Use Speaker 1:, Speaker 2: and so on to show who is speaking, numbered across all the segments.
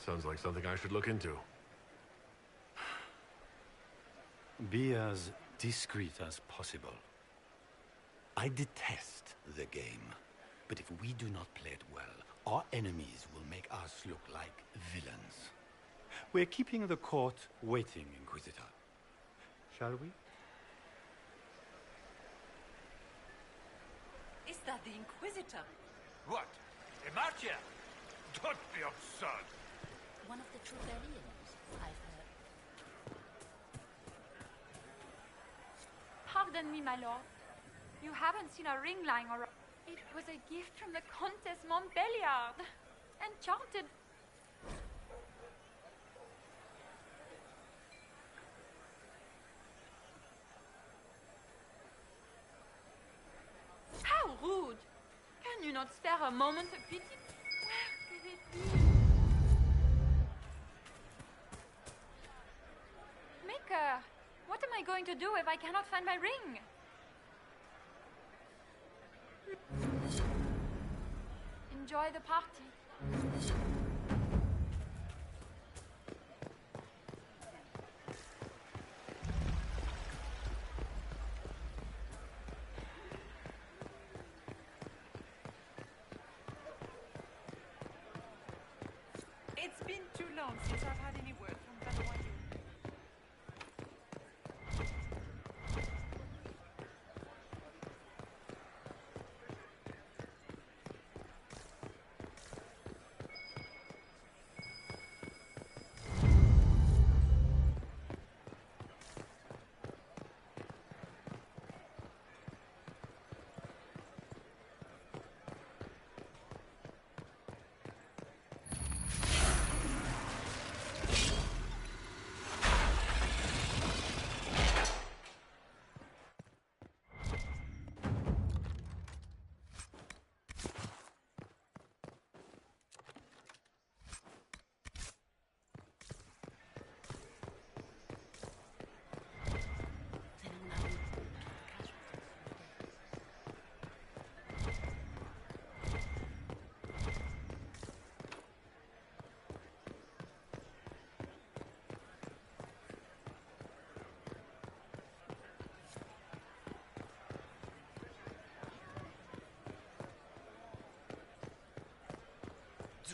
Speaker 1: sounds like something I should look into.
Speaker 2: Be as discreet as possible. I detest the game, but if we do not play it well, our enemies will make us look like villains. We're keeping the court waiting, Inquisitor. Shall we?
Speaker 3: Is that the Inquisitor?
Speaker 4: What? Emartia? Don't be absurd.
Speaker 3: One of the Truverians, I've heard.
Speaker 5: Pardon me, my lord. You haven't seen a ring lying around. It was a gift from the Countess Montbéliard. Enchanted. How rude! Can you not spare a moment of pity? Where could it be? Maker, what am I going to do if I cannot find my ring? Enjoy the party.
Speaker 3: It's been too long since I've had any word from Benoit.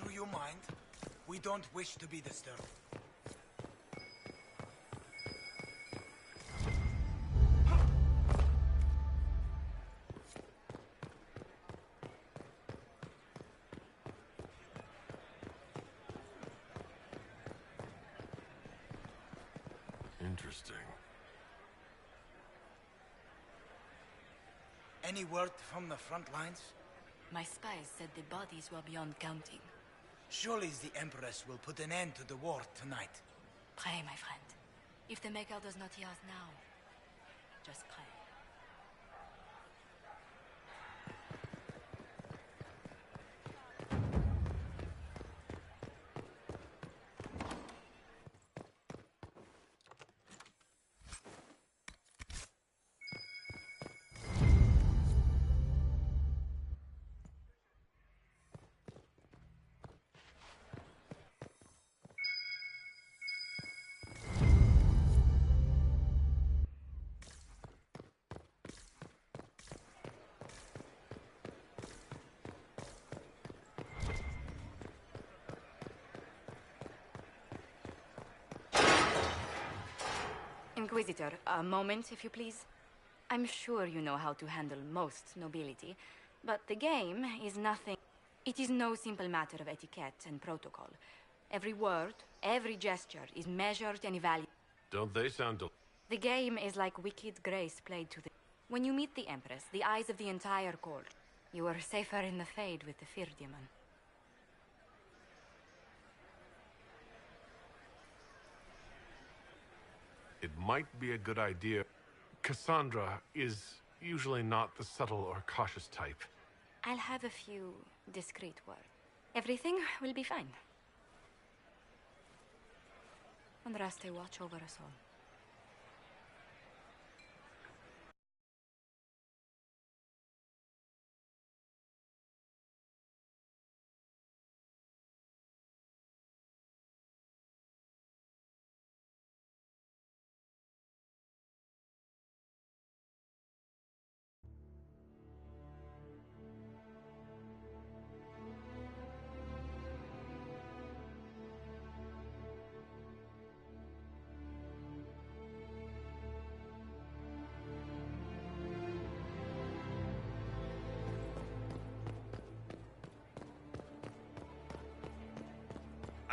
Speaker 4: Do you mind? We don't wish to be disturbed.
Speaker 1: Interesting.
Speaker 4: Any word from the front lines?
Speaker 3: My spies said the bodies were beyond counting.
Speaker 4: Surely the Empress will put an end to the war tonight.
Speaker 3: Pray, my friend. If the Maker does not hear us now, just pray.
Speaker 6: Inquisitor, a moment, if you please. I'm sure you know how to handle most nobility, but the game is nothing. It is no simple matter of etiquette and protocol. Every word, every gesture is measured and evaluated.
Speaker 1: Don't they sound
Speaker 6: The game is like Wicked Grace played to the... When you meet the Empress, the eyes of the entire court, you are safer in the Fade with the Fear Demon.
Speaker 1: It might be a good idea. Cassandra is usually not the subtle or cautious type.
Speaker 6: I'll have a few discreet words. Everything will be fine. Andraste, watch over us all.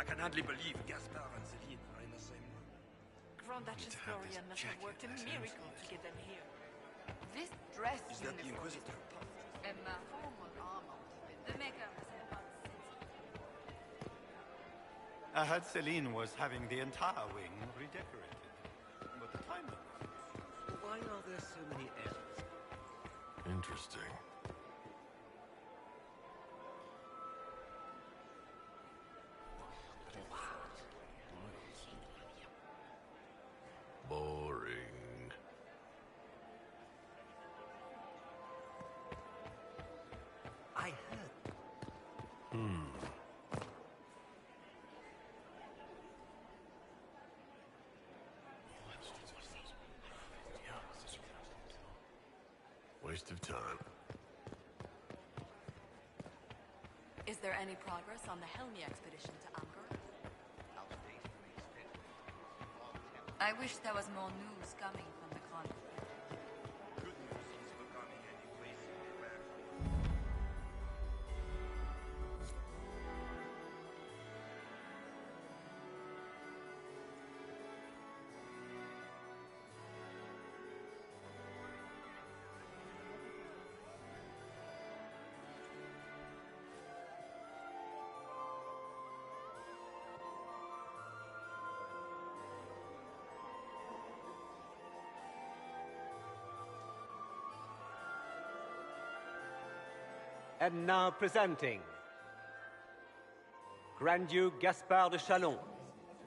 Speaker 7: can hardly believe Gaspard and Celine are in the same room.
Speaker 8: Grand Duchess Florian must have worked a miracle to get them here.
Speaker 9: This dress
Speaker 7: Is that the
Speaker 9: uniform is
Speaker 7: Inquisitor?
Speaker 9: Emma, formal armor. The maker has
Speaker 2: I heard Celine was having the entire wing redecorated. But the timing...
Speaker 7: Why are there so many L's?
Speaker 1: Interesting. Boring.
Speaker 7: I heard.
Speaker 1: Waste of time.
Speaker 3: Is there any progress on the Helmi expedition to Angkor? I wish there was more news coming from the conflict.
Speaker 7: Good news is becoming increasingly rare.
Speaker 10: And now presenting Grand Duke Gaspard de Chalon,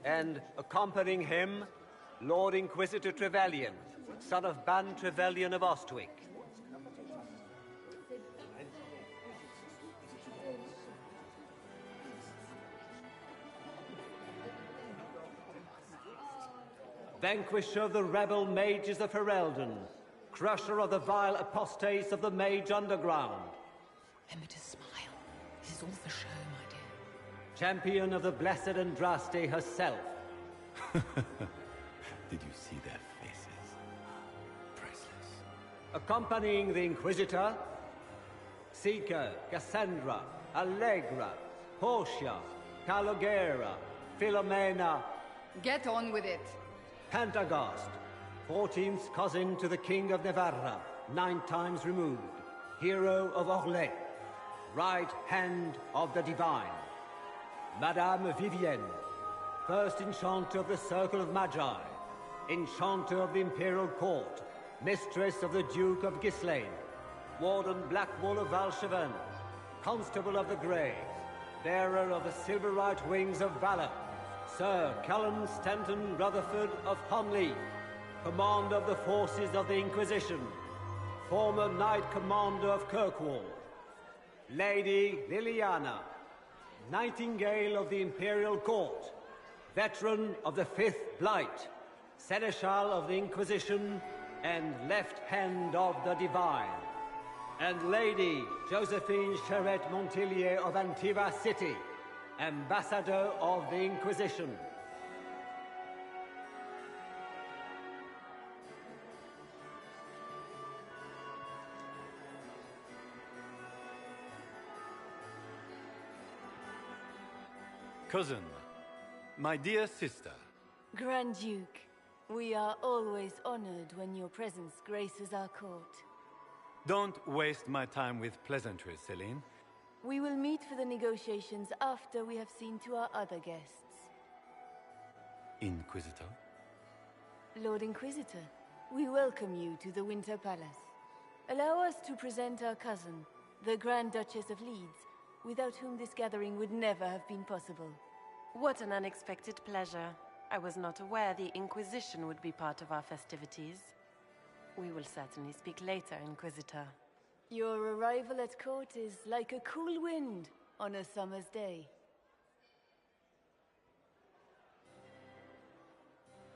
Speaker 10: and accompanying him, Lord Inquisitor Trevelyan, son of Ban Trevelyan of Ostwick. Vanquisher of the rebel mages of Ferelden, crusher of the vile apostates of the Mage Underground.
Speaker 9: Remember to smile. This is all for show, my dear.
Speaker 10: Champion of the Blessed Andraste herself.
Speaker 2: Did you see their faces? Priceless.
Speaker 10: Accompanying the Inquisitor, Seeker, Cassandra, Allegra, Portia, Calogera, Philomena,
Speaker 9: Get on with it.
Speaker 10: Pantagast, 14th cousin to the King of Navarra, 9 times removed, hero of Orlais, right hand of the Divine. Madame Vivienne, first enchanter of the Circle of Magi, enchanter of the Imperial Court, mistress of the Duke of Ghislaine, Warden Blackwall of Valchevin, constable of the Grey, bearer of the Silverite Wings of Valor, Sir Callum Stanton Rutherford of Honleaf, commander of the forces of the Inquisition, former Knight Commander of Kirkwall, Lady Liliana, Nightingale of the Imperial Court, veteran of the Fifth Blight, Seneschal of the Inquisition, and Left Hand of the Divine, and Lady Josephine Charette Montillier of Antiva City, Ambassador of the Inquisition.
Speaker 2: Cousin, my dear sister.
Speaker 11: Grand Duke, we are always honored when your presence graces our court.
Speaker 2: Don't waste my time with pleasantries, Celine.
Speaker 11: We will meet for the negotiations after we have seen to our other guests.
Speaker 2: Inquisitor?
Speaker 11: Lord Inquisitor, we welcome you to the Winter Palace. Allow us to present our cousin, the Grand Duchess of Leeds, without whom this gathering would never have been possible.
Speaker 12: What an unexpected pleasure. I was not aware the Inquisition would be part of our festivities. We will certainly speak later, Inquisitor.
Speaker 11: Your arrival at court is like a cool wind on a summer's day.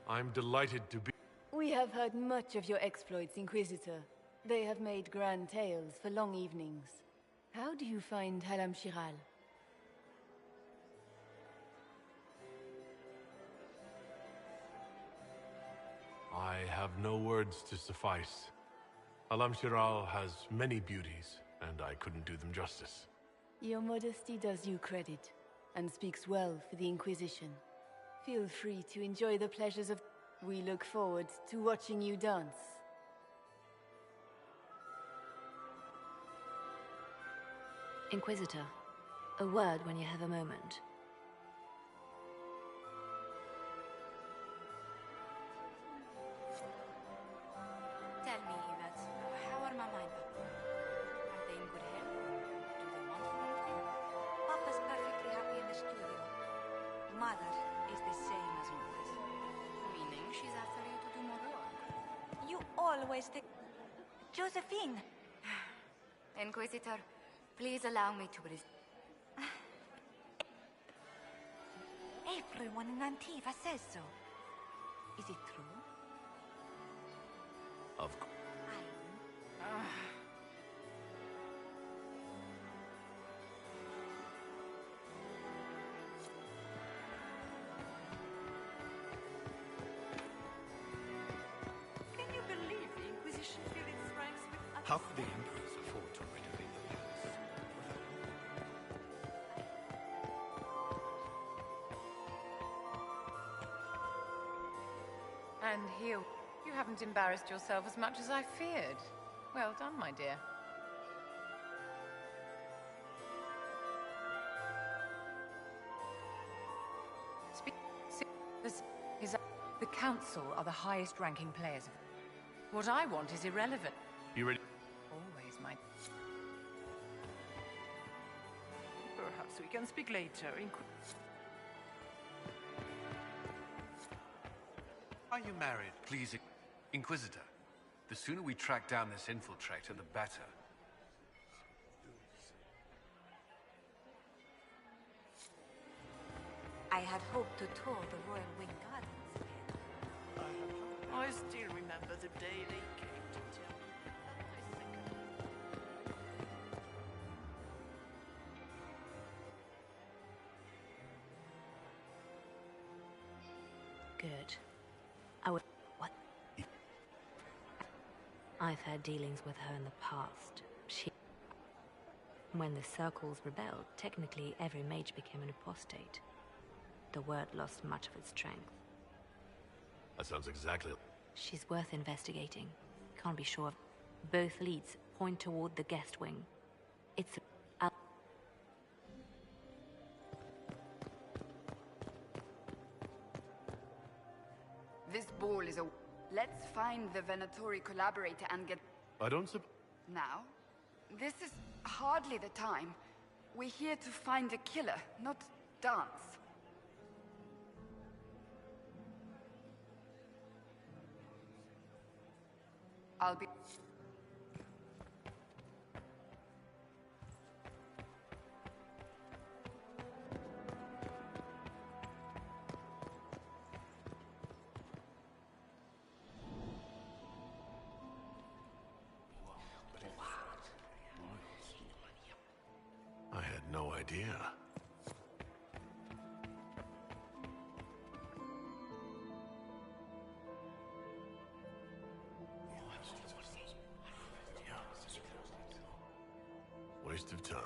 Speaker 1: I'm delighted to be...
Speaker 11: We have heard much of your exploits, Inquisitor. They have made grand tales for long evenings. How do you find Halam Shiral?
Speaker 1: I have no words to suffice. Alam Shiral has many beauties, and I couldn't do them justice.
Speaker 11: Your modesty does you credit. and speaks well for the Inquisition. Feel free to enjoy the pleasures of... We look forward to watching you dance.
Speaker 13: Inquisitor, a word when you have a moment.
Speaker 6: Tell me, Yvette, how are Mama and Papa? Are they in good health? Do they want for anything?
Speaker 3: Papa's perfectly happy in the studio. Mother is the same as always.
Speaker 6: Meaning she's after you to do more work.
Speaker 3: You always think... Josephine!
Speaker 6: Inquisitor, please allow me to
Speaker 3: Everyone in Antiva says so. Is it true?
Speaker 2: Of course.
Speaker 8: Can you believe the Inquisition filled its ranks with...
Speaker 2: How could the Emperors afford to renovate the palace?
Speaker 9: And here, you haven't embarrassed yourself as much as I feared. Well done, my dear. The Council are the highest-ranking players. What I want is irrelevant.
Speaker 1: You ready?
Speaker 9: Always, my... Perhaps we can speak later.
Speaker 14: Are you married? Please, Inquisitor. The sooner we track down this infiltrator, the better.
Speaker 3: I had hoped to tour the Royal Wing Gardens again.
Speaker 8: I still remember the day they came to tell me that my second...
Speaker 13: Good. I would... What? I've had dealings with her in the past. When the Circles rebelled, technically every mage became an apostate. The word lost much of its strength.
Speaker 1: That sounds exactly...
Speaker 13: She's worth investigating. Can't be sure of... Both leads point toward the guest wing. It's...
Speaker 15: This ball is a... Let's find the Venatori collaborator and get...
Speaker 1: I don't
Speaker 15: Now? This is hardly the time. We're here to find a killer, not dance. I'll be...
Speaker 1: I had no idea. Waste of time.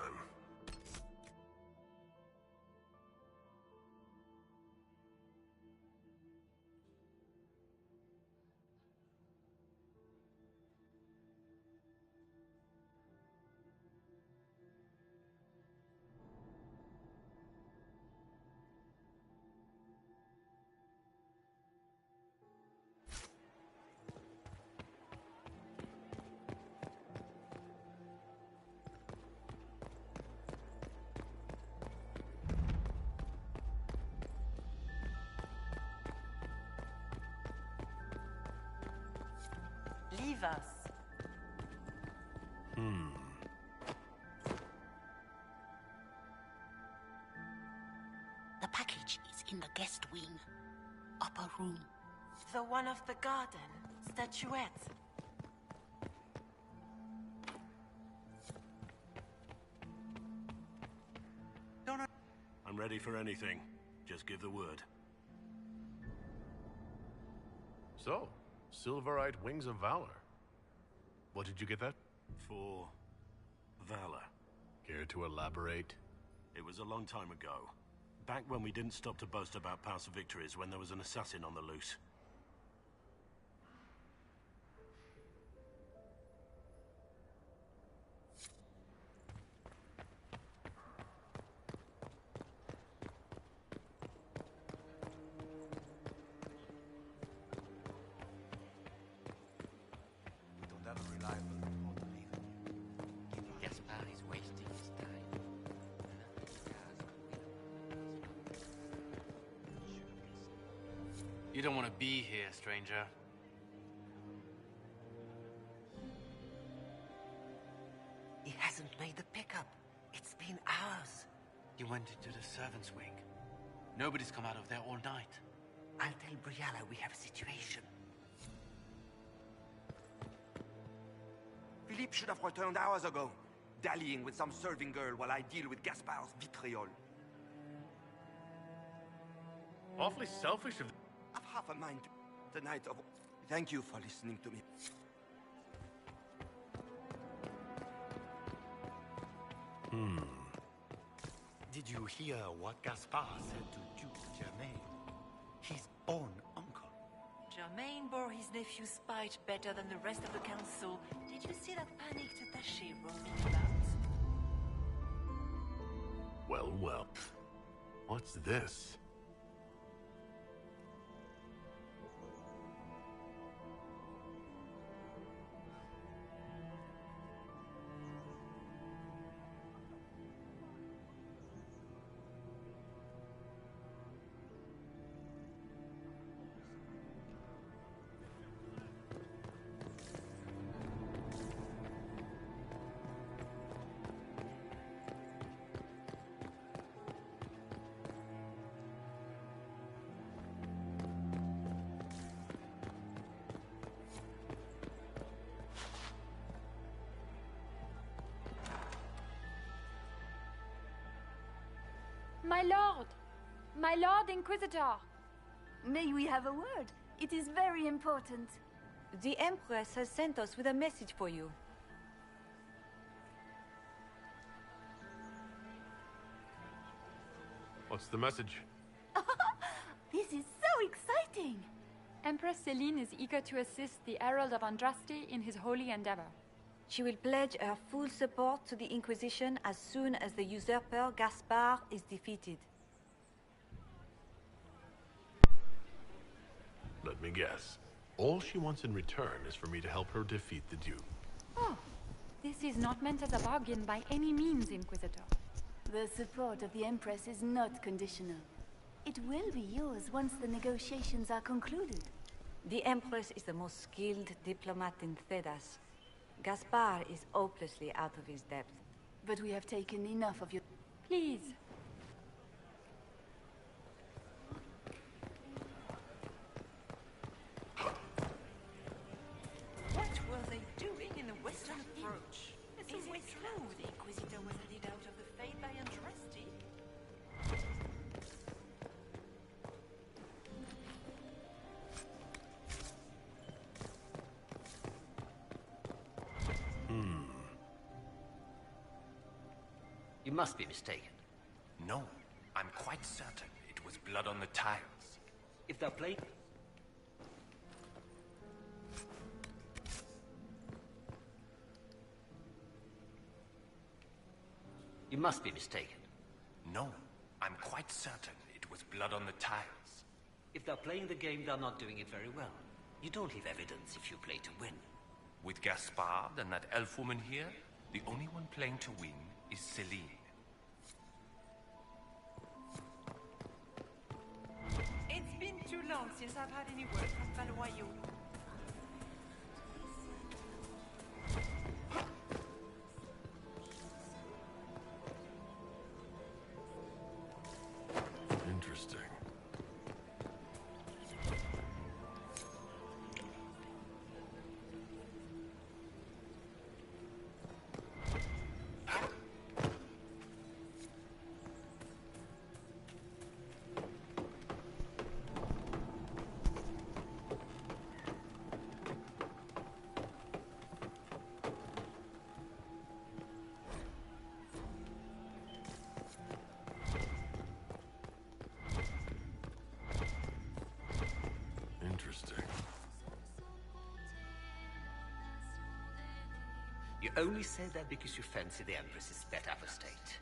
Speaker 12: Leave us.
Speaker 16: The package is in the guest wing. Upper room.
Speaker 12: The one of the garden. Statuette.
Speaker 17: I'm ready for anything. Just give the word.
Speaker 1: So, Silverite Wings of Valor. What did you get that?
Speaker 17: For... Valor.
Speaker 1: Care to elaborate?
Speaker 17: It was a long time ago. Back when we didn't stop to boast about past victories when there was an assassin on the loose.
Speaker 7: We don't have a reliable report of even.
Speaker 18: Gaspard is wasting his time. You don't want to be here, stranger.
Speaker 16: He hasn't made the pickup. It's been hours.
Speaker 18: You went into the servants' wing. Nobody's come out of there all night.
Speaker 16: I'll tell Briala we have a situation.
Speaker 7: Philippe should have returned hours ago, dallying with some serving girl while I deal with Gaspard's vitriol.
Speaker 1: Awfully selfish of...
Speaker 7: I've half a mind to... Tonight of... Thank you for listening to me.
Speaker 2: Did you hear what Gaspard said to Duke Germain? His own uncle.
Speaker 9: Germain bore his nephew's spite better than the rest of the council. Did you see that panicked attaché roaming about?
Speaker 1: Well, well. What's this?
Speaker 5: My Lord Inquisitor!
Speaker 11: May we have a word? It is very important.
Speaker 3: The Empress has sent us with a message for you.
Speaker 1: What's the message?
Speaker 11: This is so exciting!
Speaker 5: Empress Celine is eager to assist the Herald of Andraste in his holy endeavor.
Speaker 3: She will pledge her full support to the Inquisition as soon as the usurper Gaspard is defeated.
Speaker 1: Let me guess. All she wants in return is for me to help her defeat the Duke.
Speaker 5: Oh, this is not meant as a bargain by any means, Inquisitor.
Speaker 11: The support of the Empress is not conditional. It will be yours once the negotiations are concluded.
Speaker 3: The Empress is the most skilled diplomat in Thedas. Gaspard is hopelessly out of his depth.
Speaker 11: But we have taken enough of your...
Speaker 5: Please.
Speaker 9: What were they doing in the Western Approach? Is it true the Inquisitor was lead out of the faith by Andraste?
Speaker 18: You must be mistaken.
Speaker 19: No, I'm quite certain it was blood on the tiles.
Speaker 18: If they're playing... You must be mistaken.
Speaker 19: No, I'm quite certain it was blood on the tiles.
Speaker 18: If they're playing the game, they're not doing it very well. You don't leave evidence if you play to win.
Speaker 19: With Gaspard and that elf woman here, the only one playing to win is Celine.
Speaker 9: It's been too long since I've had any word from Valoyaux.
Speaker 1: Interesting.
Speaker 18: You only say that because you fancy the Empress's pet apostate.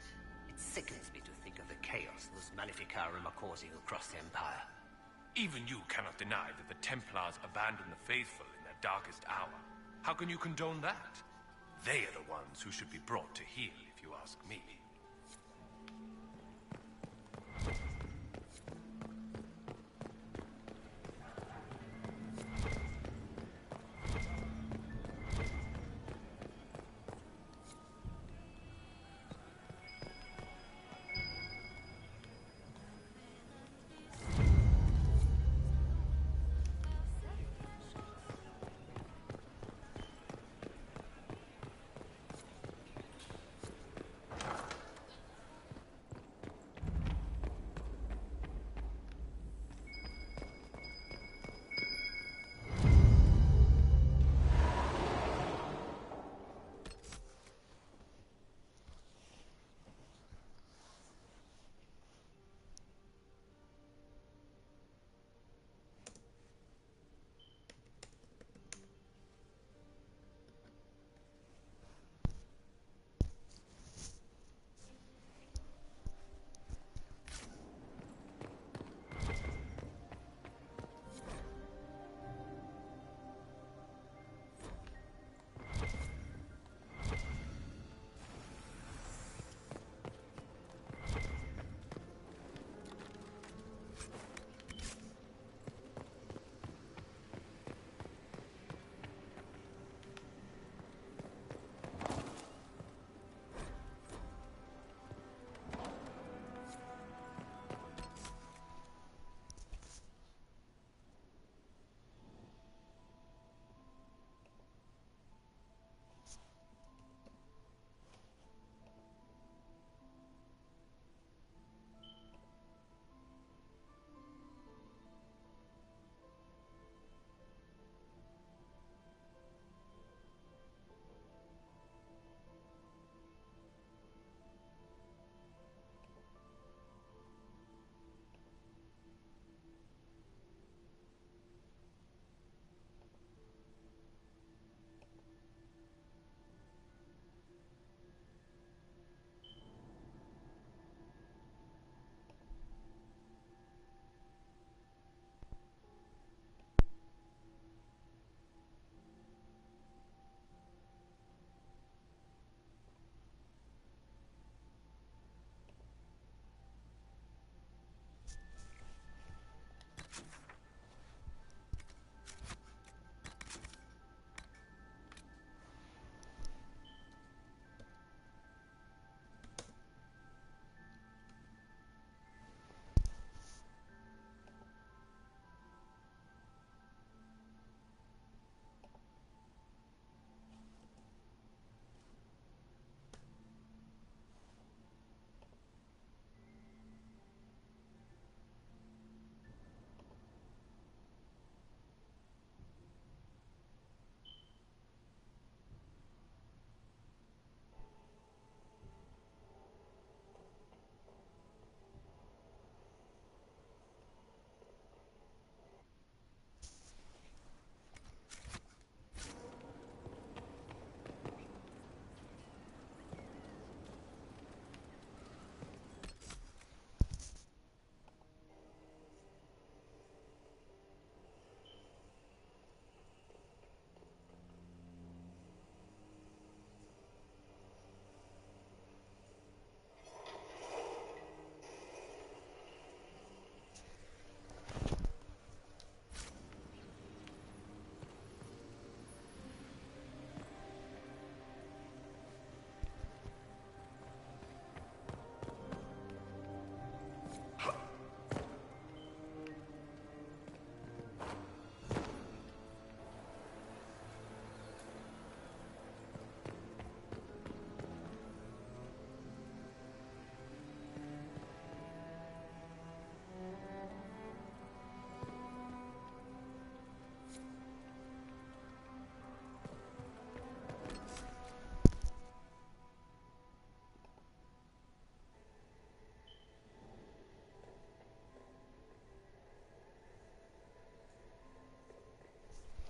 Speaker 18: It sickens me to think of the chaos those Maleficarum are causing across the Empire.
Speaker 19: Even you cannot deny that the Templars abandoned the faithful in their darkest hour. How can you condone that? They are the ones who should be brought to heel, if you ask me.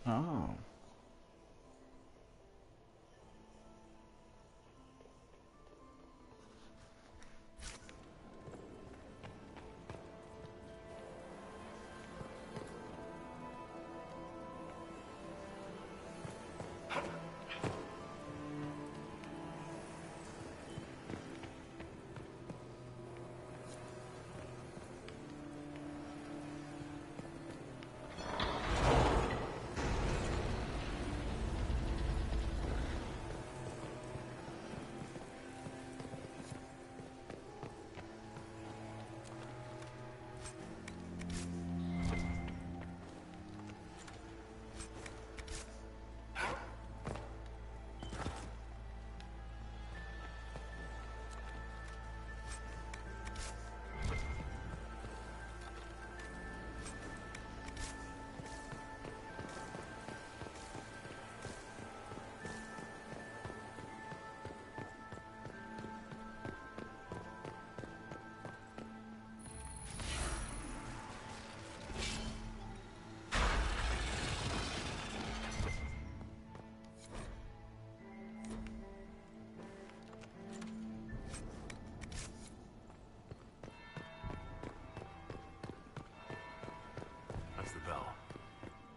Speaker 20: Oh.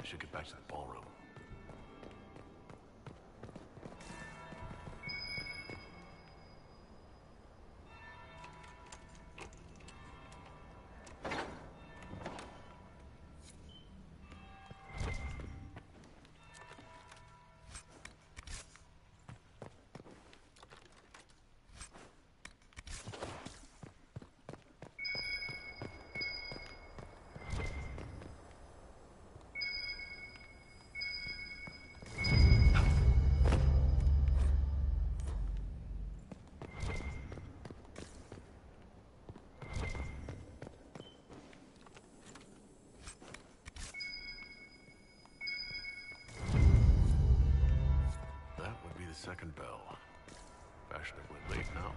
Speaker 1: should get back to the ballroom. Second bell. Fashionably late now.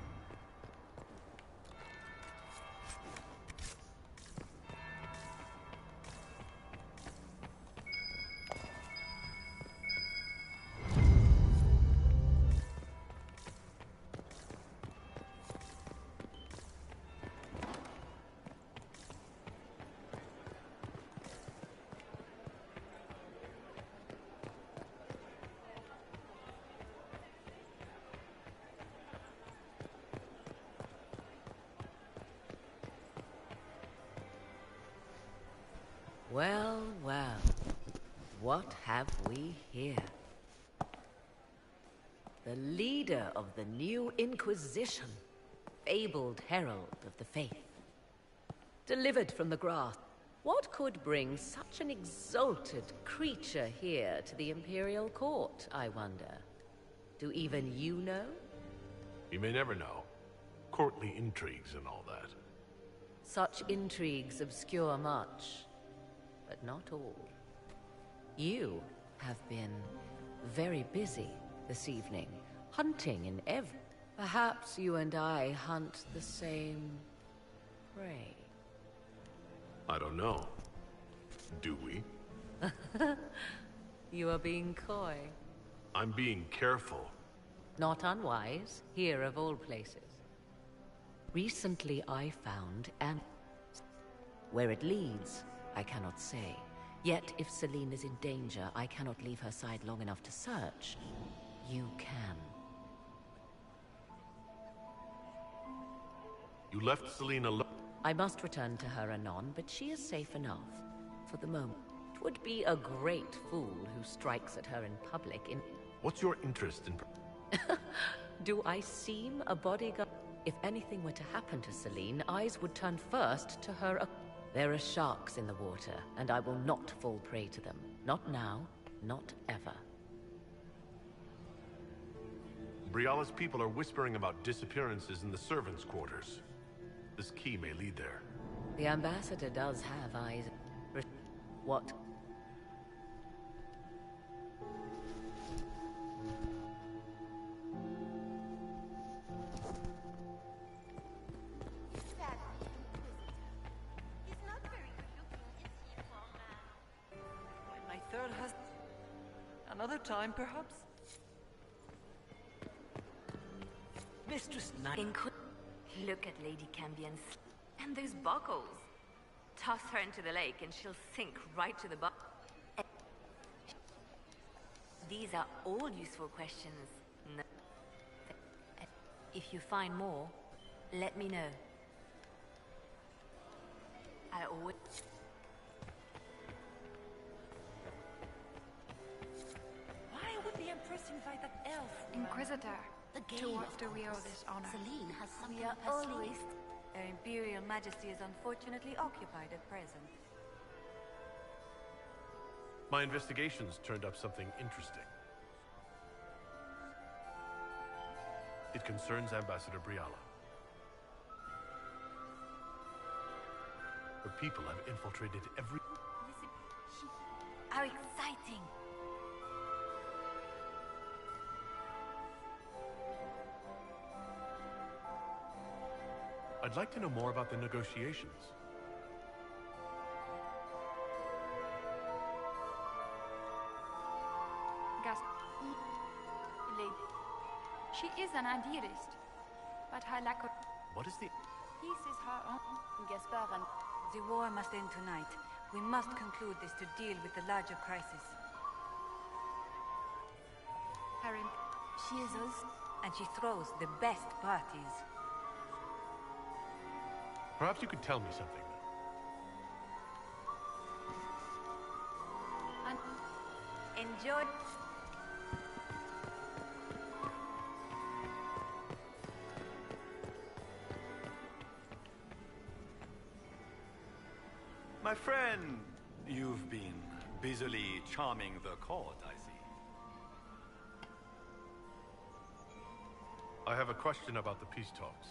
Speaker 20: Well, well. What have we here? The leader of the new Inquisition, fabled herald of the faith. Delivered from the grass. What could bring such an exalted creature here to the Imperial Court, I wonder? Do even you know?
Speaker 1: You may never know. Courtly intrigues and all that.
Speaker 20: Such intrigues obscure much. But not all. You have been very busy this evening, hunting in every... Perhaps you and I hunt the same prey.
Speaker 1: I don't know. Do we?
Speaker 20: You are being coy.
Speaker 1: I'm being careful.
Speaker 20: Not unwise, here of all places. Recently I found an... Where it leads, I cannot say. Yet, if Celine is in danger, I cannot leave her side long enough to search. You can.
Speaker 1: You left Celine alone?
Speaker 20: I must return to her anon, but she is safe enough. For the moment. It would be a great fool who strikes at her in public in...
Speaker 1: What's your interest in...
Speaker 20: Do I seem a bodyguard? If anything were to happen to Celine, eyes would turn first to her... There are sharks in the water, and I will not fall prey to them. Not now, not ever.
Speaker 1: Briala's people are whispering about disappearances in the servants' quarters. This key may lead there.
Speaker 20: The ambassador does have eyes. What?
Speaker 8: Another time, perhaps?
Speaker 16: Mistress Knight.
Speaker 13: Look at Lady Cambion and those buckles. Toss her into the lake and she'll sink right to the bottom. These are all useful questions. No. If you find more, let me know. I always...
Speaker 9: The Empress invite that elf?
Speaker 5: Inquisitor, to what do we owe this honor?
Speaker 3: Celine has something we are always... Their Imperial Majesty is unfortunately occupied at present.
Speaker 1: My investigations turned up something interesting. It concerns Ambassador Briala. Her people have infiltrated every...
Speaker 3: How exciting!
Speaker 1: I'd like to know more about the negotiations.
Speaker 5: She is an Adirist, but her lack of...
Speaker 1: What is the...
Speaker 5: Peace is her own.
Speaker 3: Gaspar, the war must end tonight. We must conclude this to deal with the larger crisis.
Speaker 11: Harry, she is us.
Speaker 3: And she throws the best parties.
Speaker 1: Perhaps you could tell me something.
Speaker 3: And enjoy.
Speaker 2: My friend, you've been busily charming the court, I see.
Speaker 1: I have a question about the peace talks.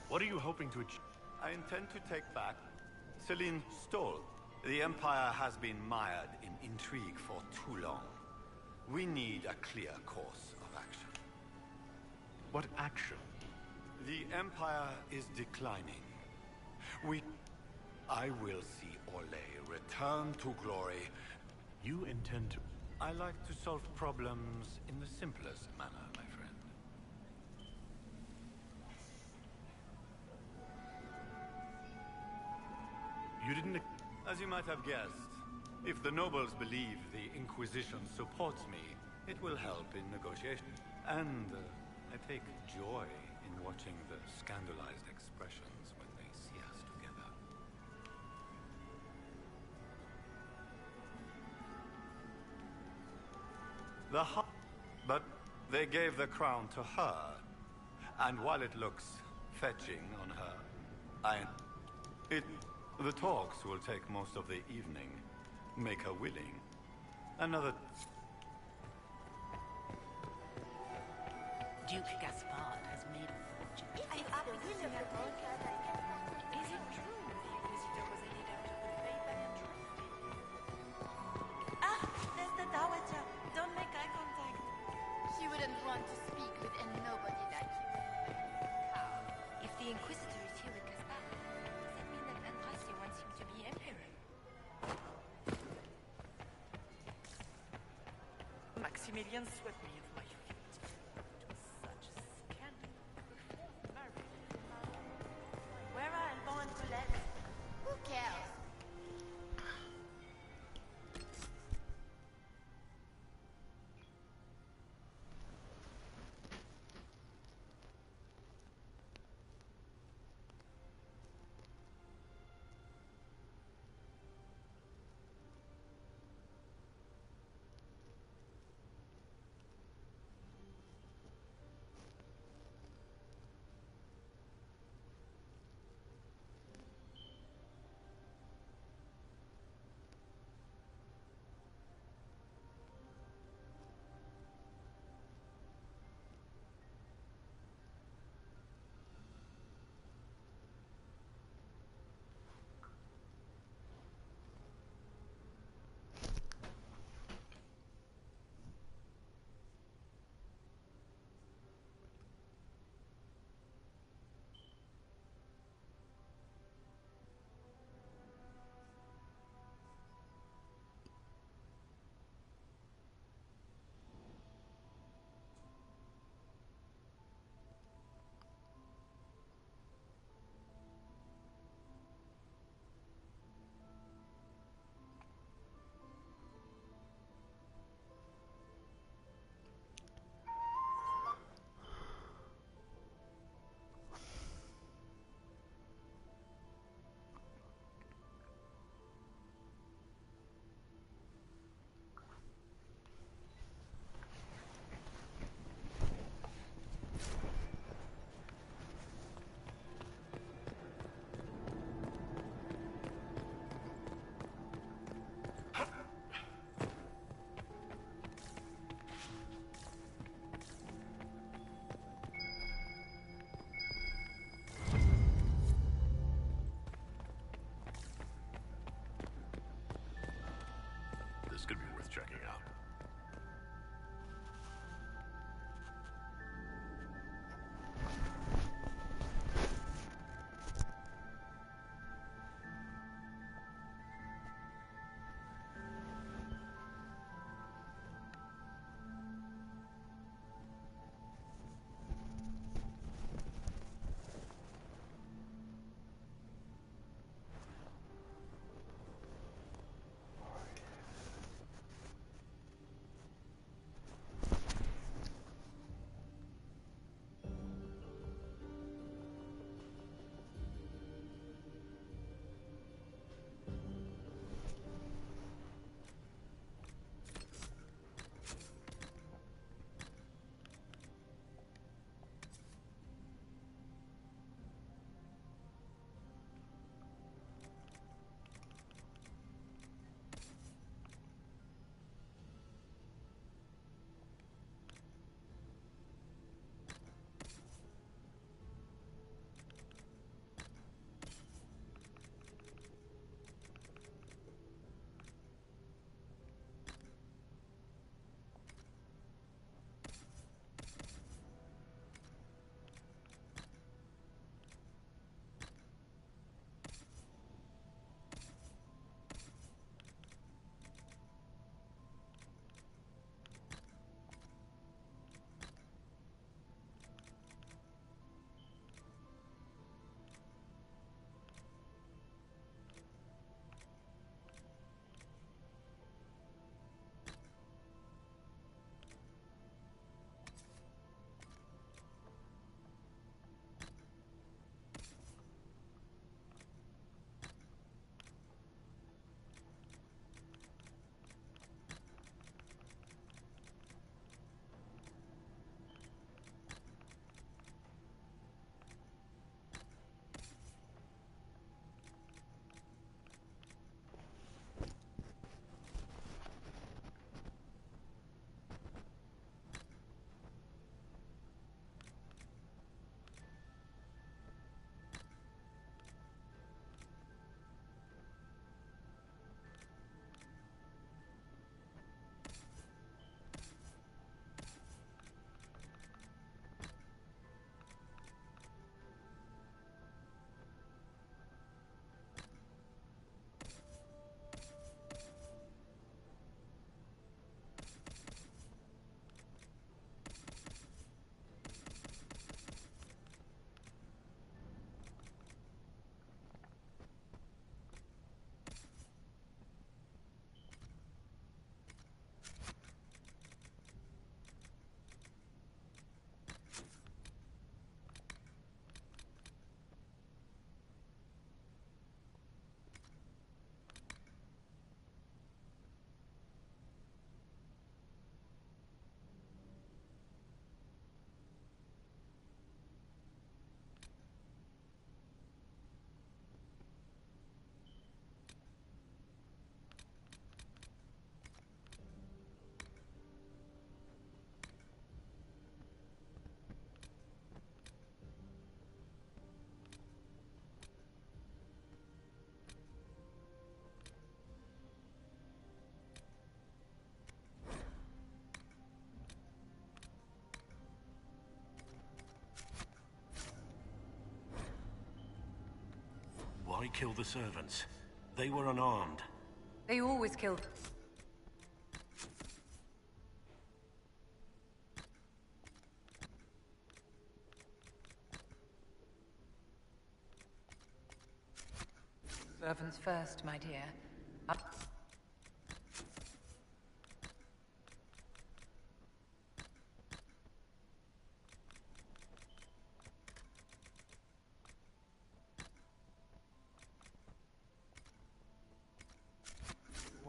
Speaker 1: What are you hoping to achieve?
Speaker 2: I intend to take back Celine Stoll. The Empire has been mired in intrigue for too long. We need a clear course of action.
Speaker 1: What action?
Speaker 2: The Empire is declining. I will see Orlais return to glory.
Speaker 1: You intend to...
Speaker 2: I like to solve problems in the simplest manner, my friend.
Speaker 1: You didn't...
Speaker 2: As you might have guessed, if the nobles believe the Inquisition supports me, it will help in negotiation. And I take joy in watching the scandalized expressions when they see us together. But they gave the crown to her. And while it looks fetching on her, the talks will take most of the evening. Make her willing. Another...
Speaker 16: Duke Gaspard has made a fortune.
Speaker 9: Is it true the Inquisitor was a leader of the faith I entrusted? Ah, there's the Dowager. Don't make eye contact.
Speaker 15: She wouldn't want to speak with a nobody like you.
Speaker 13: If the Inquisitor is here with Gaspard, does that mean that Andraste wants him to be Emperor?
Speaker 8: Maximilian swept me off my feet. It was such a scandal. Married.
Speaker 9: Where are Alban and Colette?
Speaker 15: Who cares?
Speaker 17: This could be worth checking out. Why kill the servants? They were unarmed.
Speaker 21: They always killed. Servants first, my dear.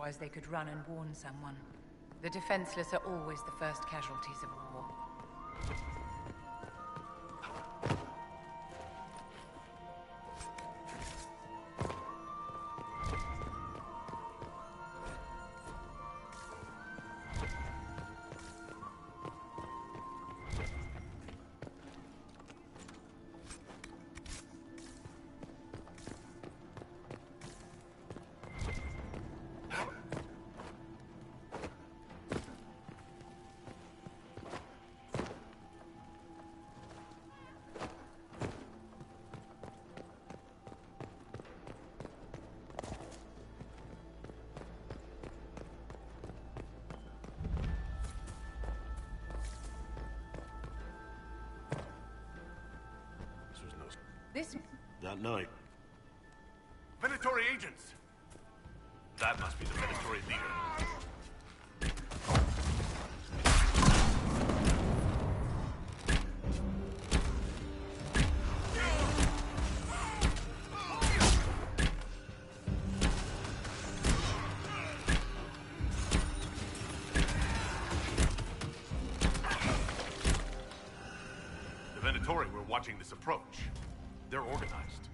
Speaker 21: Otherwise they could run and warn someone. The defenseless are always the first casualties of war.
Speaker 17: That night.
Speaker 19: Venatori agents! That must be the Venatori leader. The Venatori were watching this approach. They're organized.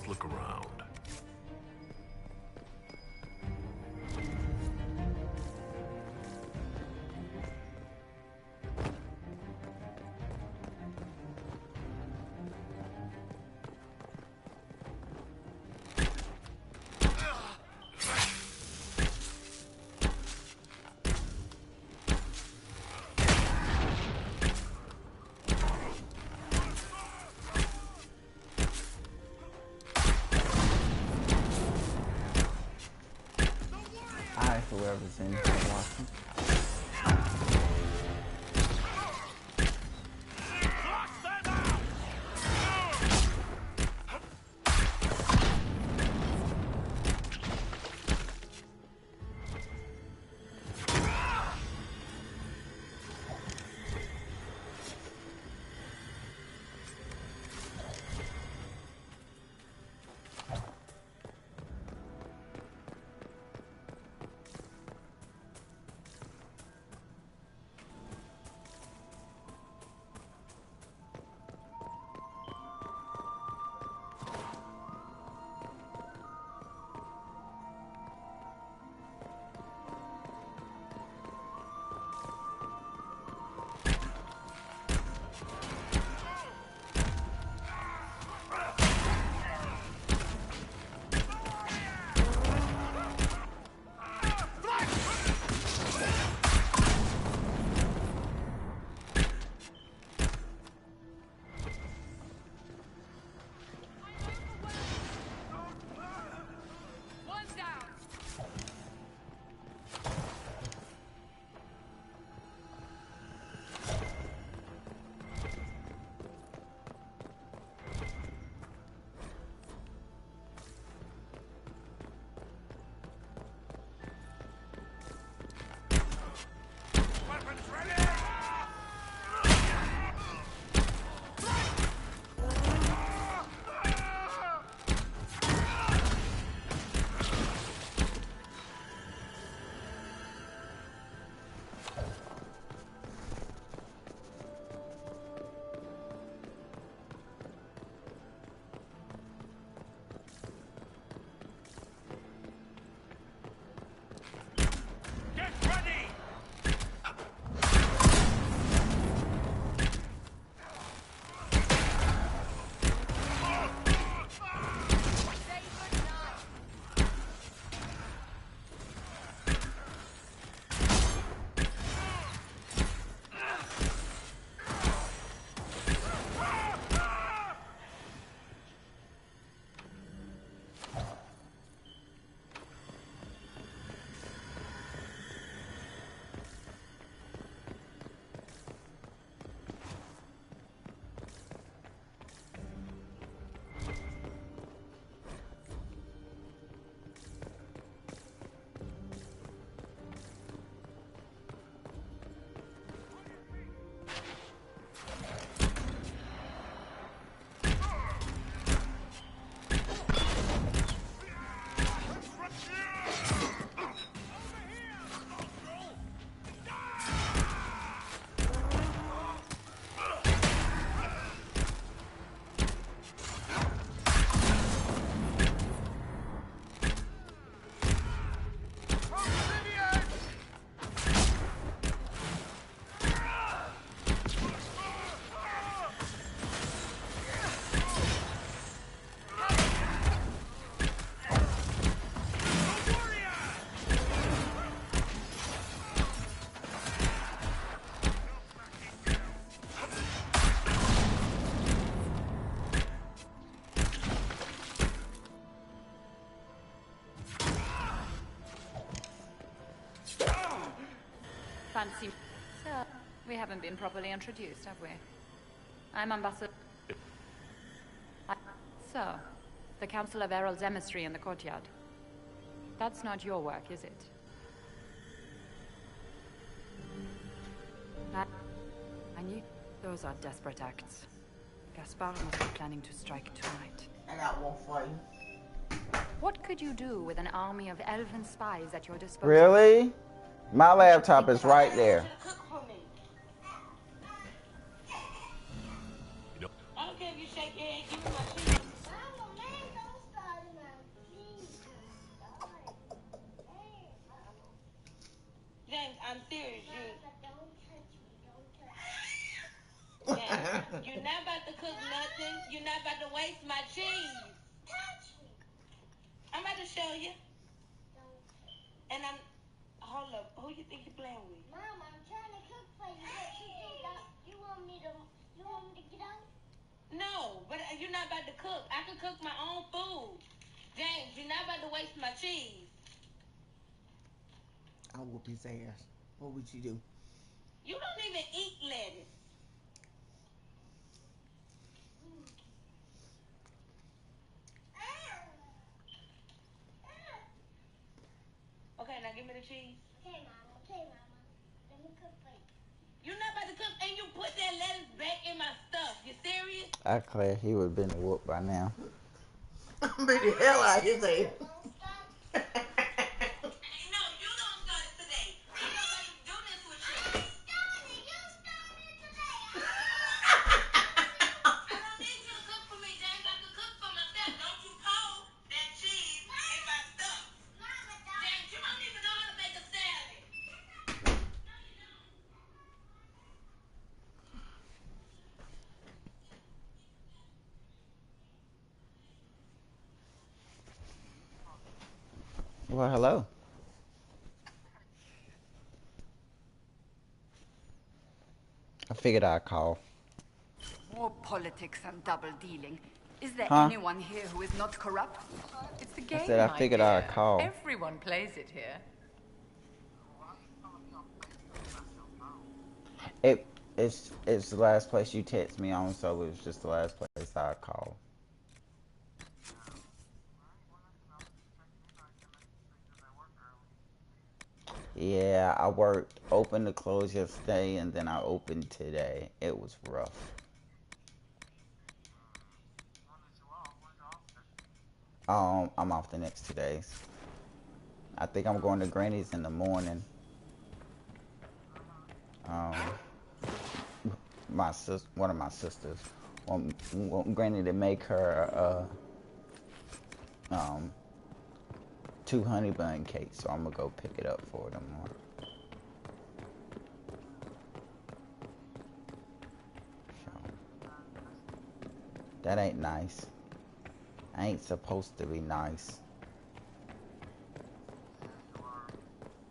Speaker 19: Look around.
Speaker 4: listen to watching.
Speaker 5: Fancy. Sir, we haven't been properly introduced, have we? I'm Ambassador... So, the Council of Herald's emissary in the courtyard. That's not your work, is it? I knew those are desperate acts. Gaspard must be planning to strike tonight.
Speaker 22: I got one for you.
Speaker 5: What could you do with an army of elven spies at your disposal?
Speaker 4: Really? My laptop is right there.
Speaker 22: I don't care if you shake your head, give me my cheese. James, I'm serious. You're not about to cook nothing. You're not about to waste my cheese. I'm about to show you. And I'm... Hold up. Who you think you're playing with?
Speaker 23: Mom, I'm trying to cook for you. What you think? You want me to get out?
Speaker 22: No, but you're not about to cook. I can cook my own food. James, you're not about to waste my cheese. I'll whoop his ass. What would you do? You don't even eat lettuce. Okay, now give me the cheese.
Speaker 23: Okay, Mama. Okay, Mama. Let me cook for you.
Speaker 22: You're not about to cook, and you put that lettuce back in my stuff. You serious?
Speaker 4: I declare he would have been whooped by now.
Speaker 22: I'm beat the hell out of his ass.
Speaker 4: Well, hello. I figured I'd call.
Speaker 15: More politics and double dealing. Is there
Speaker 4: Huh?
Speaker 15: anyone here who is not corrupt?
Speaker 21: It's the
Speaker 4: I
Speaker 21: game,
Speaker 4: said I
Speaker 21: my
Speaker 4: figured
Speaker 21: dear.
Speaker 4: I'd call.
Speaker 21: Everyone plays it here.
Speaker 4: It's the last place you text me on, so it was just the last place I called. Yeah, I worked open to close yesterday, and then I opened today. It was rough. I'm off the next 2 days. I think I'm going to Granny's in the morning. One of my sisters want Granny to make her 2 honey bun cakes, so I'm gonna go pick it up for her tomorrow. So, that ain't nice. I ain't supposed to be nice.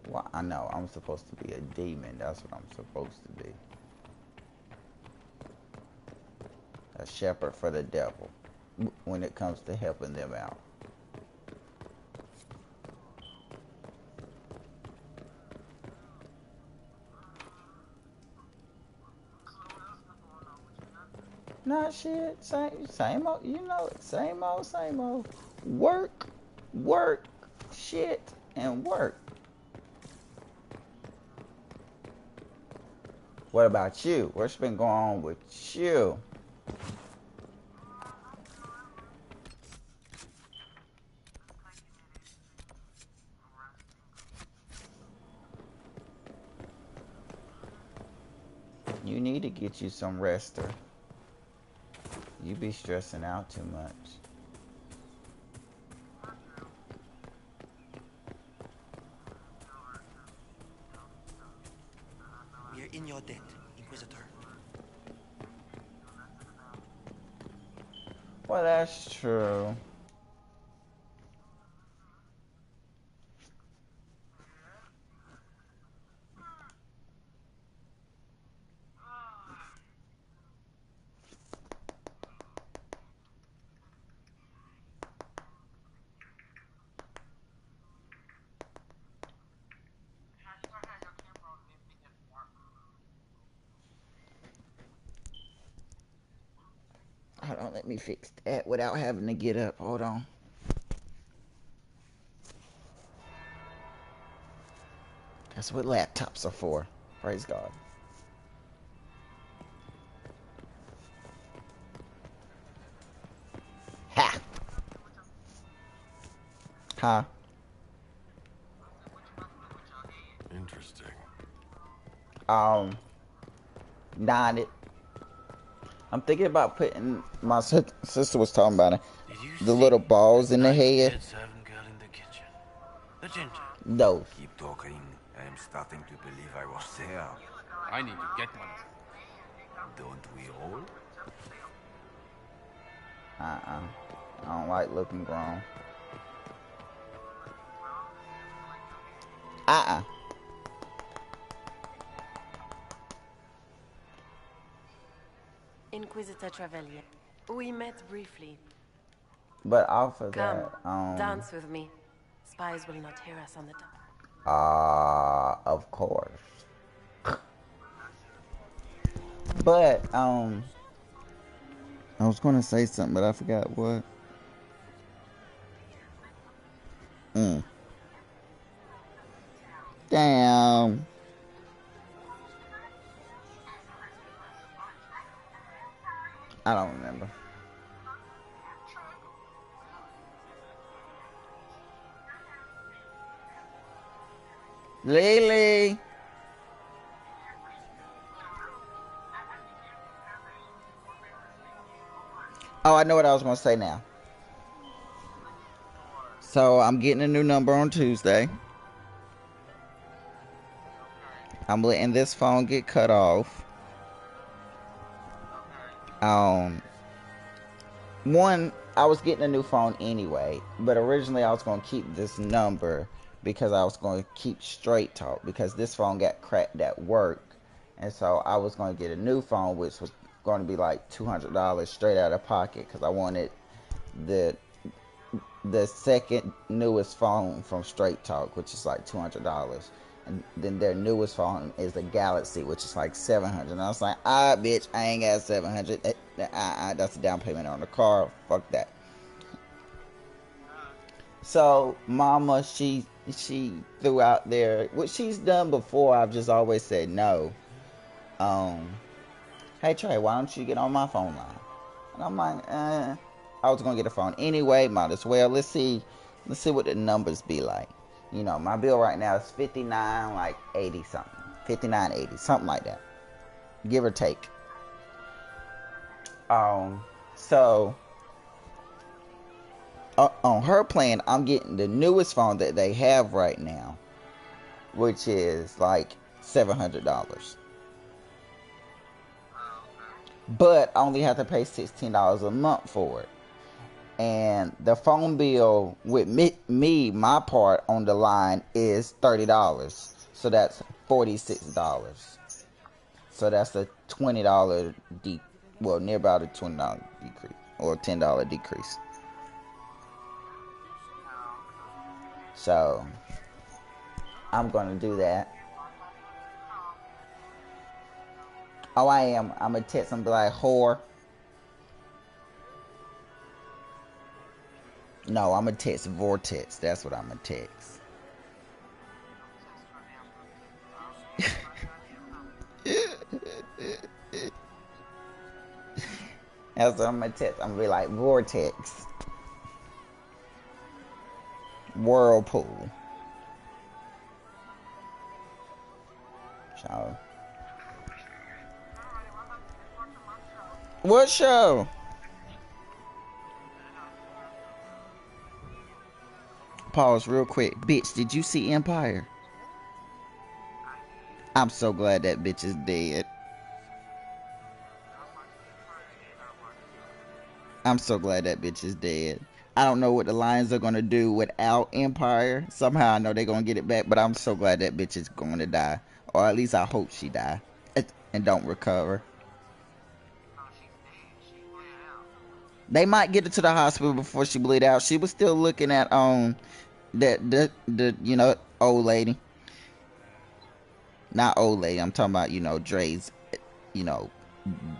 Speaker 4: Well, I know I'm supposed to be a demon. That's what I'm supposed to be. A shepherd for the devil when it comes to helping them out. Nah, shit, same old, you know it, same old. Work, shit, and work. What about you? What's been going on with you? You need to get you some rester. You be stressing out too much.
Speaker 18: We're in your debt, Inquisitor.
Speaker 4: Well, that's true. Hold on, let me fix that without having to get up. Hold on. That's what laptops are for. Praise God. Ha! Huh?
Speaker 19: Interesting.
Speaker 4: Nodded. I'm thinking about putting, my sister was talking about it, the little balls in the head.
Speaker 17: The ginger.
Speaker 4: No.
Speaker 7: Keep talking. I am starting to believe I was there.
Speaker 6: I need to get one.
Speaker 7: Don't we all?
Speaker 4: I don't like looking grown.
Speaker 12: Inquisitor Trevelyan, we met briefly.
Speaker 4: But off of
Speaker 12: Come,
Speaker 4: that,
Speaker 12: dance with me. Spies will not hear us on the top.
Speaker 4: Of course. But, I was gonna say something, but I forgot what. Damn. I don't remember. Lily. Oh, I know what I was gonna say now. So I'm getting a new number on Tuesday. I'm letting this phone get cut off. One, I was getting a new phone anyway, but originally I was going to keep this number because I was going to keep Straight Talk because this phone got cracked at work. And so I was going to get a new phone, which was going to be like $200 straight out of pocket because I wanted the second newest phone from Straight Talk, which is like $200. And then their newest phone is the Galaxy, which is like $700. And I was like, bitch, I ain't got $700. That's a down payment on the car. Fuck that. So, Mama, she threw out there, what she's done before, I've just always said no. Hey, Trey, why don't you get on my phone line? And I'm like, I was going to get a phone anyway, might as well. Let's see what the numbers be like. You know, my bill right now is 59, like 80 something. 59.80, something like that. Give or take. So on her plan, I'm getting the newest phone that they have right now, which is like $700. But I only have to pay $16 a month for it. And the phone bill with me, my part on the line is $30. So that's $46. So that's a $20 near about a $20 decrease or a $10 decrease. So I'm gonna do that. Oh, I am. I'm gonna text them, be like, whore. No, I'm gonna text Vortex. That's what I'm gonna text. That's what I'm gonna text. I'm gonna be like, Vortex. Whirlpool. So. What show? Pause real quick. Bitch, did you see Empire? I'm so glad that bitch is dead. I'm so glad that bitch is dead. I don't know what the Lions are gonna do without Empire. Somehow I know they're gonna get it back, but I'm so glad that bitch is going to die. Or at least I hope she die. And don't recover. They might get her to the hospital before she bleed out. She was still looking at the old lady. Not old lady, I'm talking about, Dre's,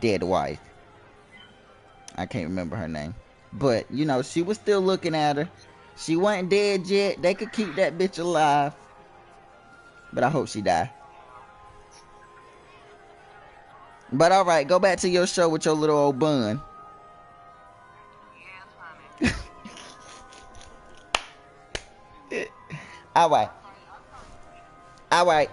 Speaker 4: dead wife. I can't remember her name. But, she was still looking at her. She wasn't dead yet. They could keep that bitch alive. But I hope she die. But alright, go back to your show with your little old bun. Alright. Alright.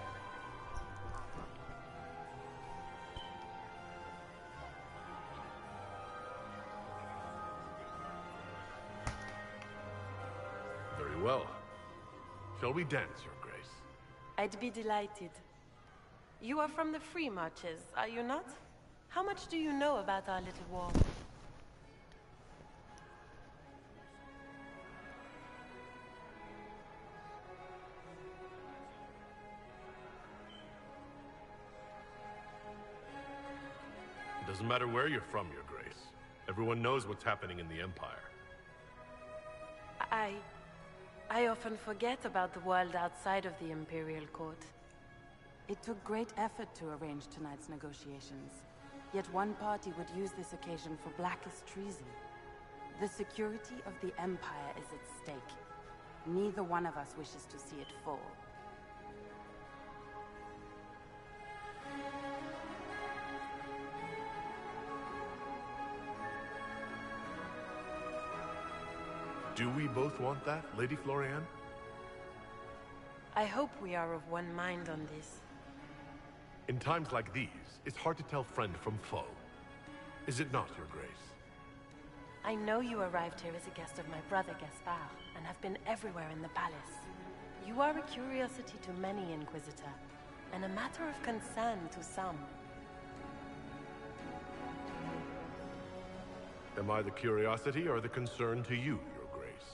Speaker 1: Very well. Shall we dance, Your Grace?
Speaker 12: I'd be delighted. You are from the Free Marches, are you not? How much do you know about our little war?
Speaker 1: It doesn't matter where you're from, Your Grace. Everyone knows what's happening in the Empire.
Speaker 12: I often forget about the world outside of the Imperial Court.
Speaker 21: It took great effort to arrange tonight's negotiations. Yet one party would use this occasion for blackest treason. The security of the Empire is at stake. Neither one of us wishes to see it fall.
Speaker 1: Do we both want that, Lady Florian?
Speaker 12: I hope we are of one mind on this.
Speaker 1: In times like these, it's hard to tell friend from foe. Is it not, Your Grace?
Speaker 12: I know you arrived here as a guest of my brother Gaspard, and have been everywhere in the palace. You are a curiosity to many, Inquisitor, and a matter of concern to some.
Speaker 1: Am I the curiosity or the concern to you, Your Grace?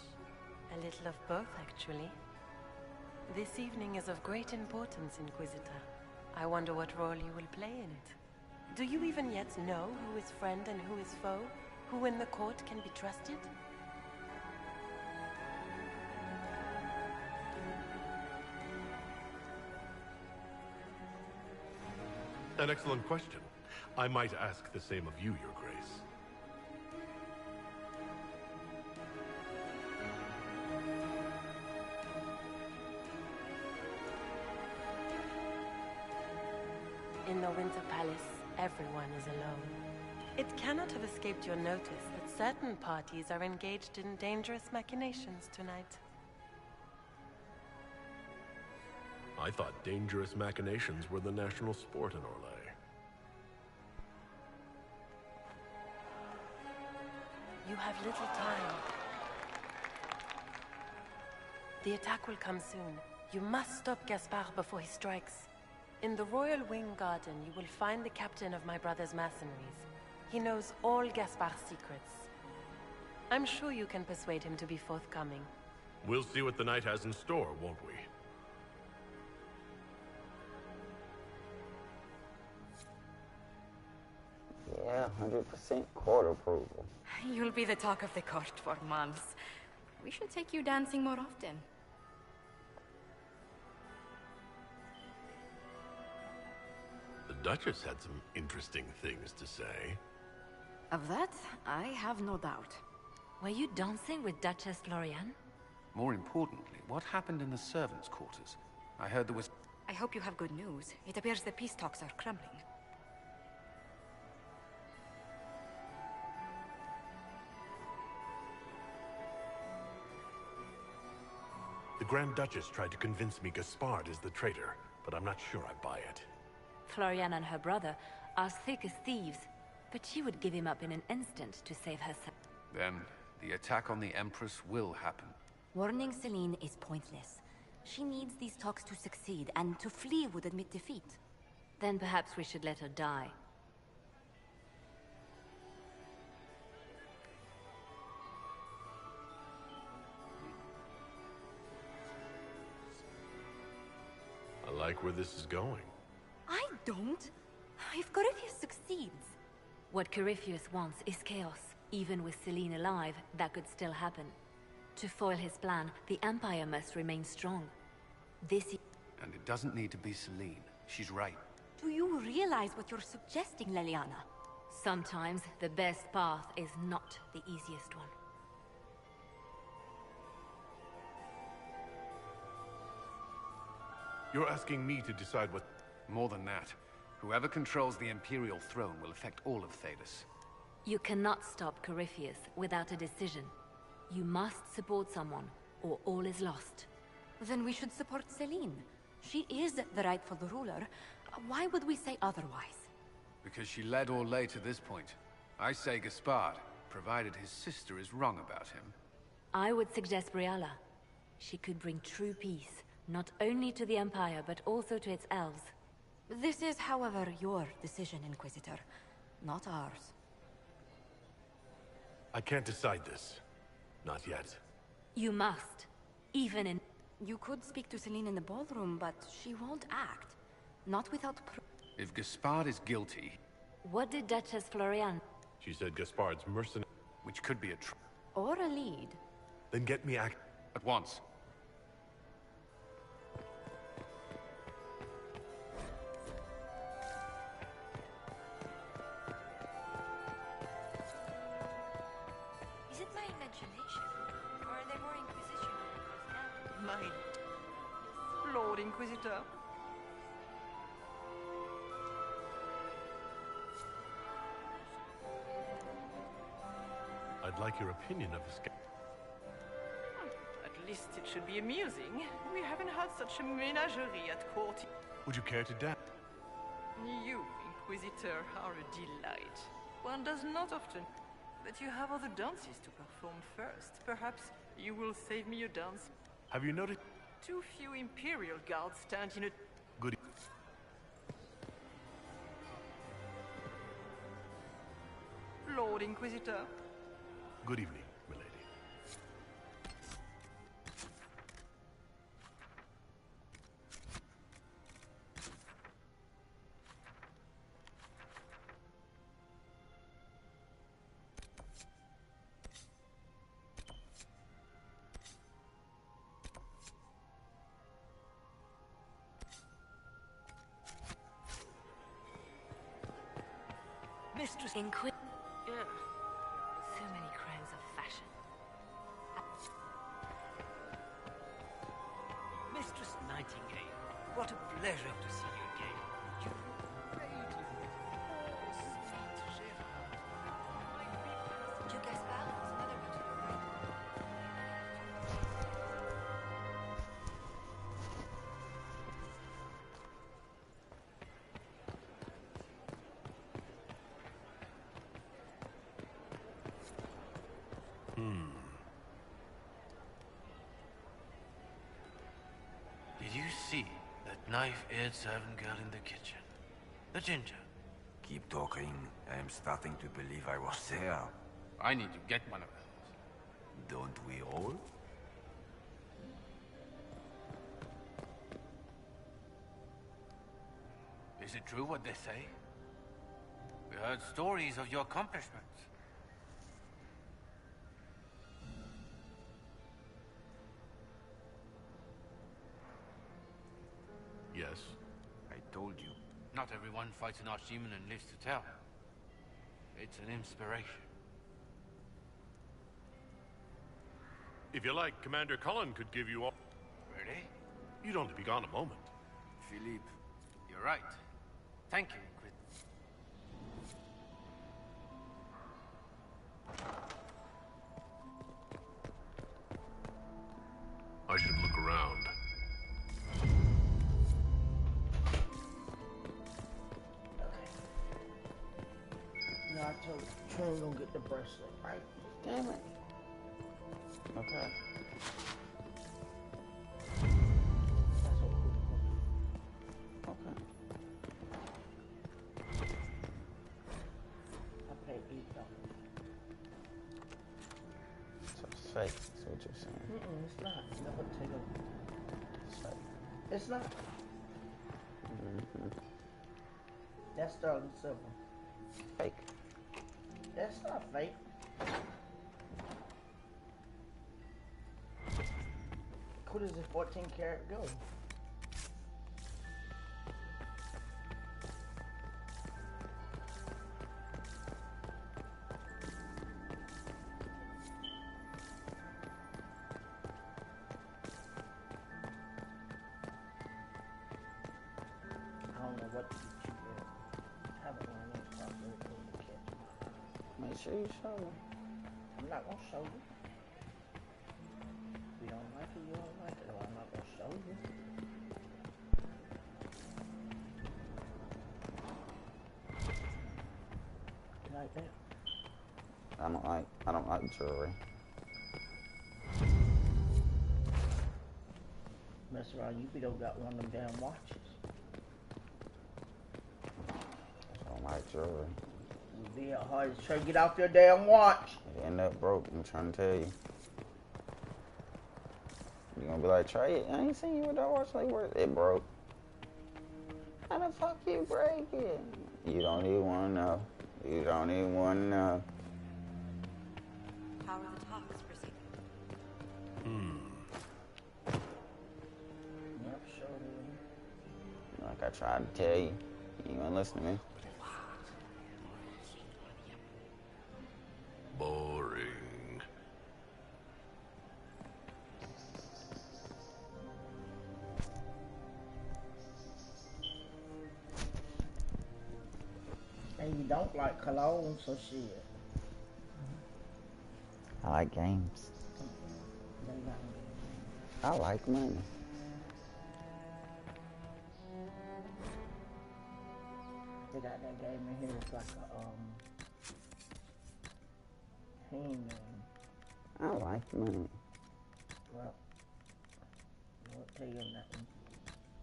Speaker 12: A little of both, actually. This evening is of great importance, Inquisitor. I wonder what role you will play in it. Do you even yet know who is friend and who is foe? Who in the court can be trusted?
Speaker 1: An excellent question. I might ask the same of you, Your Grace.
Speaker 12: In the Winter Palace, everyone is alone. It cannot have escaped your notice that certain parties are engaged in dangerous machinations tonight.
Speaker 1: I thought dangerous machinations were the national sport in Orlais.
Speaker 12: You have little time. The attack will come soon. You must stop Gaspard before he strikes. In the Royal Wing Garden, you will find the captain of my brother's mercenaries. He knows all Gaspard's secrets. I'm sure you can persuade him to be forthcoming.
Speaker 1: We'll see what the night has in store, won't we?
Speaker 4: Yeah, 100% court approval.
Speaker 10: You'll be the talk of the court for months. We should take you dancing more often.
Speaker 1: The Duchess had some interesting things to say.
Speaker 10: Of that, I have no doubt.
Speaker 13: Were you dancing with Duchess Florian?
Speaker 6: More importantly, what happened in the servants' quarters? I heard there was...
Speaker 10: I hope you have good news. It appears the peace talks are crumbling.
Speaker 1: The Grand Duchess tried to convince me Gaspard is the traitor, but I'm not sure I buy it.
Speaker 13: Florian and her brother are thick as thieves, but she would give him up in an instant to save herself.
Speaker 6: Then, the attack on the Empress will happen.
Speaker 10: Warning Celine is pointless. She needs these talks to succeed, and to flee would admit defeat.
Speaker 13: Then perhaps we should let her die.
Speaker 1: I like where this is going.
Speaker 10: I don't. If Corypheus succeeds...
Speaker 13: What Corypheus wants is chaos. Even with Celine alive, that could still happen. To foil his plan, the Empire must remain strong.
Speaker 6: And it doesn't need to be Celine. She's right.
Speaker 10: Do you realize what you're suggesting, Leliana?
Speaker 13: Sometimes the best path is not the easiest one.
Speaker 1: You're asking me to decide what...
Speaker 6: More than that. Whoever controls the Imperial throne will affect all of Thedas.
Speaker 13: You cannot stop Corypheus without a decision. You must support someone, or all is lost.
Speaker 10: Then we should support Celine. She is the rightful ruler. Why would we say otherwise?
Speaker 6: Because she led Orlais to this point. I say Gaspard, provided his sister is wrong about him.
Speaker 13: I would suggest Briala. She could bring true peace, not only to the Empire, but also to its elves.
Speaker 10: This is, however, your decision, Inquisitor, not ours.
Speaker 1: I can't decide this. Not yet.
Speaker 13: You must. Even in...
Speaker 10: You could speak to Celine in the ballroom, but she won't act. Not without
Speaker 6: If Gaspard is guilty...
Speaker 13: What did Duchess Florian...
Speaker 1: She said Gaspard's mercenary...
Speaker 6: Which could be a
Speaker 10: or a lead.
Speaker 1: Then get me
Speaker 6: at once.
Speaker 9: they were Inquisition.
Speaker 8: Mine. Lord Inquisitor.
Speaker 1: I'd like your opinion of this.
Speaker 8: At least it should be amusing. We haven't had such a menagerie at court.
Speaker 1: Would you care to dance?
Speaker 8: You, Inquisitor, are a delight. One does not often... But you have other dances to perform first. Perhaps you will save me a dance.
Speaker 1: Have you noticed?
Speaker 8: Too few Imperial guards stand in a...
Speaker 1: Good.
Speaker 8: Lord Inquisitor.
Speaker 1: Good evening, milady.
Speaker 13: Mistress Inquisitor. So many crimes of fashion.
Speaker 16: Mistress Nightingale, what a pleasure to see you again. You radiant. Oh, sweet Gerard. My weakness.
Speaker 9: To Gaspard, his mother went to the right.
Speaker 11: Did you see that knife-edged servant girl in the kitchen? The ginger.
Speaker 7: Keep talking. I am starting to believe I was there.
Speaker 6: I need to get one of those.
Speaker 7: Don't we all?
Speaker 11: Is it true what they say? We heard stories of your accomplishments.
Speaker 1: Yes.
Speaker 7: I told you.
Speaker 11: Not everyone fights an archdemon and lives to tell. It's an inspiration.
Speaker 1: If you like, Commander Cullen could give you all...
Speaker 11: Really?
Speaker 1: You'd only be gone a moment.
Speaker 11: Philippe, you're right. Thank you, Inquisitor.
Speaker 1: I should look around.
Speaker 14: No, I told Trin gonna get the bracelet, right? Damn it.
Speaker 4: Okay.
Speaker 14: That's okay. I paid $8.
Speaker 4: So it's fake, that's what you're saying.
Speaker 14: It's not. Never take a...
Speaker 4: It's fake.
Speaker 14: It's not. That's sterling silver.
Speaker 4: Fake.
Speaker 14: That's not fake. What is it, 14 karat gold? I don't know what to get you there. Haven't learned any stuff really cool to catch my eye.
Speaker 4: Make sure you show me.
Speaker 14: I'm not gonna show you. If you don't like it, you don't like it. Or I'm not gonna show you. You like that?
Speaker 4: I don't like jewelry.
Speaker 14: Mess around, you be don't got one of them damn watches.
Speaker 4: I don't like jewelry.
Speaker 14: You be hard to try to get off your damn watch.
Speaker 4: You end up broke, I'm trying to tell you. You're gonna be like, Trey, I ain't seen you with that watch like where it broke. How the fuck you break it? You don't even wanna know. You don't even wanna know.
Speaker 3: How are the talks proceeding?
Speaker 14: Yep, sure do.
Speaker 4: Like I tried to tell you. You ain't gonna listen to me.
Speaker 1: Boring.
Speaker 14: you don't like cologne, so shit.
Speaker 4: I like games.
Speaker 14: They got
Speaker 4: I like money.
Speaker 14: They got that game in here. It's like a team game.
Speaker 4: I like money.
Speaker 14: Well, I won't tell you nothing.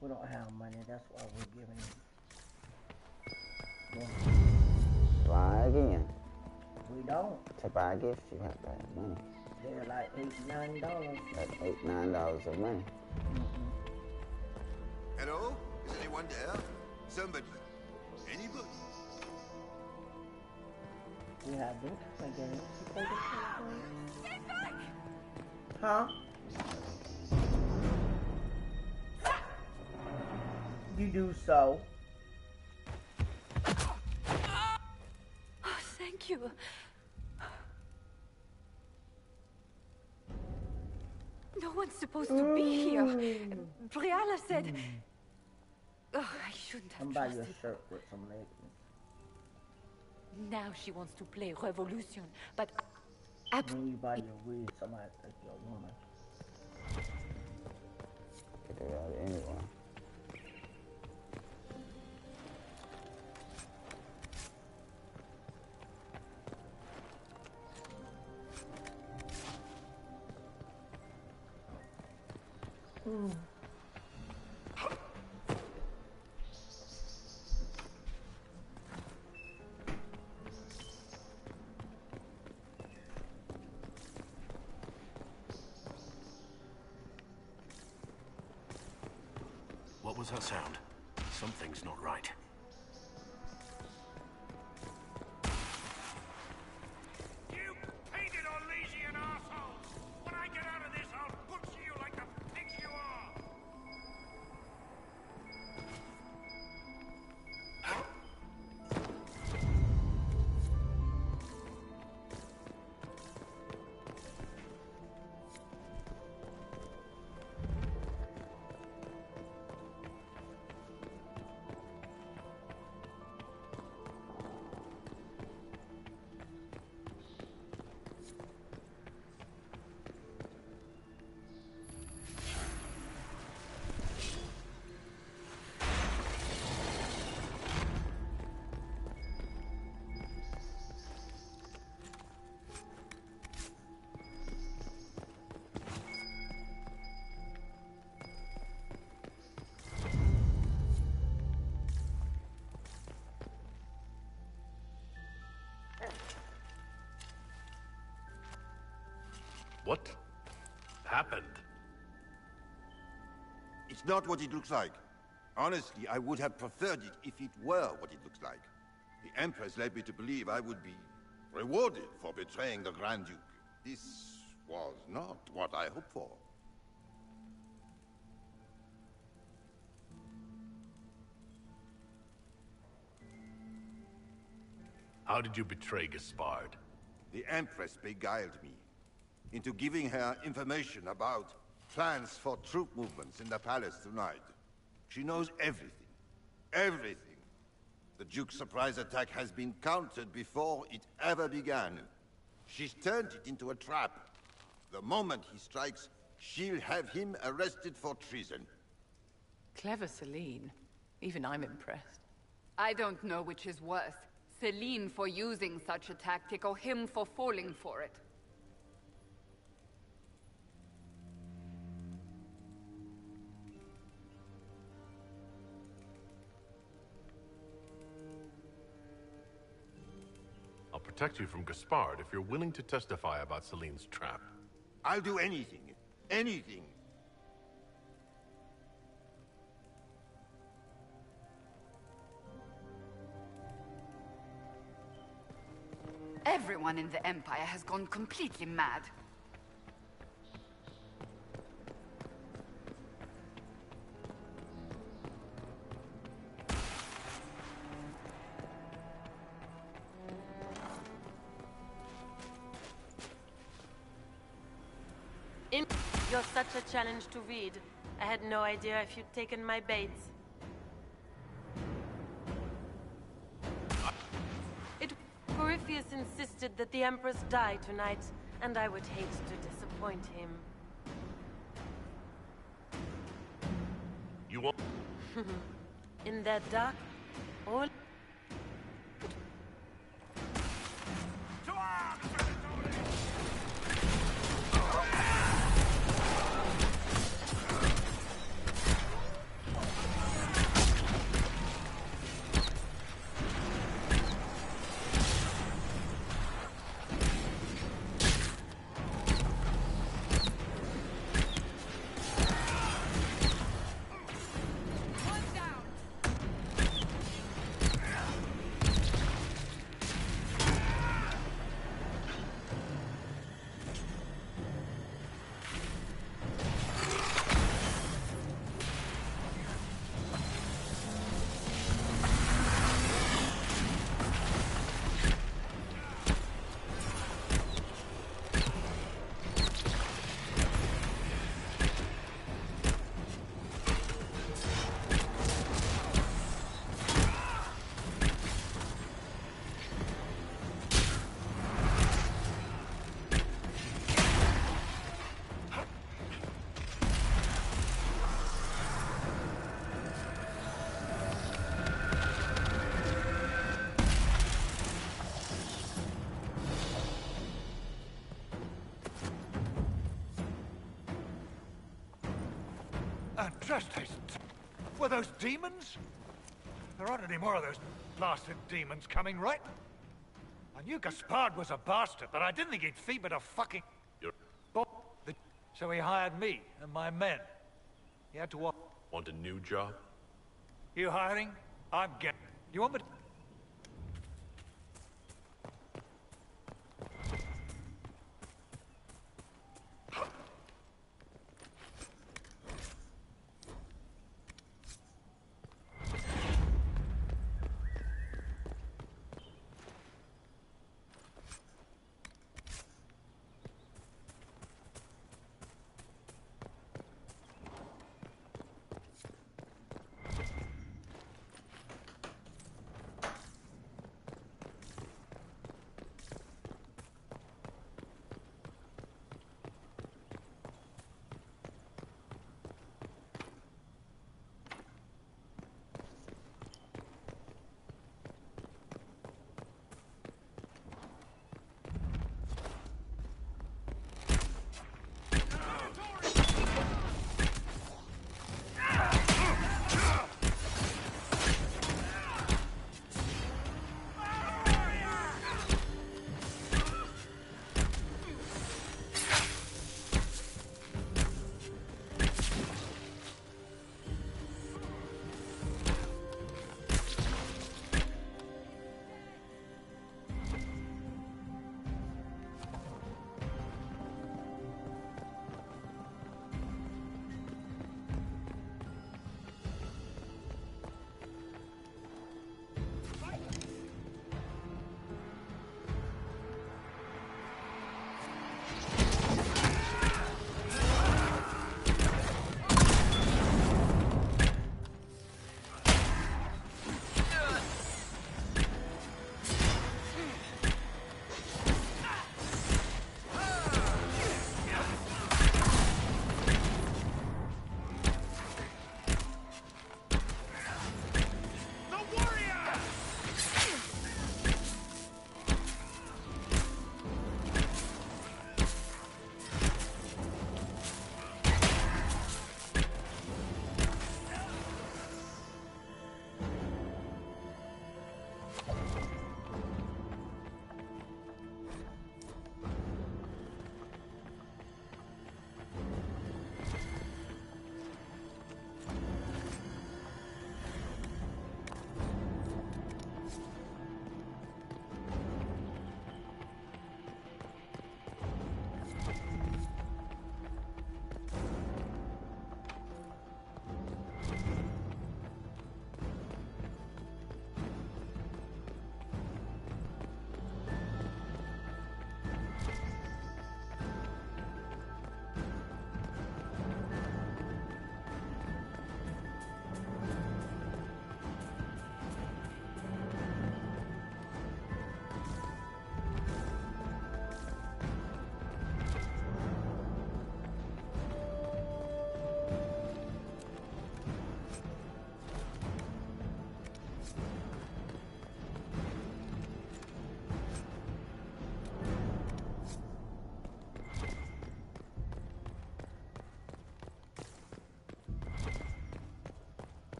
Speaker 14: We don't have money. That's why we're giving you.
Speaker 4: Try again.
Speaker 14: We don't.
Speaker 4: To buy a gift, you have to have money.
Speaker 14: They're like $8, $9.
Speaker 4: That's $8, $9 of money.
Speaker 7: Hello? Is anyone there? Somebody. Anybody?
Speaker 14: We have them kind of games. You play this kind of games? Huh? You do so.
Speaker 10: Oh, thank you. No one's supposed to be here. Brianna said... Oh, I shouldn't have
Speaker 14: I'm buy you a
Speaker 10: trusted.
Speaker 14: shirt with some leggings.
Speaker 10: Now she wants to play Revolution, but...
Speaker 14: When you buy your wig, somebody take your woman.
Speaker 4: Get it out anyway.
Speaker 17: What was that sound? Something's not right.
Speaker 19: You painted Orlesian assholes! When I get out of this, I'll butcher you like the pigs you are!
Speaker 1: What happened?
Speaker 7: It's not what it looks like. Honestly, I would have preferred it if it were what it looks like. The Empress led me to believe I would be rewarded for betraying the Grand Duke. This was not what I hoped for.
Speaker 1: How did you betray Gaspard?
Speaker 7: The Empress beguiled me into giving her information about plans for troop movements in the palace tonight. She knows everything. Everything. The Duke's surprise attack has been countered before it ever began. She's turned it into a trap. The moment he strikes, she'll have him arrested for treason.
Speaker 8: Clever Celine. Even I'm impressed.
Speaker 15: I don't know which is worse. Celine for using such a tactic or him for falling for it.
Speaker 1: I'll protect you from Gaspard if you're willing to testify about Celine's trap.
Speaker 7: I'll do anything. Anything.
Speaker 15: Everyone in the Empire has gone completely mad.
Speaker 12: You're such a challenge to read. I had no idea if you'd taken my baits. Corypheus insisted that the Empress die tonight, and I would hate to disappoint him.
Speaker 19: You want...
Speaker 12: In that dark... all...
Speaker 2: Were those demons? There aren't any more of those blasted demons coming, right? I knew Gaspard was a bastard, but I didn't think he'd feed a fucking... So he hired me and my men. He had to what?
Speaker 19: Want a new job?
Speaker 2: You hiring? I'm getting... You want me to...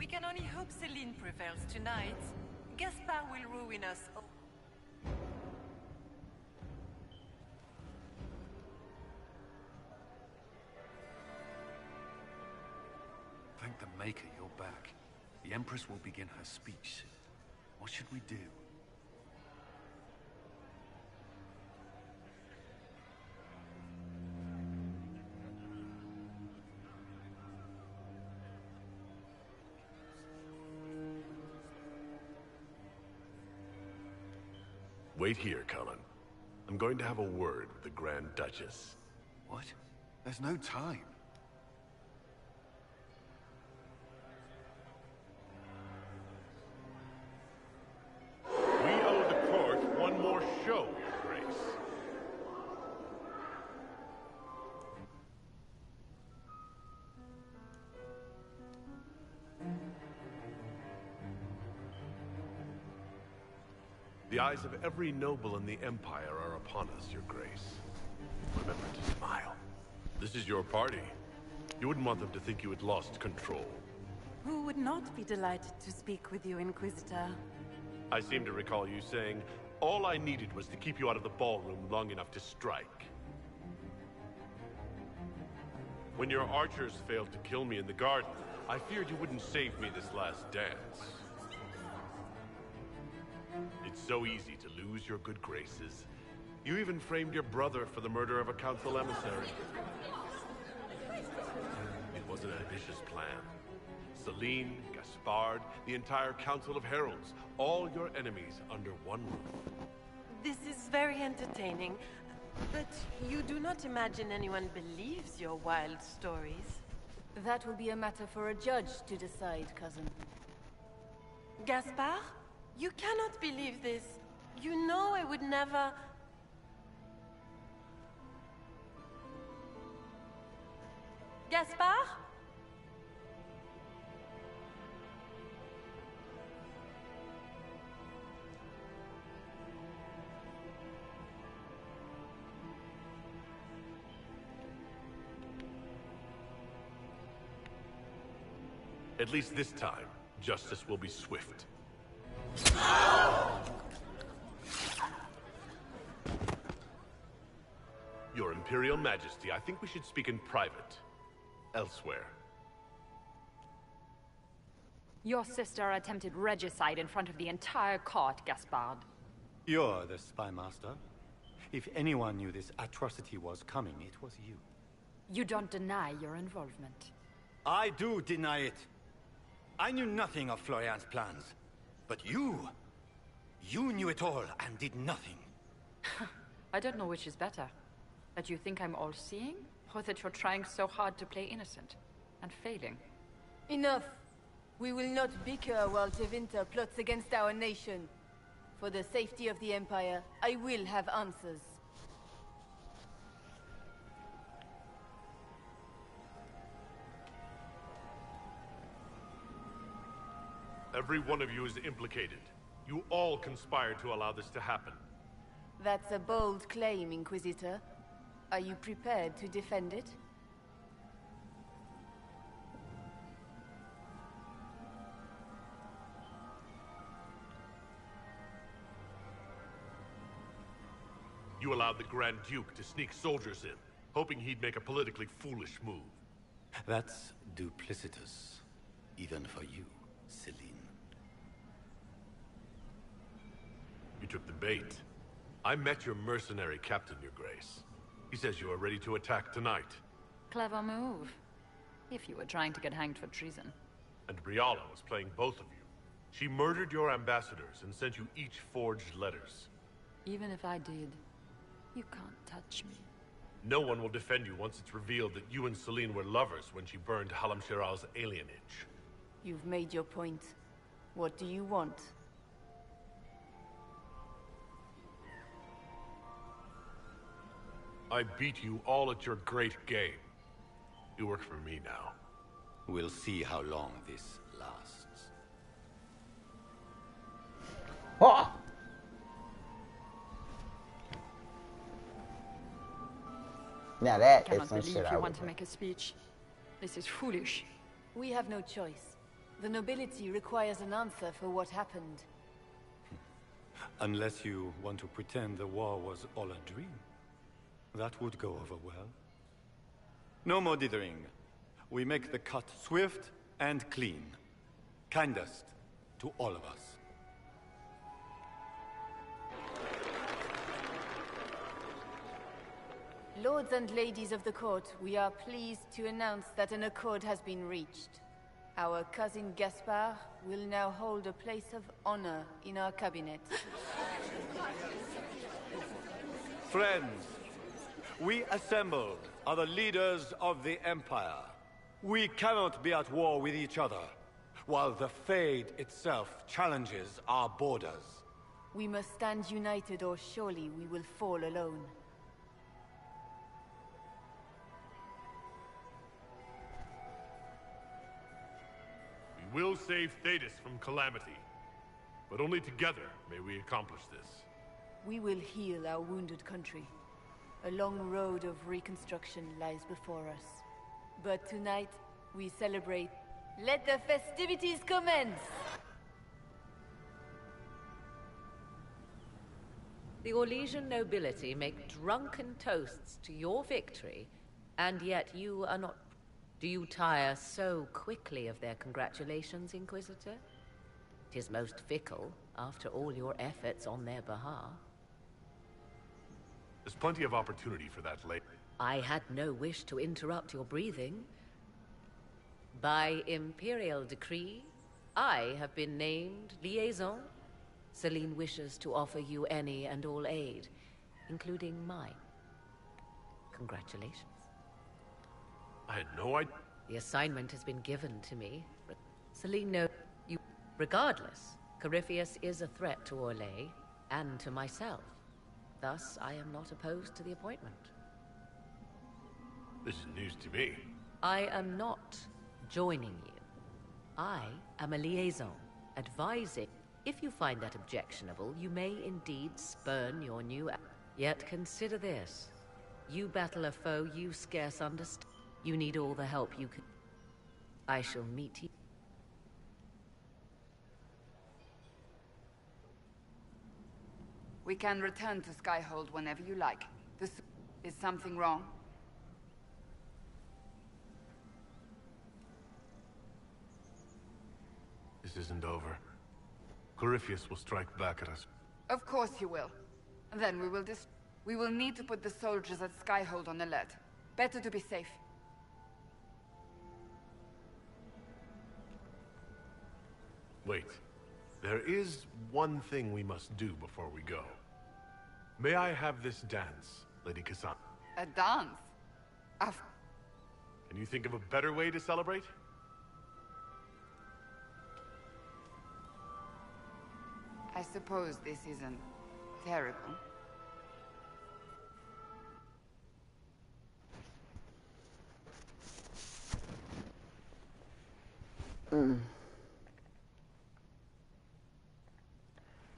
Speaker 8: We can only hope Celine prevails tonight. Gaspard will ruin us all.
Speaker 6: Thank the Maker you're back. The Empress will begin her speech soon. What should we do?
Speaker 19: Wait here, Cullen. I'm going to have a word with the Grand Duchess.
Speaker 6: What? There's no time.
Speaker 19: We owe the court one more show, Your Grace. The eyes of every noble in the Empire are upon us, Your Grace. Remember to smile. This is your party. You wouldn't want them to think you had lost control.
Speaker 21: Who would not be delighted to speak with you, Inquisitor?
Speaker 19: I seem to recall you saying, all I needed was to keep you out of the ballroom long enough to strike. When your archers failed to kill me in the garden, I feared you wouldn't save me this last dance. It's so easy to lose your good graces. You even framed your brother for the murder of a council emissary. It was an ambitious plan. Celine, Gaspard, the entire Council of Heralds, all your enemies under one roof.
Speaker 12: This is very entertaining, but you do not imagine anyone believes your wild stories.
Speaker 10: That will be a matter for a judge to decide, cousin.
Speaker 12: Gaspard? You cannot believe this. You know I would never... Gaspard?
Speaker 19: At least this time, justice will be swift. Your Imperial Majesty, I think we should speak in private. Elsewhere.
Speaker 5: Your sister attempted regicide in front of the entire court, Gaspard.
Speaker 20: You're the spy master. If anyone knew this atrocity was coming, it was you.
Speaker 5: You don't deny your involvement.
Speaker 20: I do deny it. I knew nothing of Florian's plans. But you knew it all and did nothing.
Speaker 5: I don't know which is better. That you think I'm all-seeing, or that you're trying so hard to play innocent, and failing.
Speaker 23: Enough. We will not bicker while Tevinter plots against our nation. For the safety of the Empire, I will have answers.
Speaker 19: Every one of you is implicated. You all conspired to allow this to happen.
Speaker 23: That's a bold claim, Inquisitor. Are you prepared to defend it?
Speaker 19: You allowed the Grand Duke to sneak soldiers in, hoping he'd make a politically foolish move.
Speaker 20: That's duplicitous, even for you, Celine.
Speaker 19: You took the bait. I met your mercenary captain, Your Grace. He says you are ready to attack tonight.
Speaker 5: Clever move. If you were trying to get hanged for treason.
Speaker 19: And Briala was playing both of you. She murdered your ambassadors and sent you each forged letters.
Speaker 5: Even if I did, you can't touch me.
Speaker 19: No one will defend you once it's revealed that you and Celine were lovers when she burned Halam Shiral's alienage.
Speaker 23: You've made your point. What do you want?
Speaker 19: I beat you all at your great game. You work for me now.
Speaker 20: We'll see how long this lasts.
Speaker 4: Oh! Now that is
Speaker 5: Cannot
Speaker 4: some
Speaker 5: believe
Speaker 4: shit I
Speaker 5: you
Speaker 4: would
Speaker 5: want to make a speech. This is foolish.
Speaker 23: We have no choice. The nobility requires an answer for what happened.
Speaker 20: Unless you want to pretend the war was all a dream. That would go over well. No more dithering. We make the cut swift and clean. Kindest to all of us.
Speaker 23: Lords and ladies of the court, we are pleased to announce that an accord has been reached. Our cousin Gaspard will now hold a place of honor in our cabinet.
Speaker 20: Friends, we assembled are the leaders of the Empire. We cannot be at war with each other, while the Fade itself challenges our borders.
Speaker 23: We must stand united or surely we will fall alone.
Speaker 1: We will save Thedas from calamity, but only together may we accomplish this.
Speaker 23: We will heal our wounded country. A long road of reconstruction lies before us. But tonight, we celebrate. Let the festivities commence!
Speaker 13: The Orlesian nobility make drunken toasts to your victory, and yet you are not... Do you tire so quickly of their congratulations, Inquisitor? 'Tis most fickle, after all your efforts on their behalf.
Speaker 1: There's plenty of opportunity for that later.
Speaker 13: I had no wish to interrupt your breathing. By Imperial decree, I have been named Liaison. Celine wishes to offer you any and all aid, including mine. Congratulations.
Speaker 1: I had no idea.
Speaker 13: The assignment has been given to me. Celine knows you. Regardless, Corypheus is a threat to Orlais and to myself. Thus, I am not opposed to the appointment.
Speaker 1: This is news to me.
Speaker 13: I am not joining you. I am a liaison, advising. If you find that objectionable, you may indeed spurn your new... Yet consider this. You battle a foe you scarce understand. You need all the help you can. I shall meet you.
Speaker 15: We can return to Skyhold whenever you like. Is something wrong?
Speaker 1: This isn't over. Corypheus will strike back at us.
Speaker 15: Of course he will. Then we will need to put the soldiers at Skyhold on alert. Better to be safe.
Speaker 1: Wait. There is one thing we must do before we go. May I have this dance, Lady Cassandra?
Speaker 15: A dance?
Speaker 1: Can you think of a better way to celebrate?
Speaker 15: I suppose this isn't terrible.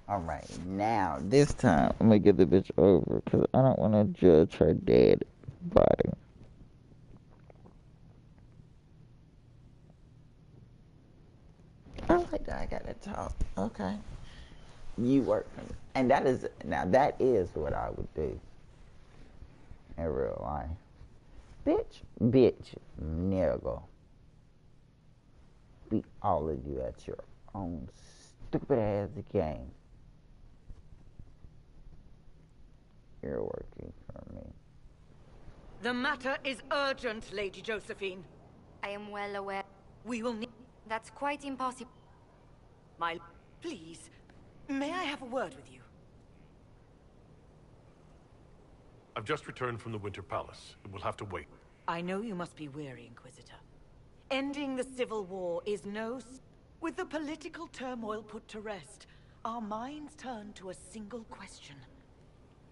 Speaker 4: Alright, now, this time, I'm gonna get the bitch over, because I don't want to judge her dead body. I like that I got to talk. Okay. You work for me. And that is, now that is what I would do. In real life. Bitch, nigga. Beat all of you at your own stupid ass game. You're working for me.
Speaker 18: The matter is urgent, Lady Josephine.
Speaker 10: I am well aware.
Speaker 18: We will need...
Speaker 10: That's quite impossible.
Speaker 18: My... Please, may I have a word with you?
Speaker 1: I've just returned from the Winter Palace. We'll have to wait.
Speaker 18: I know you must be weary, Inquisitor. Ending the Civil War is no... With the political turmoil put to rest, our minds turn to a single question.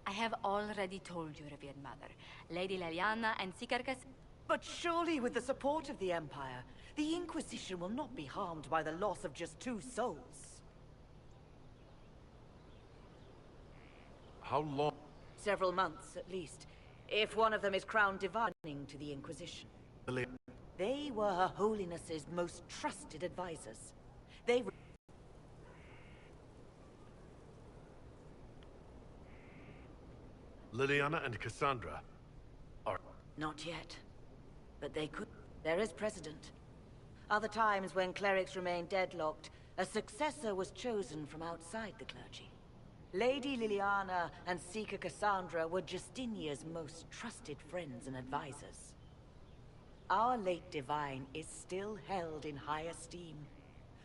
Speaker 10: I have already told you, Revered Mother. Lady Leliana and Sikarkas...
Speaker 18: But surely with the support of the Empire, the Inquisition will not be harmed by the loss of just 2 souls.
Speaker 1: How long?
Speaker 18: Several months, at least. If one of them is crowned divine to the Inquisition. They were Her Holiness's most trusted advisors. They...
Speaker 1: Liliana and Cassandra are...
Speaker 18: Not yet. But they could... There is precedent. Other times when clerics remained deadlocked, a successor was chosen from outside the clergy. Lady Liliana and Seeker Cassandra were Justinia's most trusted friends and advisors. Our late Divine is still held in high esteem.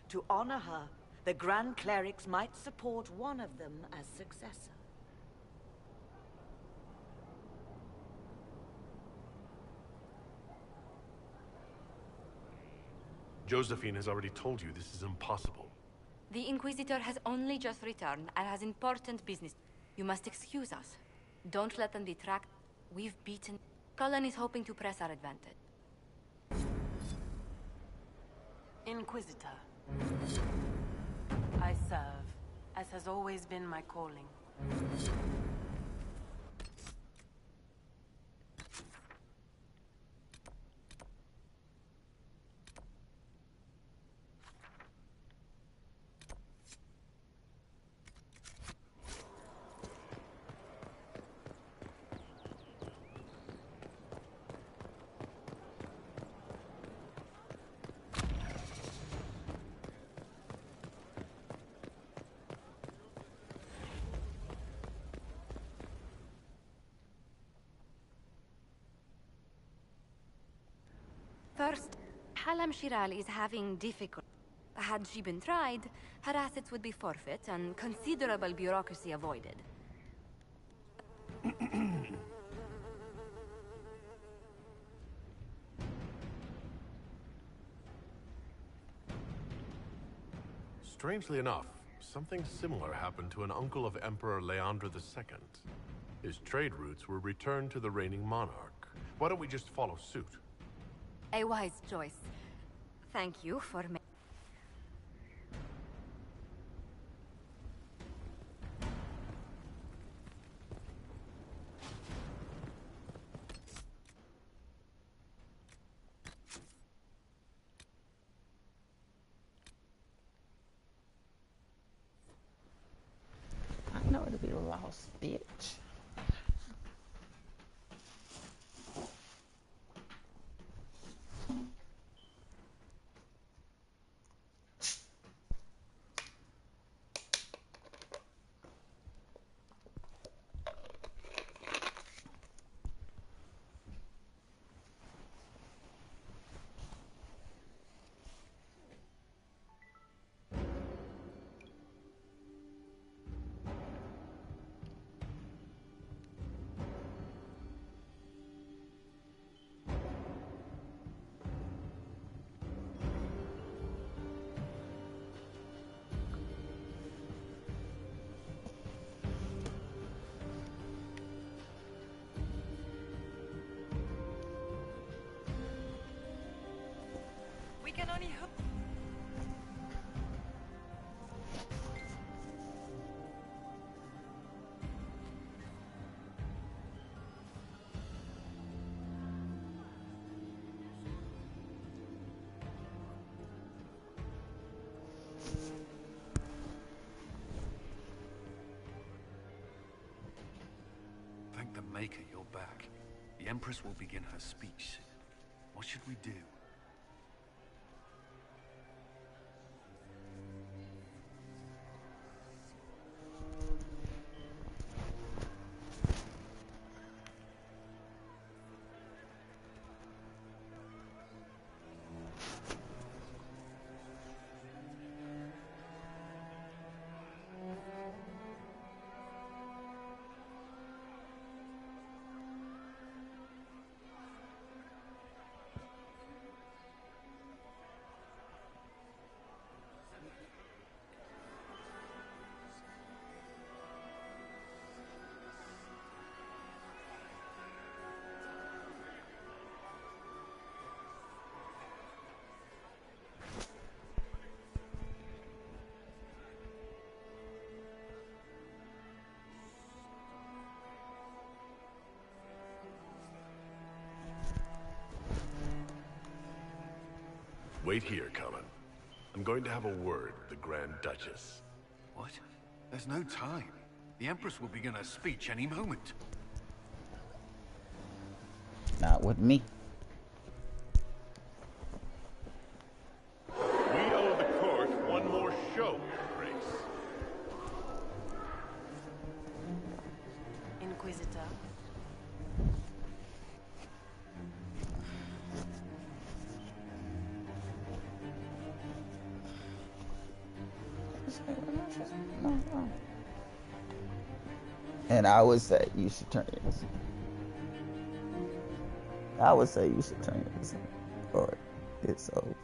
Speaker 18: To honor her, the Grand Clerics might support one of them as successor.
Speaker 1: Josephine has already told you this is impossible.
Speaker 3: The Inquisitor has only just returned and has important business. You must excuse us. Don't let them detract. We've beaten... Cullen is hoping to press our advantage.
Speaker 12: Inquisitor. I serve, as has always been my calling.
Speaker 3: First, Halam Shiral is having difficulty. Had she been tried, her assets would be forfeit and considerable bureaucracy avoided.
Speaker 1: Strangely enough, something similar happened to an uncle of Emperor Leandra II. His trade routes were returned to the reigning monarch. Why don't we just follow suit?
Speaker 3: A wise choice. Thank you for me.
Speaker 4: I know it'll be a lost bitch.
Speaker 8: We can only hope.
Speaker 6: Thank the Maker you're back. The Empress will begin her speech soon. What should we do?
Speaker 1: Wait here, Cullen. I'm going to have a word with the Grand Duchess.
Speaker 6: What? There's no time. The Empress will begin her speech any moment.
Speaker 4: Not with me.
Speaker 1: We owe the court one more show, Your Grace.
Speaker 12: Inquisitor.
Speaker 4: And I would say you should turn yours. I would say you should turn yours, or it's over.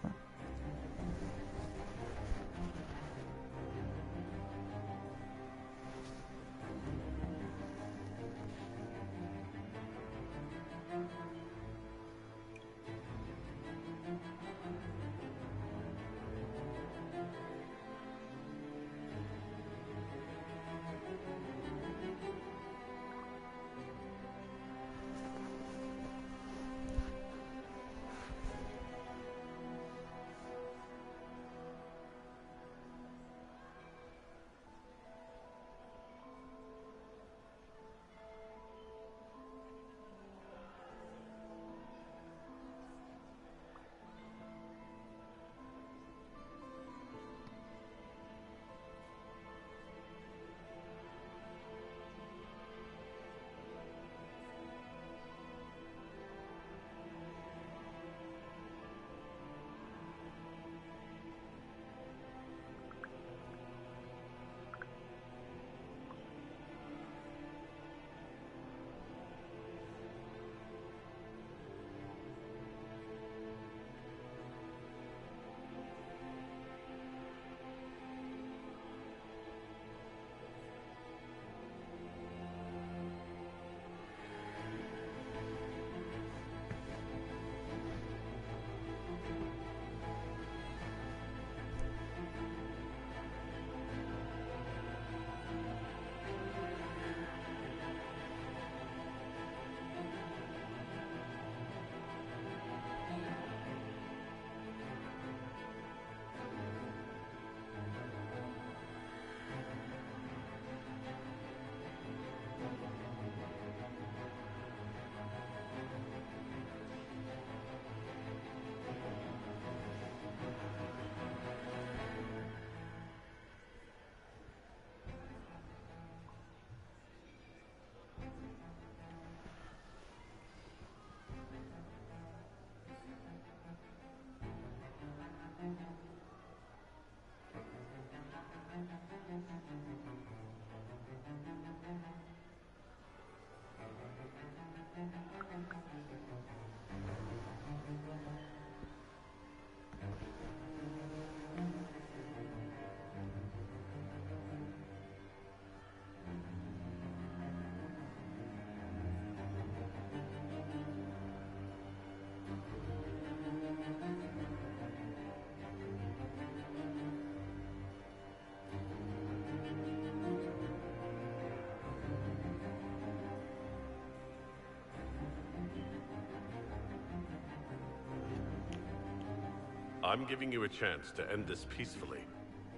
Speaker 1: I'm giving you a chance to end this peacefully.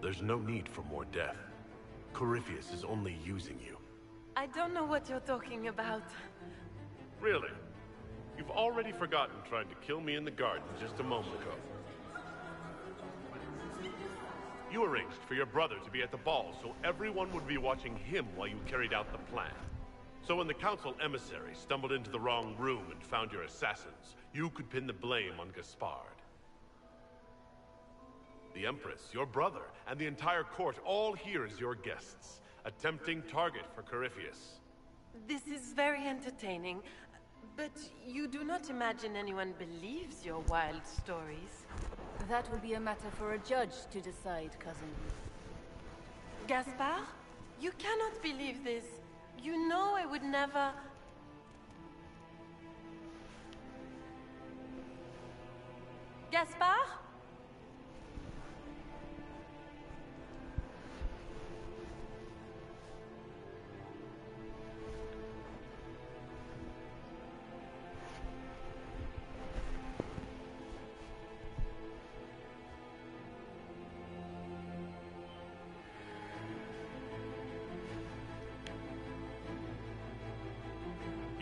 Speaker 1: There's no need for more death. Corypheus is only using you.
Speaker 12: I don't know what you're talking about.
Speaker 1: Really? You've already forgotten trying to kill me in the garden just a moment ago. You arranged for your brother to be at the ball so everyone would be watching him while you carried out the plan. So when the council emissary stumbled into the wrong room and found your assassins, you could pin the blame on Gaspard. The Empress, your brother, and the entire court all here as your guests. A tempting target for Corypheus.
Speaker 12: This is very entertaining, but you do not imagine anyone believes your wild stories.
Speaker 23: That will be a matter for a judge to decide, cousin.
Speaker 12: Gaspard? You cannot believe this. You know I would never... Gaspard?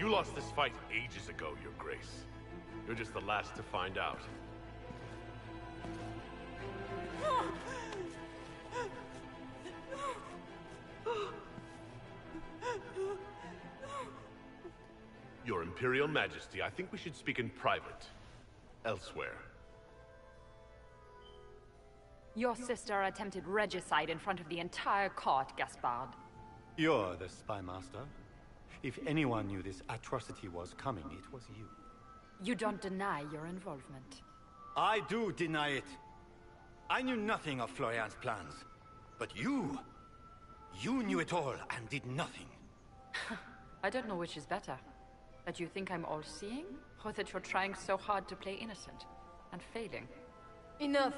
Speaker 1: You lost this fight ages ago, Your Grace. You're just the last to find out. Your Imperial Majesty, I think we should speak in private. Elsewhere.
Speaker 5: Your sister attempted regicide in front of the entire court, Gaspard.
Speaker 20: You're the spy master. If anyone knew this atrocity was coming, it was you.
Speaker 5: You don't deny your involvement.
Speaker 20: I do deny it. I knew nothing of Florian's plans. But you knew it all and did nothing.
Speaker 5: I don't know which is better. That you think I'm all-seeing, or that you're trying so hard to play innocent, and failing.
Speaker 23: Enough!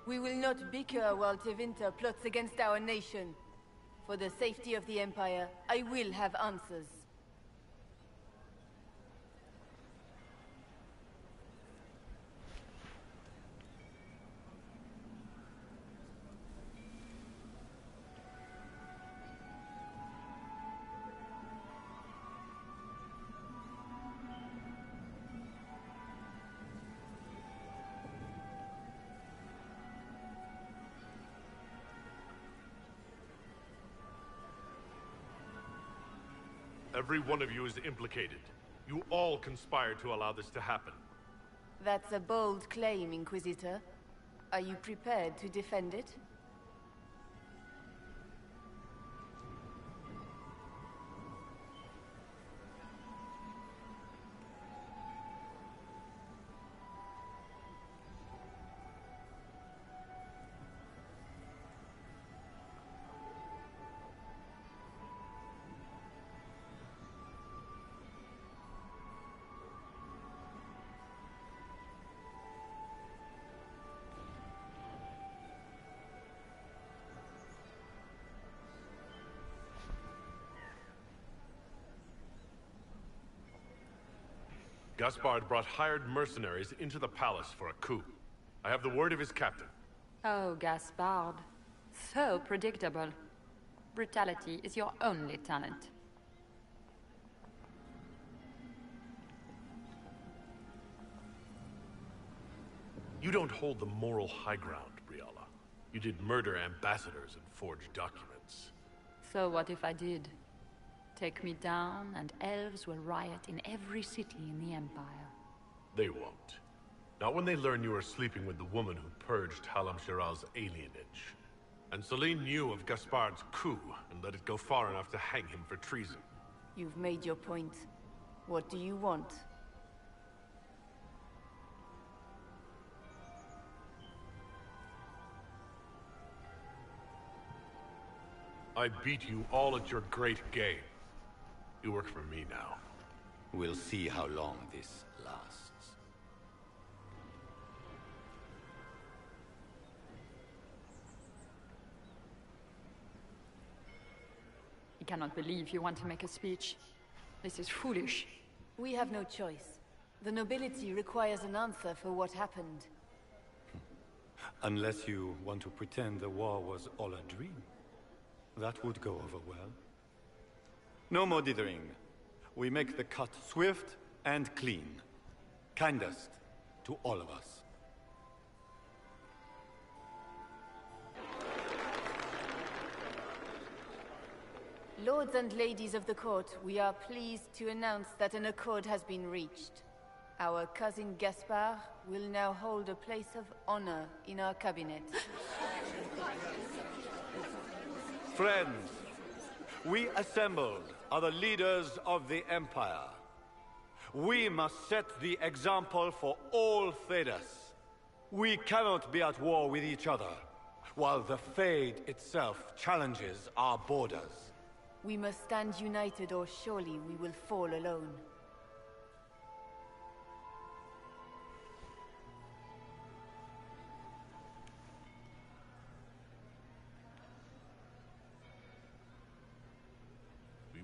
Speaker 23: We will not bicker while Tevinter plots against our nation. For the safety of the Empire, I will have answers.
Speaker 1: Every one of you is implicated. You all conspired to allow this to happen.
Speaker 23: That's a bold claim, Inquisitor. Are you prepared to defend it?
Speaker 1: Gaspard brought hired mercenaries into the palace for a coup. I have the word of his captain.
Speaker 5: Oh, Gaspard. So predictable. Brutality is your only talent.
Speaker 1: You don't hold the moral high ground, Briala. You did murder ambassadors and forge documents.
Speaker 5: So what if I did? Take me down, and elves will riot in every city in the Empire.
Speaker 1: They won't. Not when they learn you were sleeping with the woman who purged Halam Shiral's alienage. And Celine knew of Gaspard's coup and let it go far enough to hang him for treason.
Speaker 23: You've made your point. What do you want?
Speaker 1: I beat you all at your great game. You work for me now.
Speaker 20: We'll see how long this lasts.
Speaker 5: I cannot believe you want to make a speech. This is foolish.
Speaker 23: We have no choice. The nobility requires an answer for what happened.
Speaker 20: Unless you want to pretend the war was all a dream. That would go over well. No more dithering. We make the cut swift and clean. Kindest to all of us.
Speaker 23: Lords and ladies of the court, we are pleased to announce that an accord has been reached. Our cousin Gaspard will now hold a place of honor in our cabinet.
Speaker 20: Friends, we assembled are the leaders of the Empire. We must set the example for all Thedas. We cannot be at war with each other, while the Fade itself challenges our borders.
Speaker 23: We must stand united, or surely we will fall alone.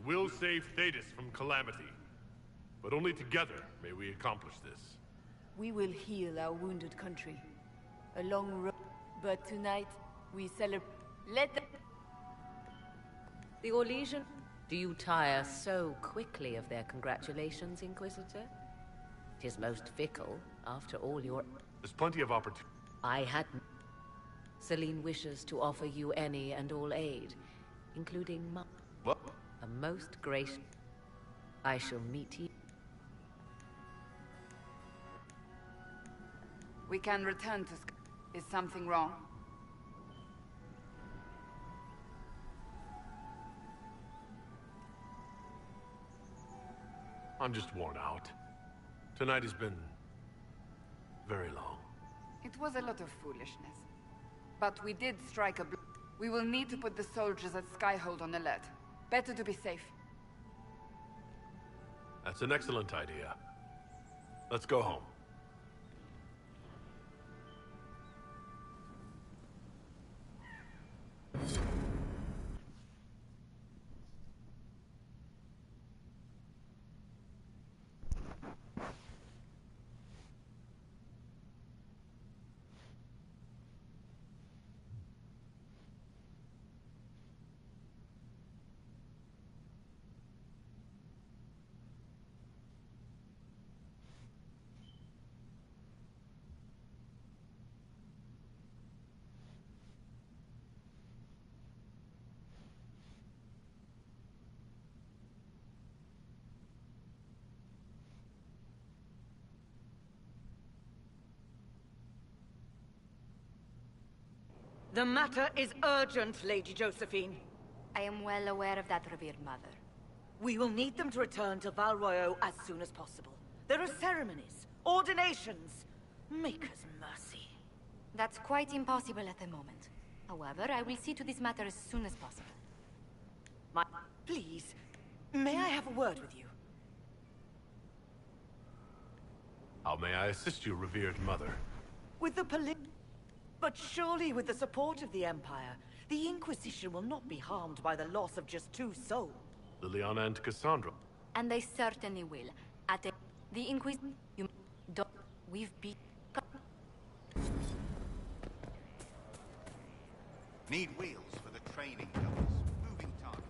Speaker 1: We will save Thedas from calamity. But only together may we accomplish this.
Speaker 23: We will heal our wounded country. A long road, but tonight we celebrate. Let the
Speaker 13: Orlesian, Do you tire so quickly of their congratulations, Inquisitor? It is most fickle, after all your...
Speaker 1: There's plenty of opportunity.
Speaker 13: I had... Celine wishes to offer you any and all aid, including
Speaker 1: What?
Speaker 13: a most gracious... I shall meet you...
Speaker 15: We can return to Is something wrong?
Speaker 1: I'm just worn out. Tonight has been very long.
Speaker 15: It was a lot of foolishness. But we did strike a blow. We will need to put the soldiers at Skyhold on alert. Better to be safe.
Speaker 1: That's an excellent idea. Let's go home.
Speaker 18: The matter is urgent, Lady Josephine.
Speaker 3: I am well aware of that, revered mother.
Speaker 18: We will need them to return to Val Royeaux as soon as possible. There are ceremonies, ordinations. Maker's mercy.
Speaker 3: That's quite impossible at the moment. However, I will see to this matter as soon as possible.
Speaker 18: Please, may I have a word with you?
Speaker 1: How may I assist you, revered mother?
Speaker 18: With the But surely with the support of the Empire, the Inquisition will not be harmed by the loss of just 2 souls.
Speaker 1: Leliana and Cassandra.
Speaker 3: And they certainly will. The Inquisition... You don't... We've beat...
Speaker 7: Need wheels for the training pillars. Moving targets.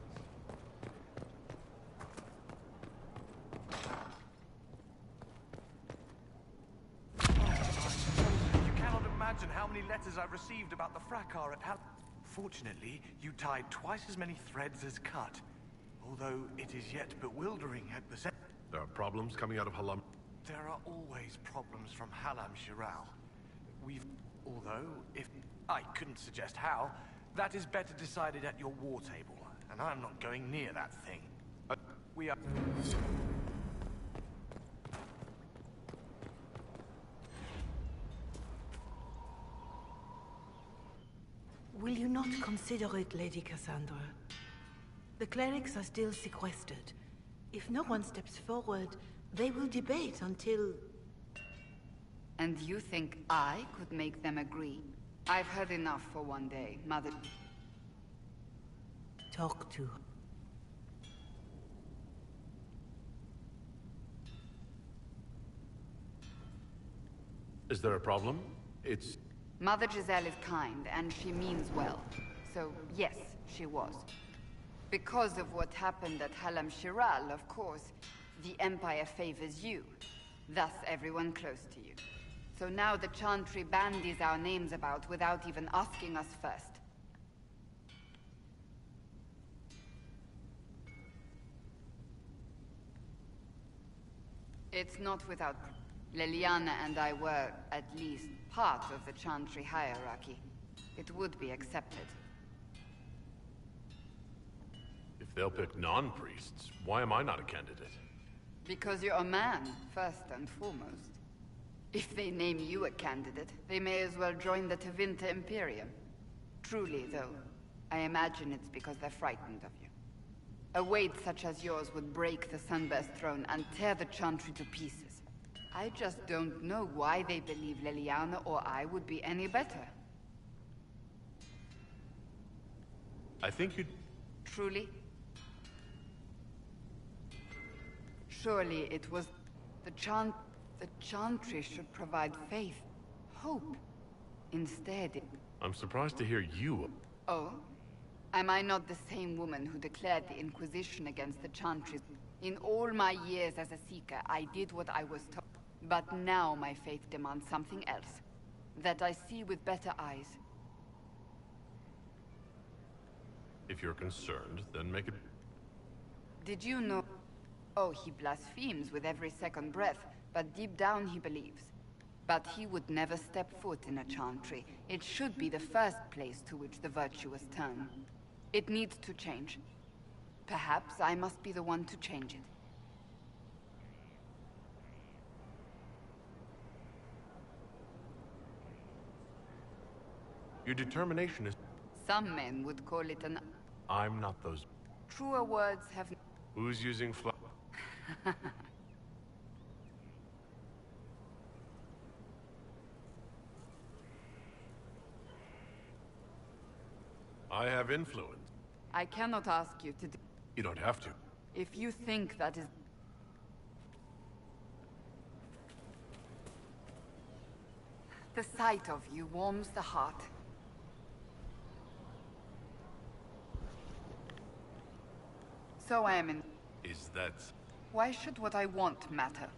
Speaker 2: You cannot imagine how many letters I've received about the fracas at Hal... Fortunately, you tied twice as many threads as cut. Although it is yet bewildering at the set.
Speaker 1: There are problems coming out of Halam.
Speaker 2: There are always problems from Halam Shiral. Although, if I couldn't suggest how, that is better decided at your war table. And I'm not going near that thing. We are...
Speaker 9: Will you not consider it, Lady Cassandra? The clerics are still sequestered. If no one steps forward, they will debate until...
Speaker 15: And you think I could make them agree? I've heard enough for one day, Mother...
Speaker 9: Talk to her.
Speaker 1: Is there a problem? It's...
Speaker 15: Mother Giselle is kind, and she means well. So, yes, she was. Because of what happened at Halam Shiral, of course, the Empire favors you. Thus, everyone close to you. So now the Chantry bandies our names about without even asking us first. It's not without... Leliana and I were, at least, part of the Chantry hierarchy. It would be accepted.
Speaker 1: If they'll pick non-priests, why am I not a candidate?
Speaker 15: Because you're a man, first and foremost. If they name you a candidate, they may as well join the Tevinter Imperium. Truly, though, I imagine it's because they're frightened of you. A weight such as yours would break the Sunburst throne and tear the Chantry to pieces. I just don't know why they believe Leliana or I would be any better.
Speaker 1: I think you'd...
Speaker 15: Truly? Surely it was... The Chantry should provide faith, hope. Instead it...
Speaker 1: I'm surprised to hear you...
Speaker 15: Oh? Am I not the same woman who declared the Inquisition against the Chantries? In all my years as a Seeker, I did what I was told. But now my faith demands something else. That I see with better eyes.
Speaker 1: If you're concerned, then make it...
Speaker 15: Did you know... Oh, he blasphemes with every second breath, but deep down he believes. But he would never step foot in a Chantry. It should be the first place to which the virtuous turn. It needs to change. Perhaps I must be the one to change it.
Speaker 1: Your determination is...
Speaker 15: Some men would call it an...
Speaker 1: I'm not those...
Speaker 15: Truer words have...
Speaker 1: Who's using fly... I have influence.
Speaker 15: I cannot ask you to do...
Speaker 1: You don't have to.
Speaker 15: If you think that is... The sight of you warms the heart. So I am in...
Speaker 1: Is that...
Speaker 15: Why should what I want matter?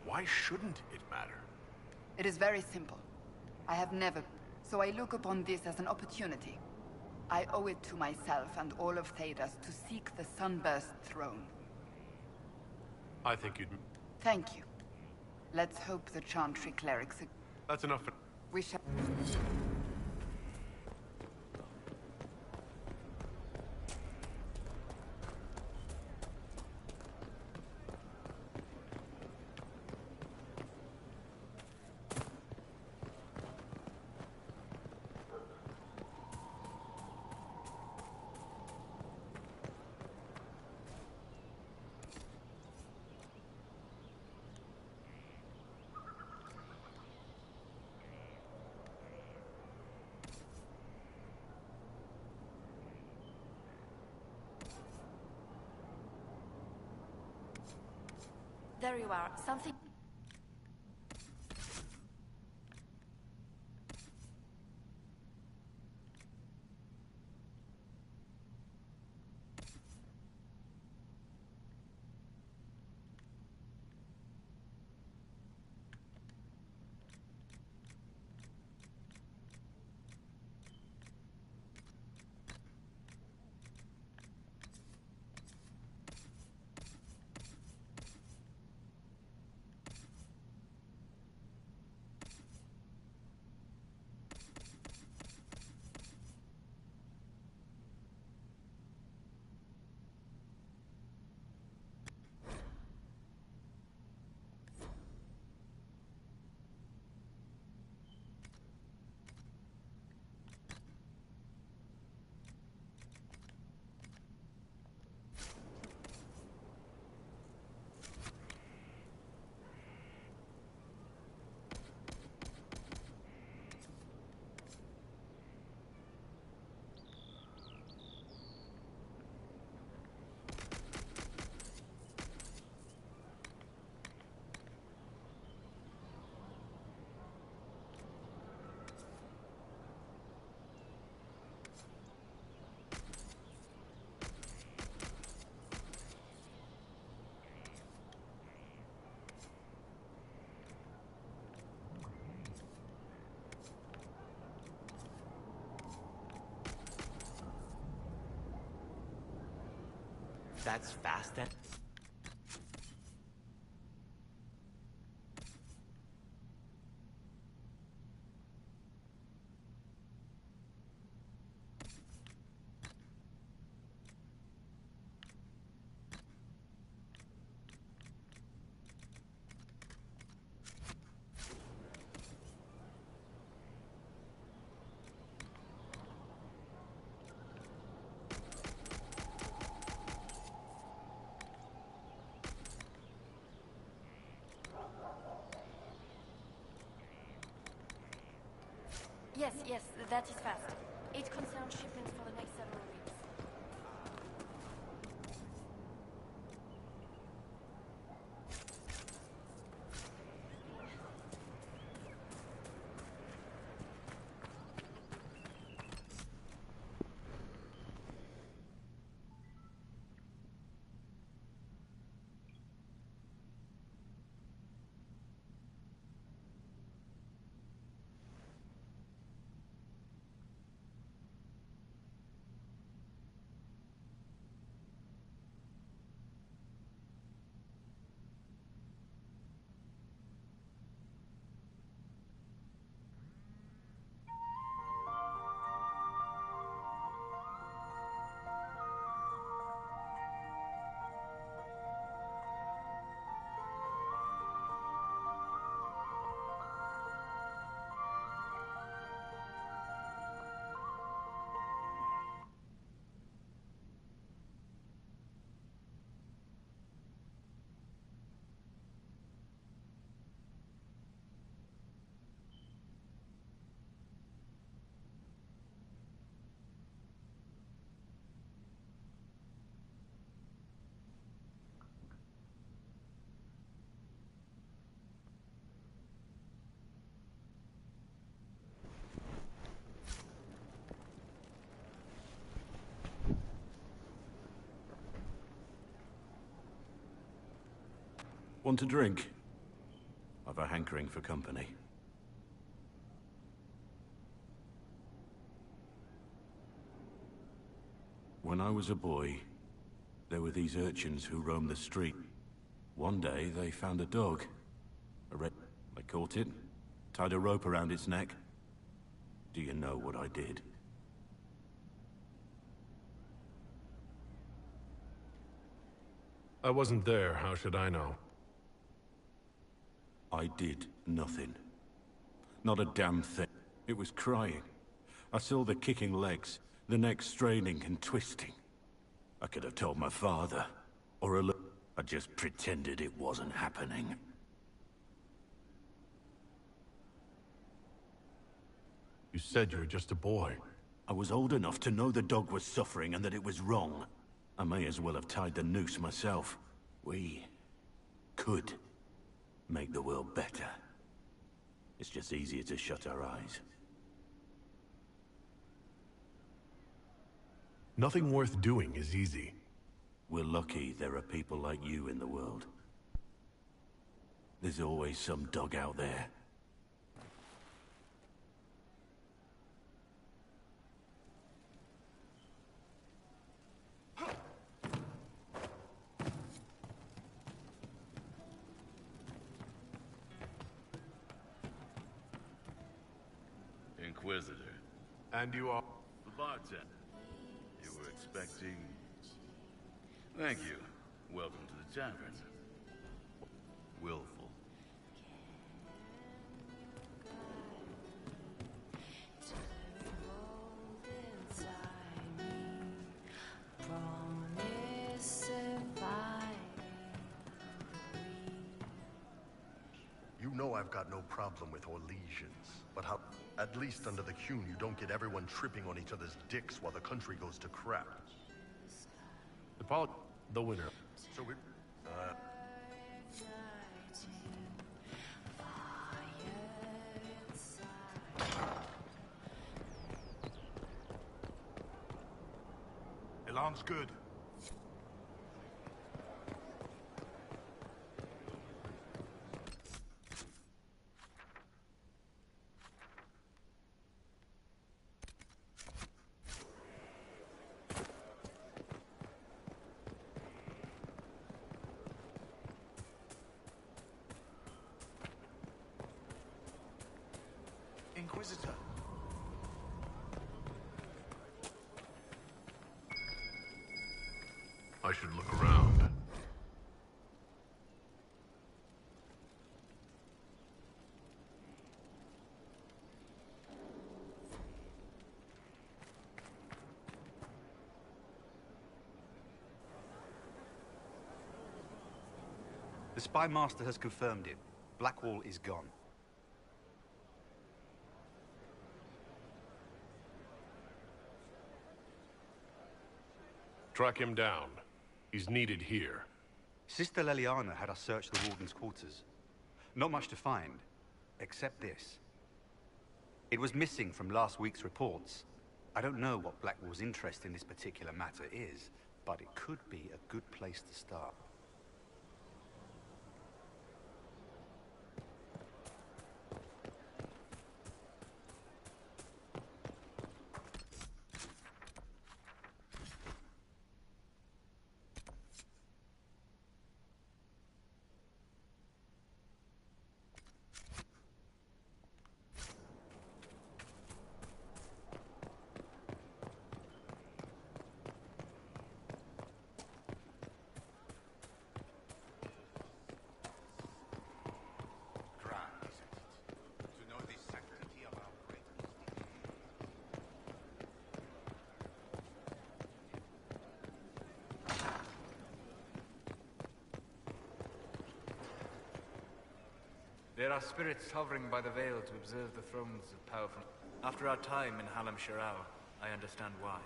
Speaker 1: Why shouldn't it matter?
Speaker 15: It is very simple. I have never... So I look upon this as an opportunity. I owe it to myself and all of Thedas to seek the Sunburst throne.
Speaker 1: I think you'd...
Speaker 15: Thank you. Let's hope the Chantry clerics...
Speaker 1: That's enough for...
Speaker 15: We shall...
Speaker 10: There you are. Something...
Speaker 11: That's fast then?
Speaker 10: Yes, that is fast. It concerns shipments for the next several weeks.
Speaker 17: Want a drink? I've a hankering for company. When I was a boy, there were these urchins who roamed the street. One day, they found a dog. I caught it, tied a rope around its neck. Do you know what I did?
Speaker 1: I wasn't there, how should I know?
Speaker 17: I did nothing. Not a damn thing. It was crying. I saw the kicking legs, the neck straining and twisting. I could have told my father, or I just pretended it wasn't happening.
Speaker 1: You said you were just a boy.
Speaker 17: I was old enough to know the dog was suffering and that it was wrong. I may as well have tied the noose myself. We could make the world better. It's just easier to shut our eyes.
Speaker 1: Nothing worth doing is easy.
Speaker 17: We're lucky there are people like you in the world. There's always some dog out there.
Speaker 14: Inquisitor.
Speaker 1: And you are?
Speaker 14: The bartender. You were expecting... Thank you. Welcome to the tavern. Willful.
Speaker 16: You know I've got no problem with Orlesians, but how... At least under the Qun, you don't get everyone tripping on each other's dicks while the country goes to crap.
Speaker 1: The winner.
Speaker 16: So we... Alarm's good. Inquisitor.
Speaker 1: I should look around.
Speaker 22: The Spy Master has confirmed it. Blackwall is gone.
Speaker 1: Track him down. He's needed here.
Speaker 22: Sister Leliana had us search the Warden's quarters. Not much to find, except this. It was missing from last week's reports. I don't know what Blackwall's interest in this particular matter is, but it could be a good place to start.
Speaker 24: There are spirits hovering by the veil to observe the thrones of powerful... After our time in Halam Shirao, I understand why.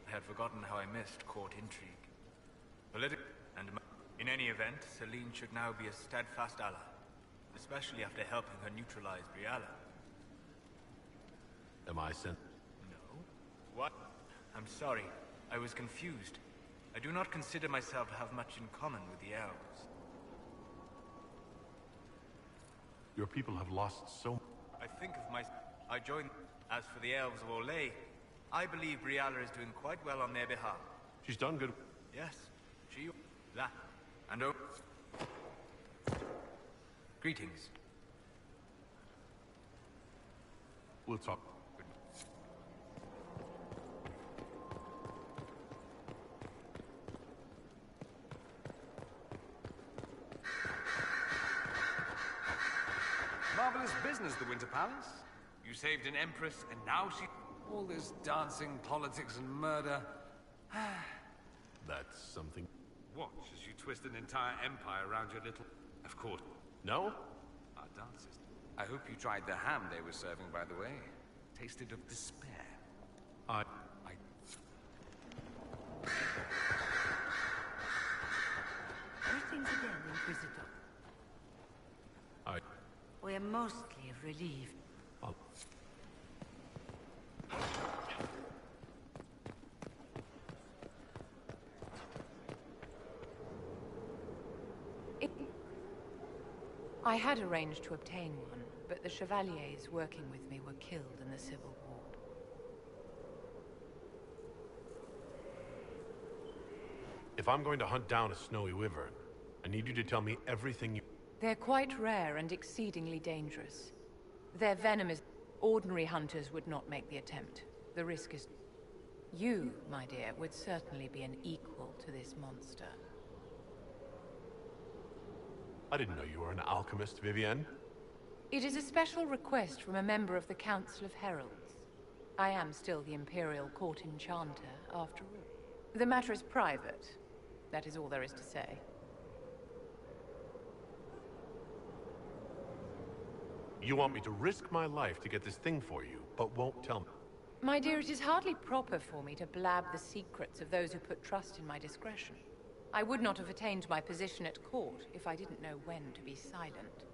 Speaker 24: I had forgotten how I missed court intrigue. In any event, Selene should now be a steadfast ally, especially after helping her neutralize Briala.
Speaker 1: Am I sent?
Speaker 24: No. What? I'm sorry. I was confused. I do not consider myself to have much in common with the elves.
Speaker 1: Your people have lost so...
Speaker 24: I think of my... I joined... As for the elves of Orlais, I believe Briala is doing quite well on their behalf.
Speaker 1: She's done good.
Speaker 24: Yes, she... That. And oh... Greetings.
Speaker 1: We'll talk.
Speaker 6: Marvelous business, the Winter Palace. You saved an empress, and now she... All this dancing, politics, and murder.
Speaker 1: That's something...
Speaker 6: Watch as you twist an entire empire around your little... Of course.
Speaker 1: No?
Speaker 6: Our dancers. I hope you tried the ham they were serving, by the way. Tasted of despair.
Speaker 18: Greetings again, Inquisitor. We're mostly relieved.
Speaker 5: I had arranged to obtain one, but the Chevaliers working with me were killed in the Civil War.
Speaker 1: If I'm going to hunt down a snowy wyvern, I need you to tell me everything you...
Speaker 5: They're quite rare and exceedingly dangerous. Their venom is... Ordinary hunters would not make the attempt. The risk is... You, my dear, would certainly be an equal to this monster.
Speaker 1: I didn't know you were an alchemist, Vivienne.
Speaker 5: It is a special request from a member of the Council of Heralds. I am still the Imperial Court Enchanter, after all. The matter is private. That is all there is to say.
Speaker 1: You want me to risk my life to get this thing for you, but won't tell me.
Speaker 5: My dear, it is hardly proper for me to blab the secrets of those who put trust in my discretion. I would not have attained my position at court if I didn't know when to be silent.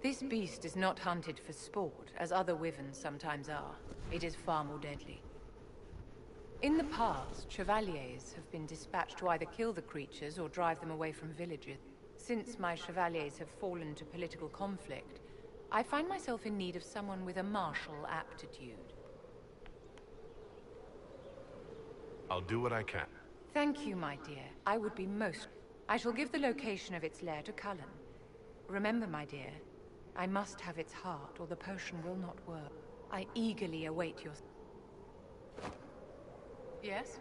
Speaker 5: This beast is not hunted for sport, as other wyverns sometimes are. It is far more deadly. In the past, chevaliers have been dispatched to either kill the creatures or drive them away from villages. Since my chevaliers have fallen to political conflict, I find myself in need of someone with a martial aptitude.
Speaker 1: I'll do what I can.
Speaker 5: Thank you, my dear. I would be most... I shall give the location of its lair to Cullen. Remember, my dear, I must have its heart, or the potion will not work. I eagerly await your... Yes?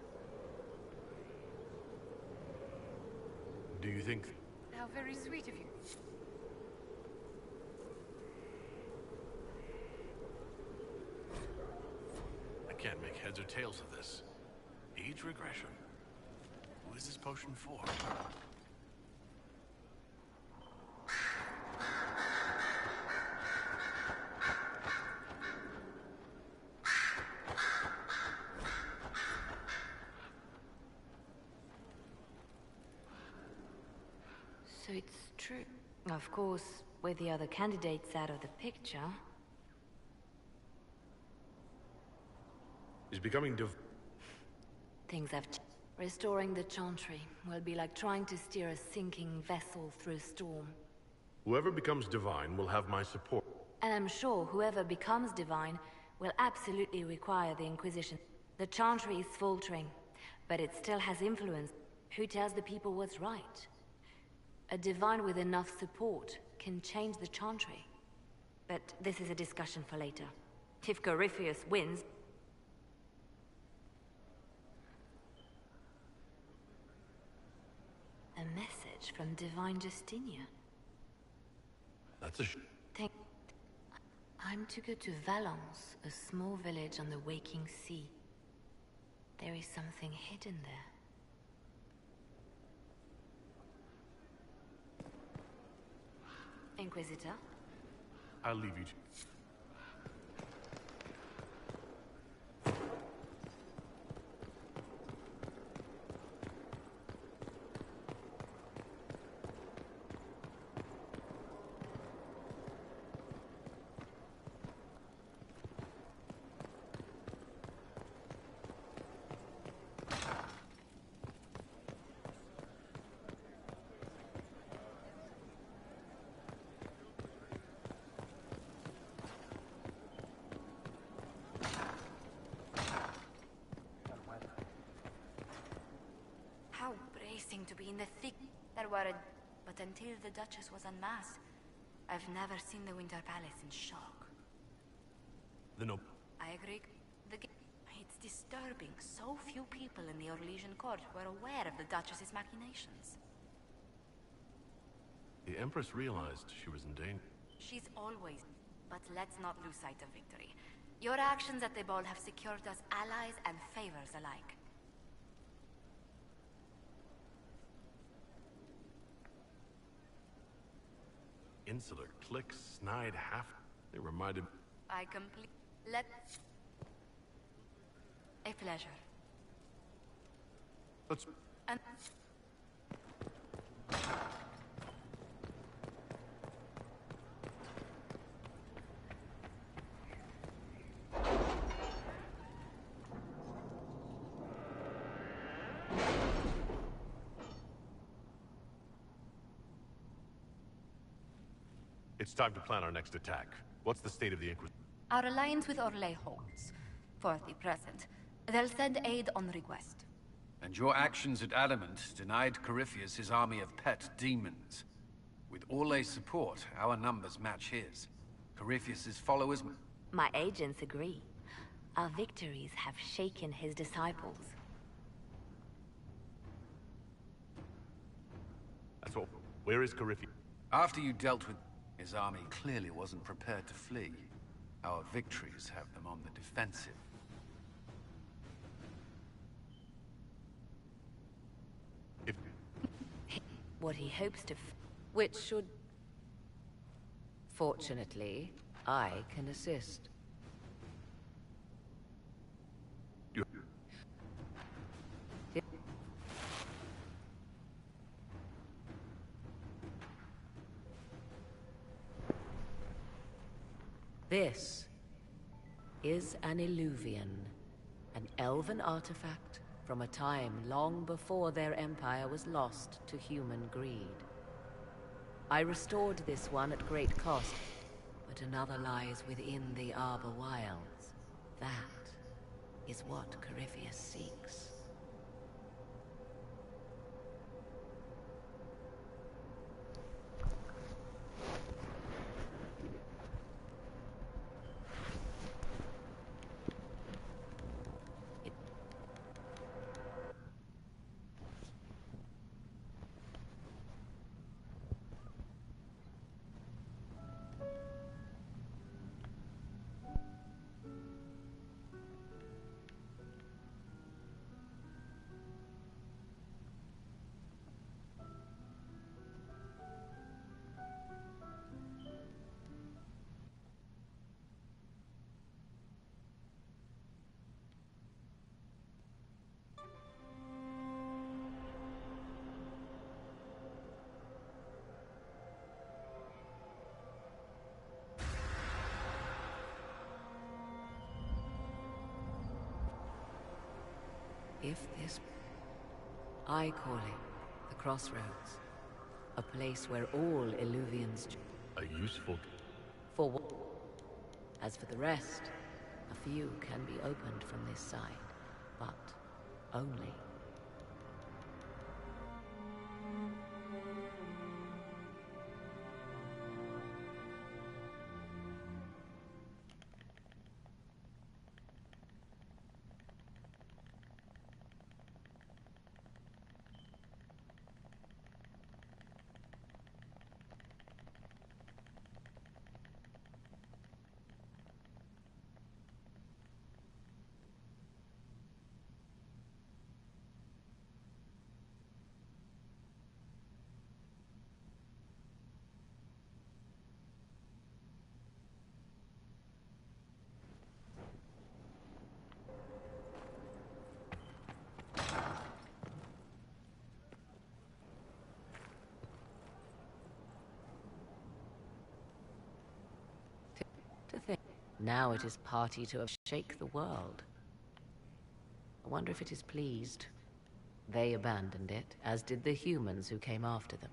Speaker 1: Do you think...
Speaker 5: How very sweet of you.
Speaker 1: I can't make heads or tails of this. Age regression. Who is this potion for?
Speaker 10: So it's true. Of course, with the other candidates out of the picture...
Speaker 1: Is becoming
Speaker 10: Things have changed. Restoring the Chantry will be like trying to steer a sinking vessel through a storm.
Speaker 1: Whoever becomes divine will have my support.
Speaker 10: And I'm sure whoever becomes divine will absolutely require the Inquisition. The Chantry is faltering, but it still has influence. Who tells the people what's right? A divine with enough support can change the Chantry. But this is a discussion for later. If Corypheus wins... A message from Divine Justinia.
Speaker 1: That's a
Speaker 10: I'm to go to Valence, a small village on the waking sea. There is something hidden there. Inquisitor?
Speaker 1: I'll leave you to...
Speaker 3: be in the thick. There were but until the Duchess was unmasked, I've never seen the Winter Palace in shock. I agree. It's disturbing. So few people in the Orlesian court were aware of the Duchess's machinations.
Speaker 1: The Empress realized she was in danger.
Speaker 3: She's always... But let's not lose sight of victory. Your actions at the ball have secured us allies and favors alike.
Speaker 1: Insular cliques, snide half... They reminded...
Speaker 3: I complete... Let's... A pleasure.
Speaker 1: Let's...
Speaker 3: And...
Speaker 1: It's time to plan our next attack. What's the state of the Inquisition?
Speaker 3: Our alliance with Orlais holds. For the present. They'll send aid on request.
Speaker 6: And your actions at Adamant denied Corypheus his army of pet demons. With Orlais' support, our numbers match his. Corypheus' followers...
Speaker 10: My agents agree. Our victories have shaken his disciples.
Speaker 1: That's all. Where is Corypheus?
Speaker 6: After you dealt with... His army clearly wasn't prepared to flee. Our victories have them on the defensive.
Speaker 13: What he hopes to which should... Fortunately, I can assist. This is an Illuvian, an elven artifact from a time long before their empire was lost to human greed. I restored this one at great cost, but another lies within the Arbor Wilds. That is what Corypheus seeks. If this... I call it the Crossroads. A place where all Illuvians...
Speaker 1: A useful...
Speaker 13: For what? As for the rest, a few can be opened from this side, but only. Now it is party to shake the world. I wonder if it is pleased. They abandoned it, as did the humans who came after them.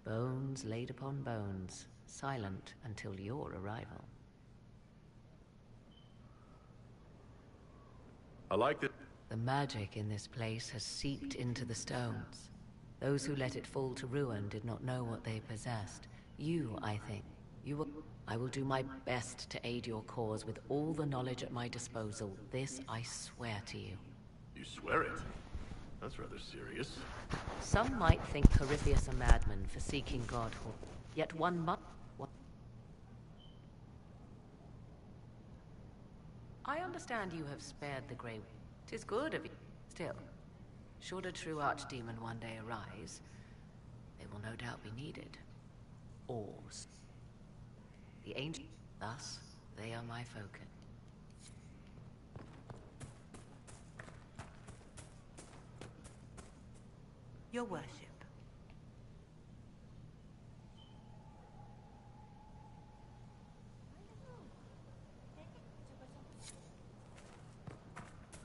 Speaker 13: Bones laid upon bones, silent until your arrival.
Speaker 1: I like it.
Speaker 13: The magic in this place has seeped into the stones. Those who let it fall to ruin did not know what they possessed. You, I think. I will do my best to aid your cause with all the knowledge at my disposal. This I swear to you.
Speaker 1: You swear it? That's rather serious.
Speaker 13: Some might think Corypheus a madman for seeking godhood. Yet one must... I understand you have spared the Grey. 'Tis good of you. Still, should a true archdemon one day arise, they will no doubt be needed. Oars. The ancient... Thus, they are my focus.
Speaker 9: Your worship.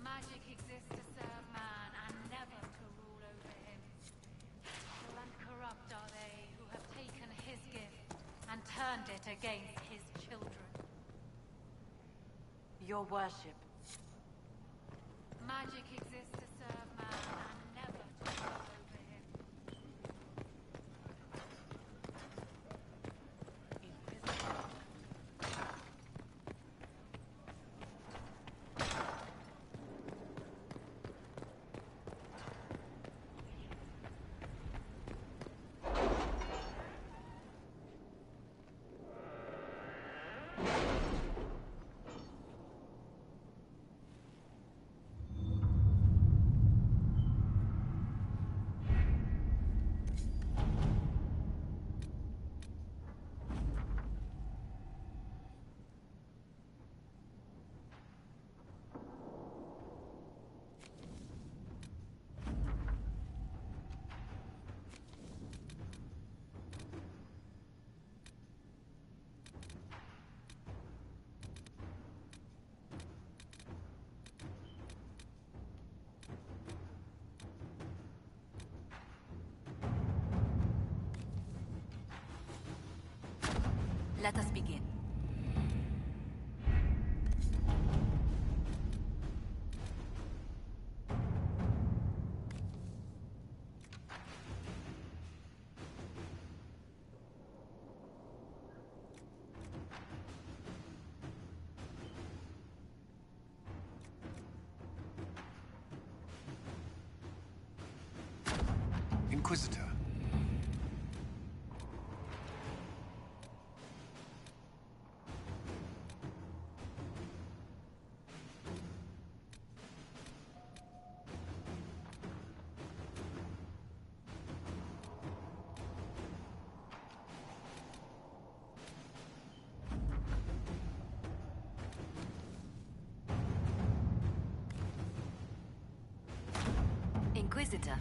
Speaker 4: Magic exists to serve man and never to rule over him. Evil and corrupt are they who have taken his gift and turned it against his children.
Speaker 9: Your worship.
Speaker 4: Magic exists to serve man and never to rule over him.
Speaker 3: Let us begin.
Speaker 8: Inquisitor.
Speaker 3: Inquisitor.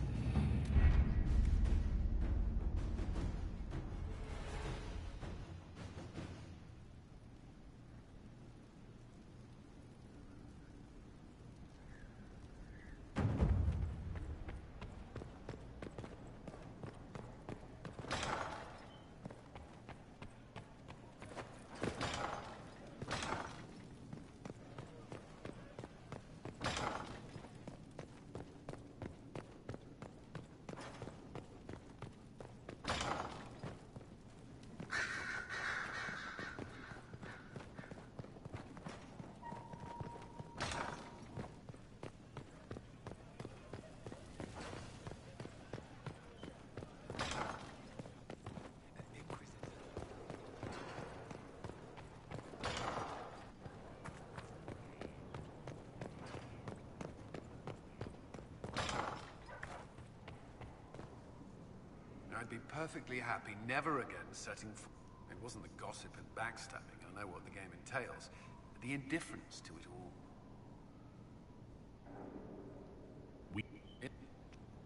Speaker 6: I'd be perfectly happy never again setting foot. It wasn't the gossip and backstabbing, I know what the game entails, but the indifference to it all.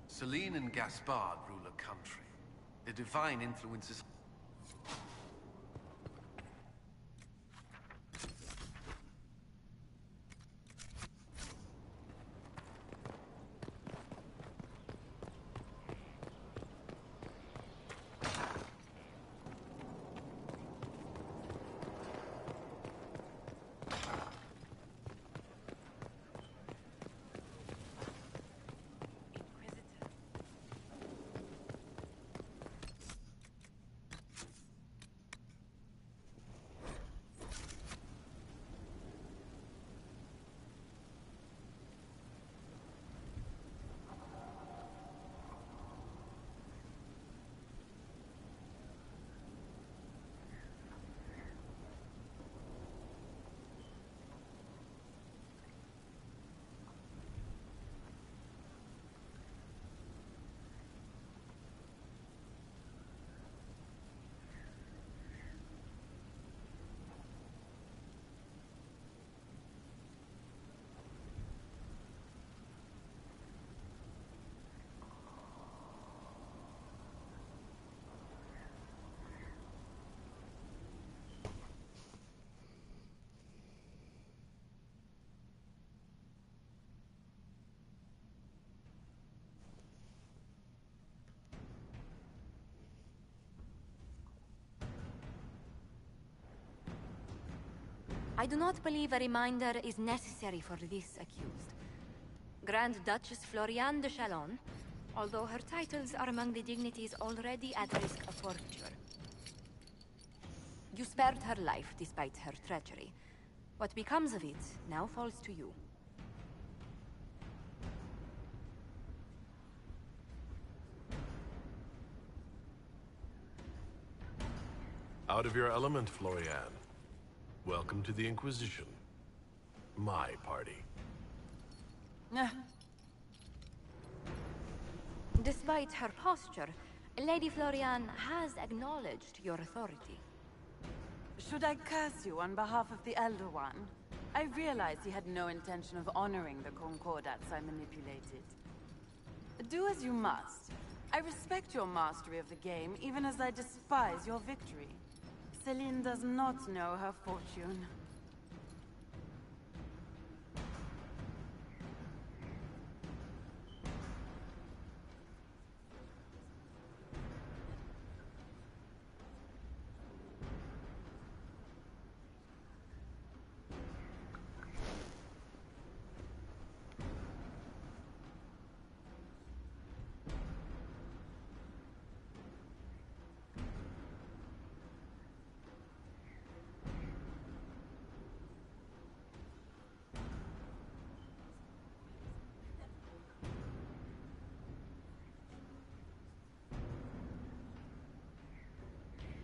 Speaker 6: Celine and Gaspard rule a country. The divine influences...
Speaker 3: I do not believe a reminder is necessary for this accused. Grand Duchess Floriane de Chalon, although her titles are among the dignities already at risk of forfeiture. You spared her life despite her treachery. What becomes of it now falls to you.
Speaker 1: Out of your element, Floriane. Welcome to the Inquisition. My party.
Speaker 3: Despite her posture, Lady Floriane has acknowledged your authority.
Speaker 8: Should I curse you on behalf of the Elder One? I realize he had no intention of honoring the concordats I manipulated. Do as you must. I respect your mastery of the game, even as I despise your victory. Celine does not know her fortune.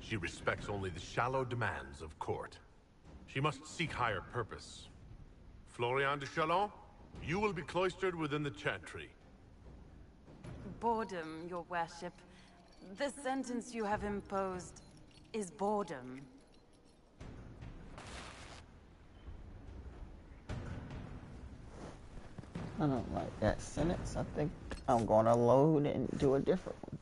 Speaker 1: She respects only the shallow demands of court. She must seek higher purpose. Floriane de Chalon, you will be cloistered within the Chantry.
Speaker 8: Boredom, your worship. The sentence you have imposed is boredom.
Speaker 12: I don't like that sentence. I think I'm gonna load and do a different one.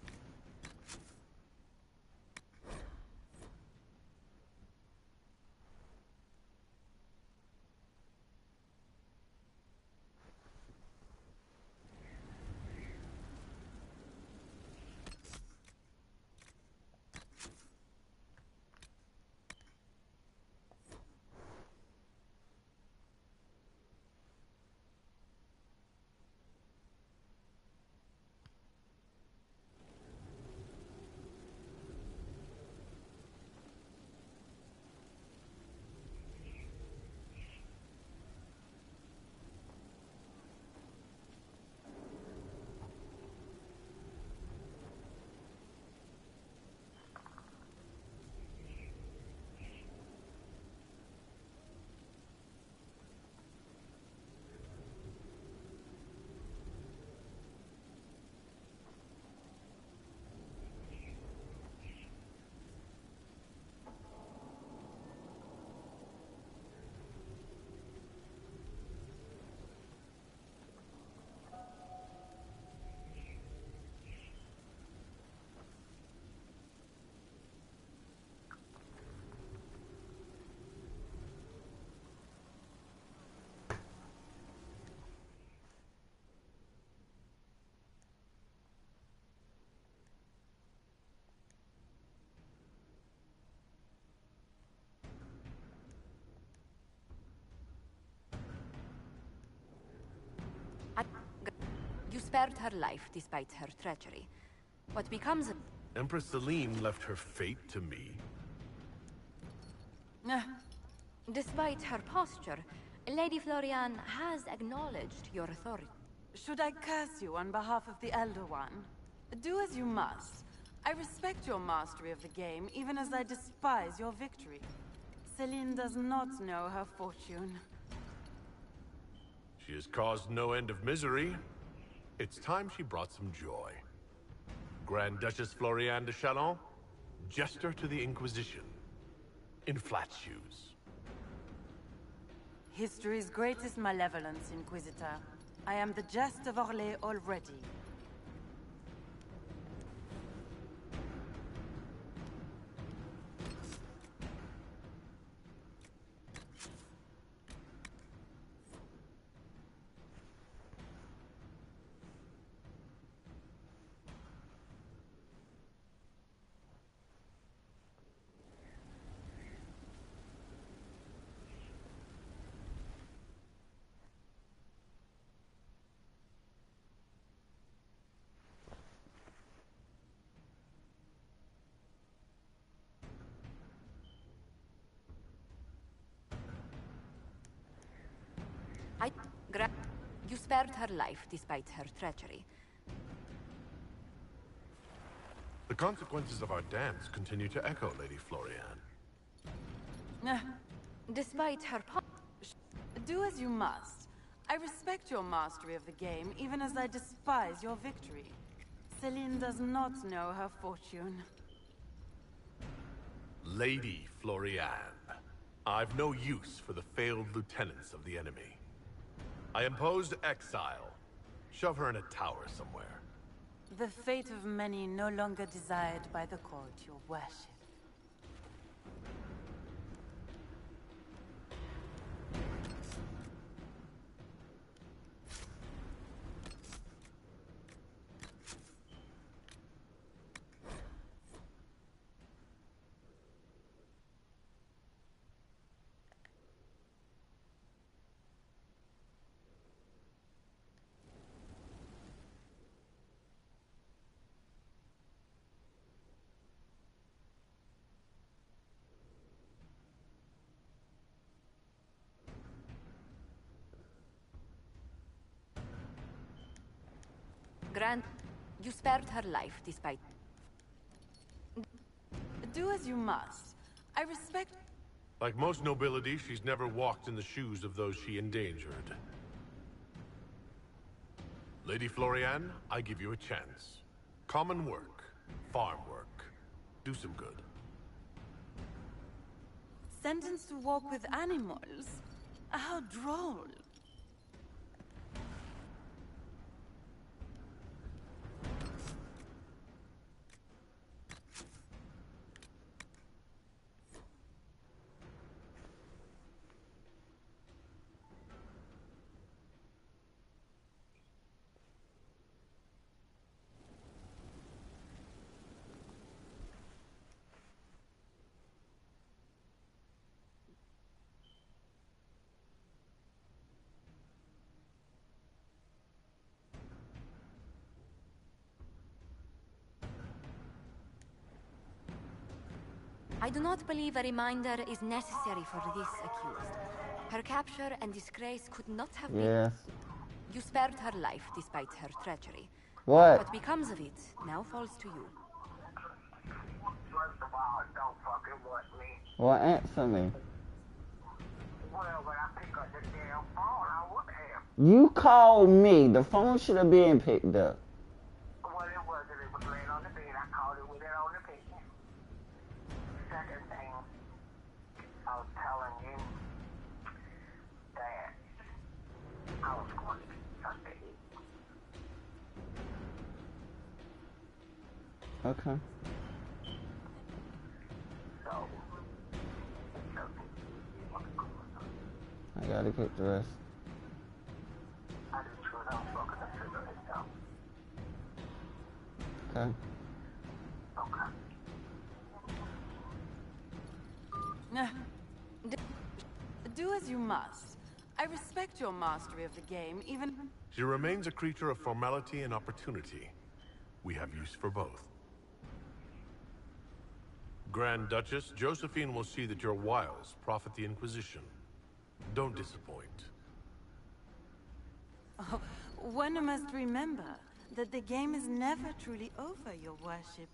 Speaker 3: You spared her life despite her treachery. What becomes of...
Speaker 1: Empress Celine left her fate to me.
Speaker 3: Despite her posture, Lady Floriane has acknowledged your authority.
Speaker 8: Should I curse you on behalf of the Elder One? Do as you must. I respect your mastery of the game, even as I despise your victory. Celine does not know her fortune.
Speaker 1: She has caused no end of misery. It's time she brought some joy. Grand Duchess Floriane de Chalon, jester to the Inquisition, in flat shoes.
Speaker 8: History's greatest malevolence, Inquisitor. I am the jest of Orlais already.
Speaker 3: You spared her life despite her treachery.
Speaker 1: The consequences of our dance continue to echo, Lady Florian.
Speaker 3: Despite her
Speaker 8: Do as you must. I respect your mastery of the game, even as I despise your victory. Celine does not know her fortune.
Speaker 1: Lady Florian, I've no use for the failed lieutenants of the enemy. I imposed exile. Shove her in a tower somewhere.
Speaker 8: The fate of many no longer desired by the court, your worship.
Speaker 3: You spared her life despite...
Speaker 8: Do as you must. I respect...
Speaker 1: Like most nobility, she's never walked in the shoes of those she endangered. Lady Florian, I give you a chance. Common work, farm work. Do some good.
Speaker 8: Sentenced to walk with animals? How droll.
Speaker 3: I do not believe a reminder is necessary for this accused. Her capture and disgrace could not have been...
Speaker 12: Yes.
Speaker 3: You spared her life despite her treachery.
Speaker 12: What?
Speaker 3: What becomes of it now falls to you.
Speaker 19: First of all, don't fucking want me.
Speaker 12: Well, answer me.
Speaker 19: Well, when I pick up the damn phone, I would have.
Speaker 12: You called me. The phone should have been picked up.
Speaker 19: Well, it wasn't. It was laying on the bed. I called it with it on the bed. Second thing, I was telling you that I was going to be Sunday.
Speaker 12: Okay.
Speaker 19: So,
Speaker 12: I gotta get dressed.
Speaker 19: I just feel I'm fucking the figure this out.
Speaker 12: Okay.
Speaker 8: Do as you must. I respect your mastery of the game, even...
Speaker 1: She remains a creature of formality and opportunity. We have use for both. Grand Duchess, Josephine will see that your wiles profit the Inquisition. Don't disappoint.
Speaker 8: Oh, one must remember that the game is never truly over, your worship.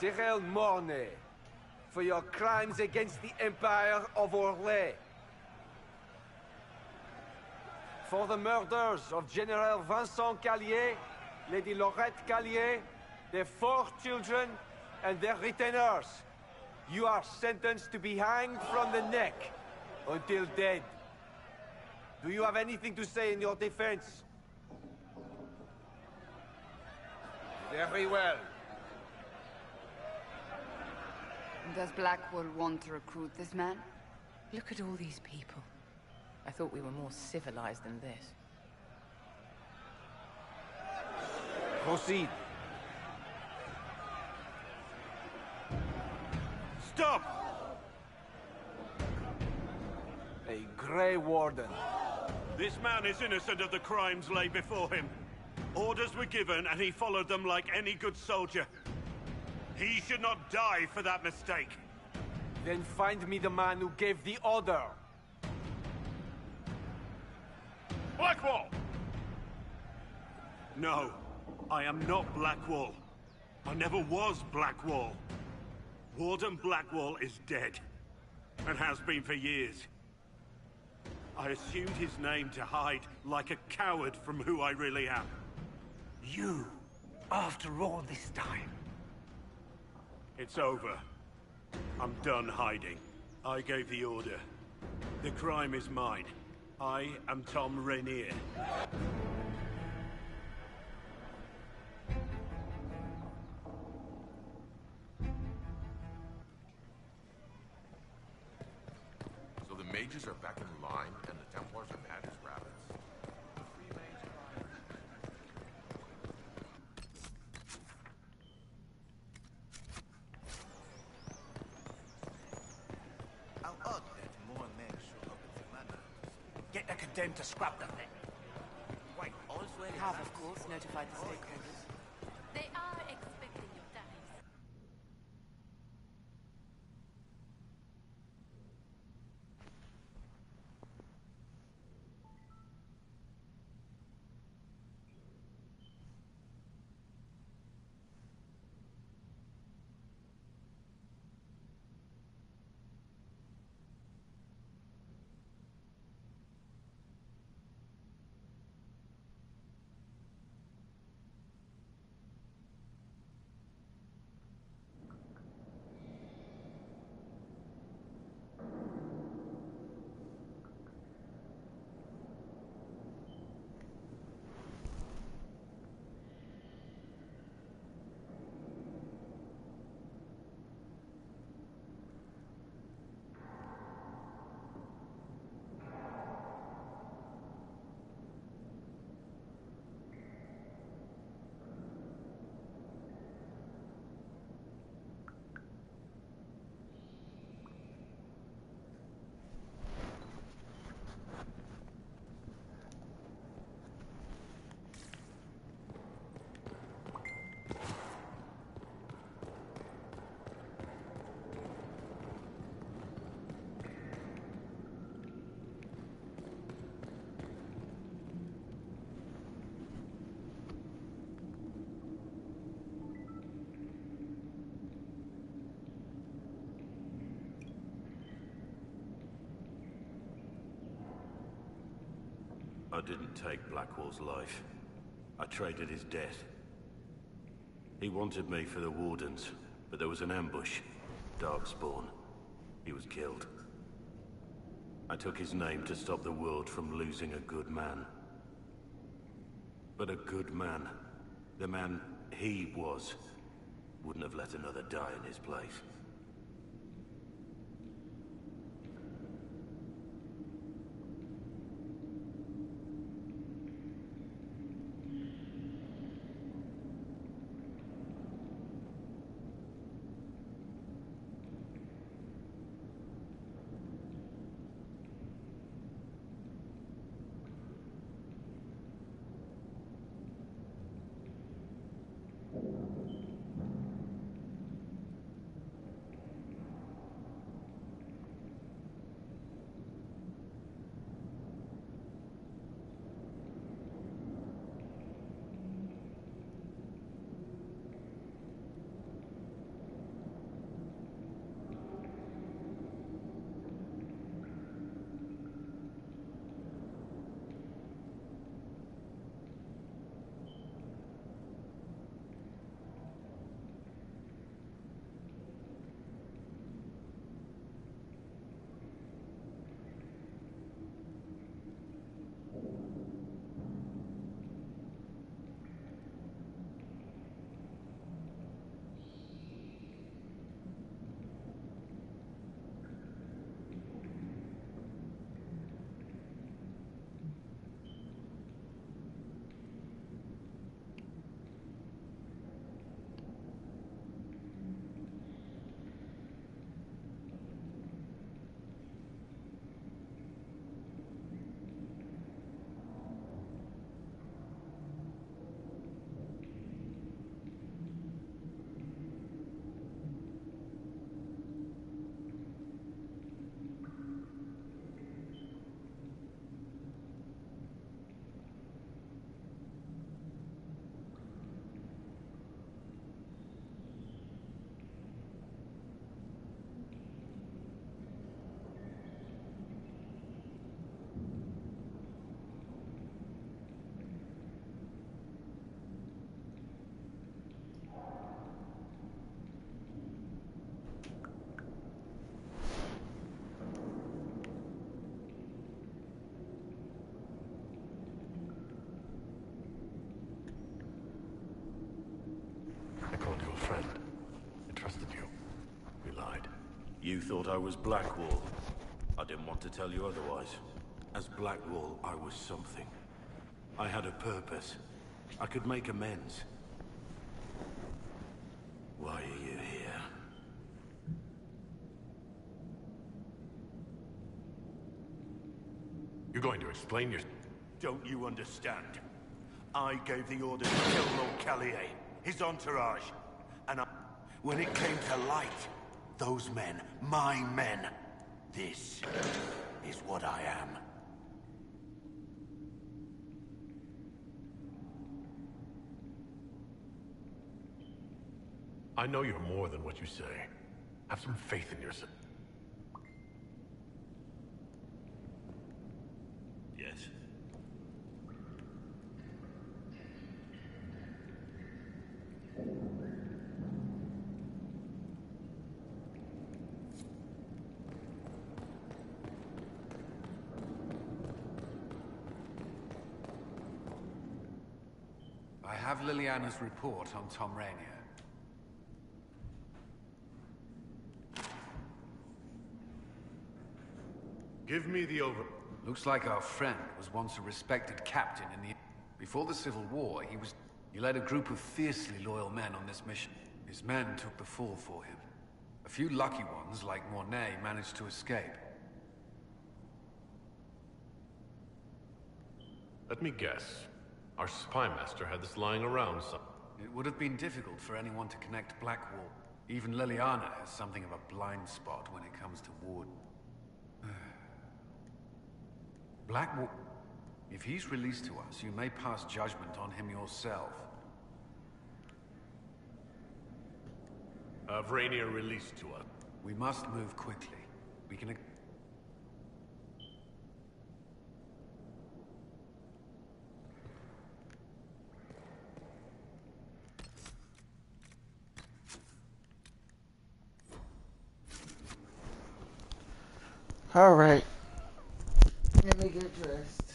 Speaker 7: Cyril Mornay, for your crimes against the Empire of Orlais. For the murders of General Vincent Callier, Lady Laurette Callier, their 4 children, and their retainers. You are sentenced to be hanged from the neck until dead. Do you have anything to say in your defense? Very well.
Speaker 15: Does Blackwall want to recruit this man?
Speaker 5: Look at all these people. I thought we were more civilized than this.
Speaker 7: Proceed.
Speaker 1: Stop!
Speaker 7: A Grey Warden.
Speaker 17: This man is innocent of the crimes laid before him. Orders were given, and he followed them like any good soldier. He should not die for that mistake.
Speaker 7: Then find me the man who gave the order.
Speaker 1: Blackwall!
Speaker 17: No, I am not Blackwall. I never was Blackwall. Warden Blackwall is dead, and has been for years. I assumed his name to hide like a coward from who I really am.
Speaker 2: You, after all this time.
Speaker 17: It's over. I'm done hiding. I gave the order. The crime is mine. I am Tom Rainier.
Speaker 20: So the mages are back in line, and the Templars are mad as rabbits.
Speaker 2: How odd that more men show up at the manor. Get the condemned to scrap the thing. Wait,
Speaker 18: We have, of course, notified the stakeholders.
Speaker 4: They are expecting your dice.
Speaker 17: I didn't take Blackwall's life. I traded his death. He wanted me for the Wardens, but there was an ambush. Darkspawn. He was killed. I took his name to stop the world from losing a good man. But a good man, the man he was, wouldn't have let another die in his place. You thought I was Blackwall. I didn't want to tell you otherwise. As Blackwall, I was something. I had a purpose. I could make amends. Why are you here?
Speaker 1: You're going to explain your...
Speaker 11: Don't you understand? I gave the order to kill Lord Callier, his entourage. And when it came to light, those men, my men, this is what I am.
Speaker 1: I know you're more than what you say. Have some faith in yourself.
Speaker 11: Yes.
Speaker 6: I have Liliana's report on Tom Rainier.
Speaker 1: Give me the over...
Speaker 6: Looks like our friend was once a respected captain in the... Before the Civil War, he led a group of fiercely loyal men on this mission. His men took the fall for him. A few lucky ones, like Mornay, managed to escape.
Speaker 1: Let me guess. Our spy master had this lying around some...
Speaker 6: It would have been difficult for anyone to connect Blackwall. Even Liliana has something of a blind spot when it comes to Ward. Blackwall... If he's released to us, you may pass judgment on him yourself.
Speaker 1: Have Rainier released to us.
Speaker 6: We must move quickly. We can...
Speaker 12: All right. Let me get dressed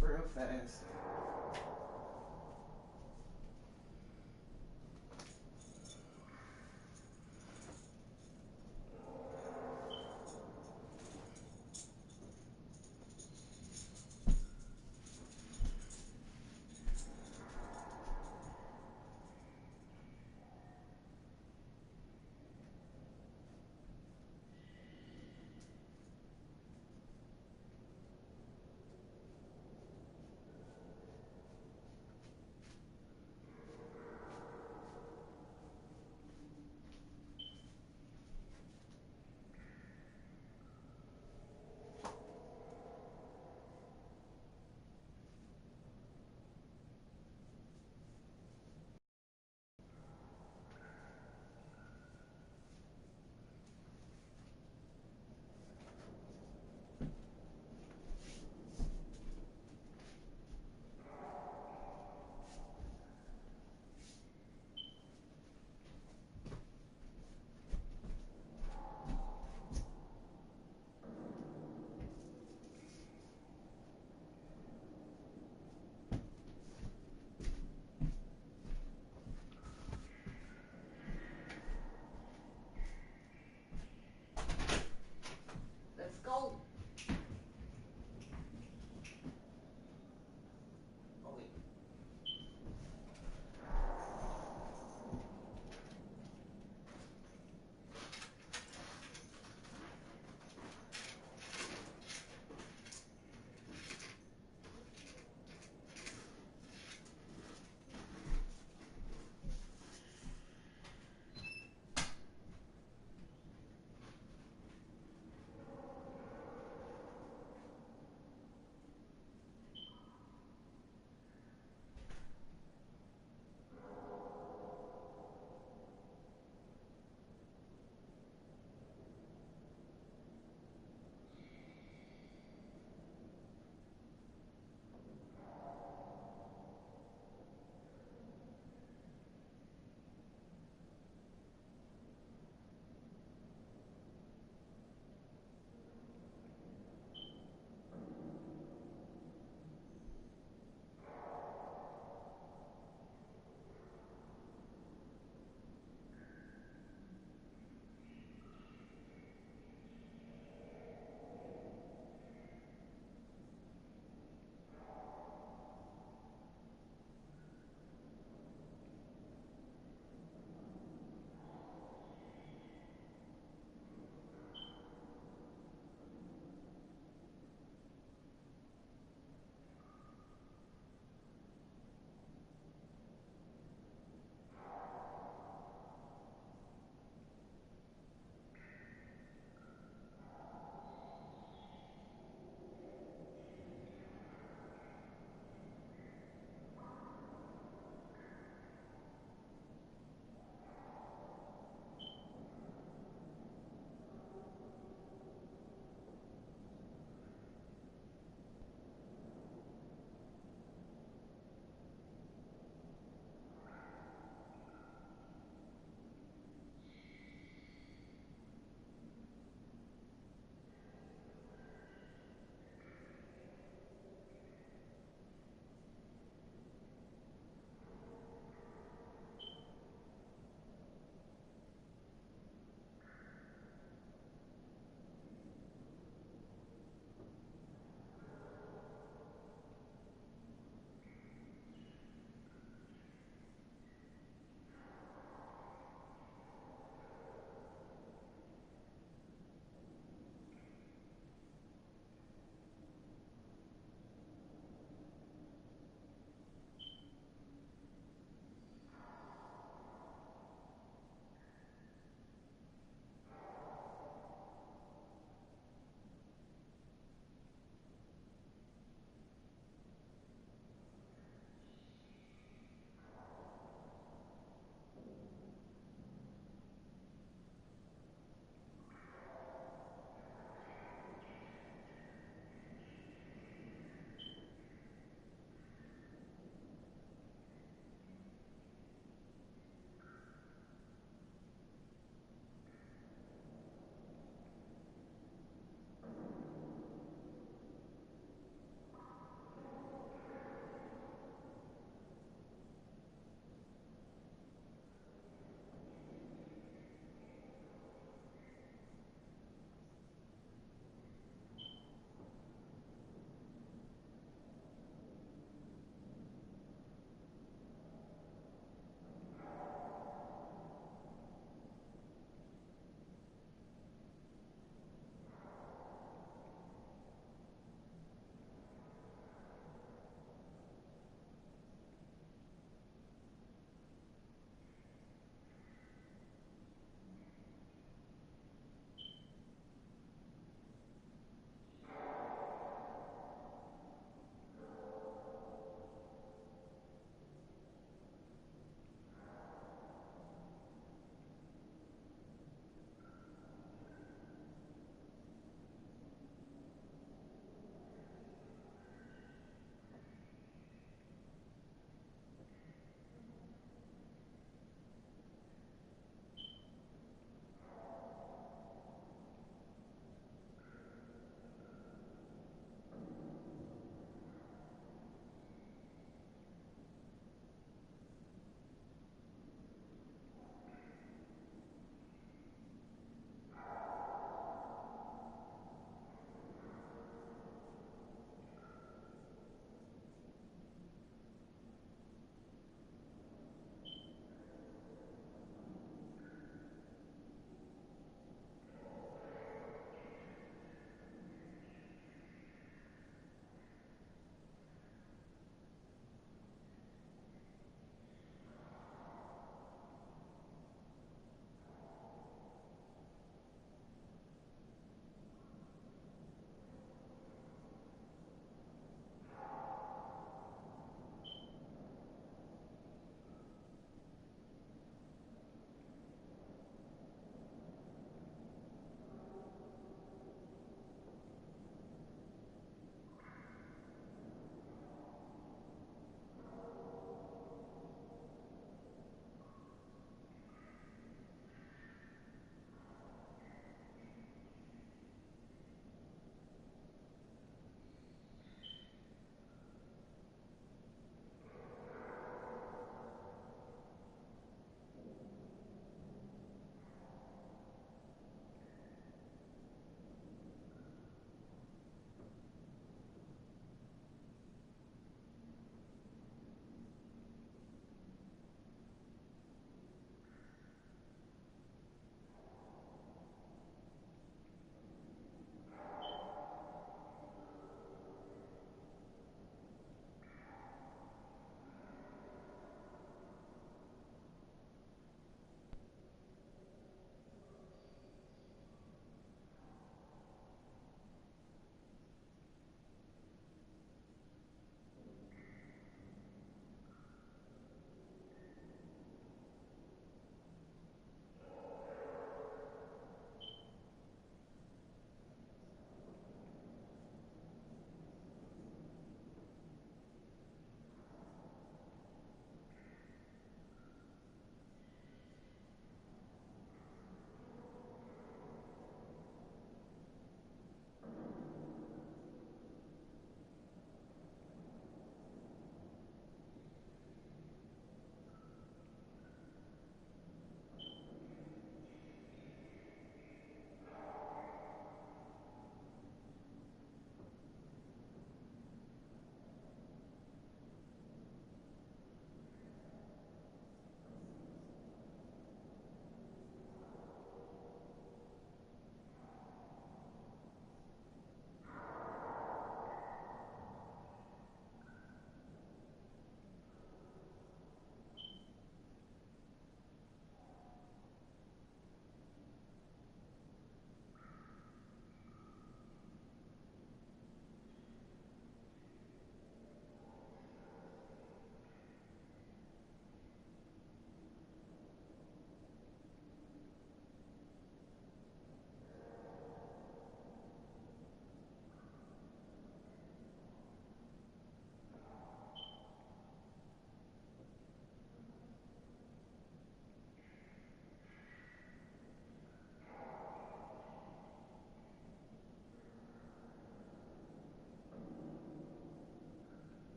Speaker 12: real fast.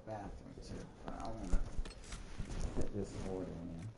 Speaker 12: bathroom too. But I wanna get this order in.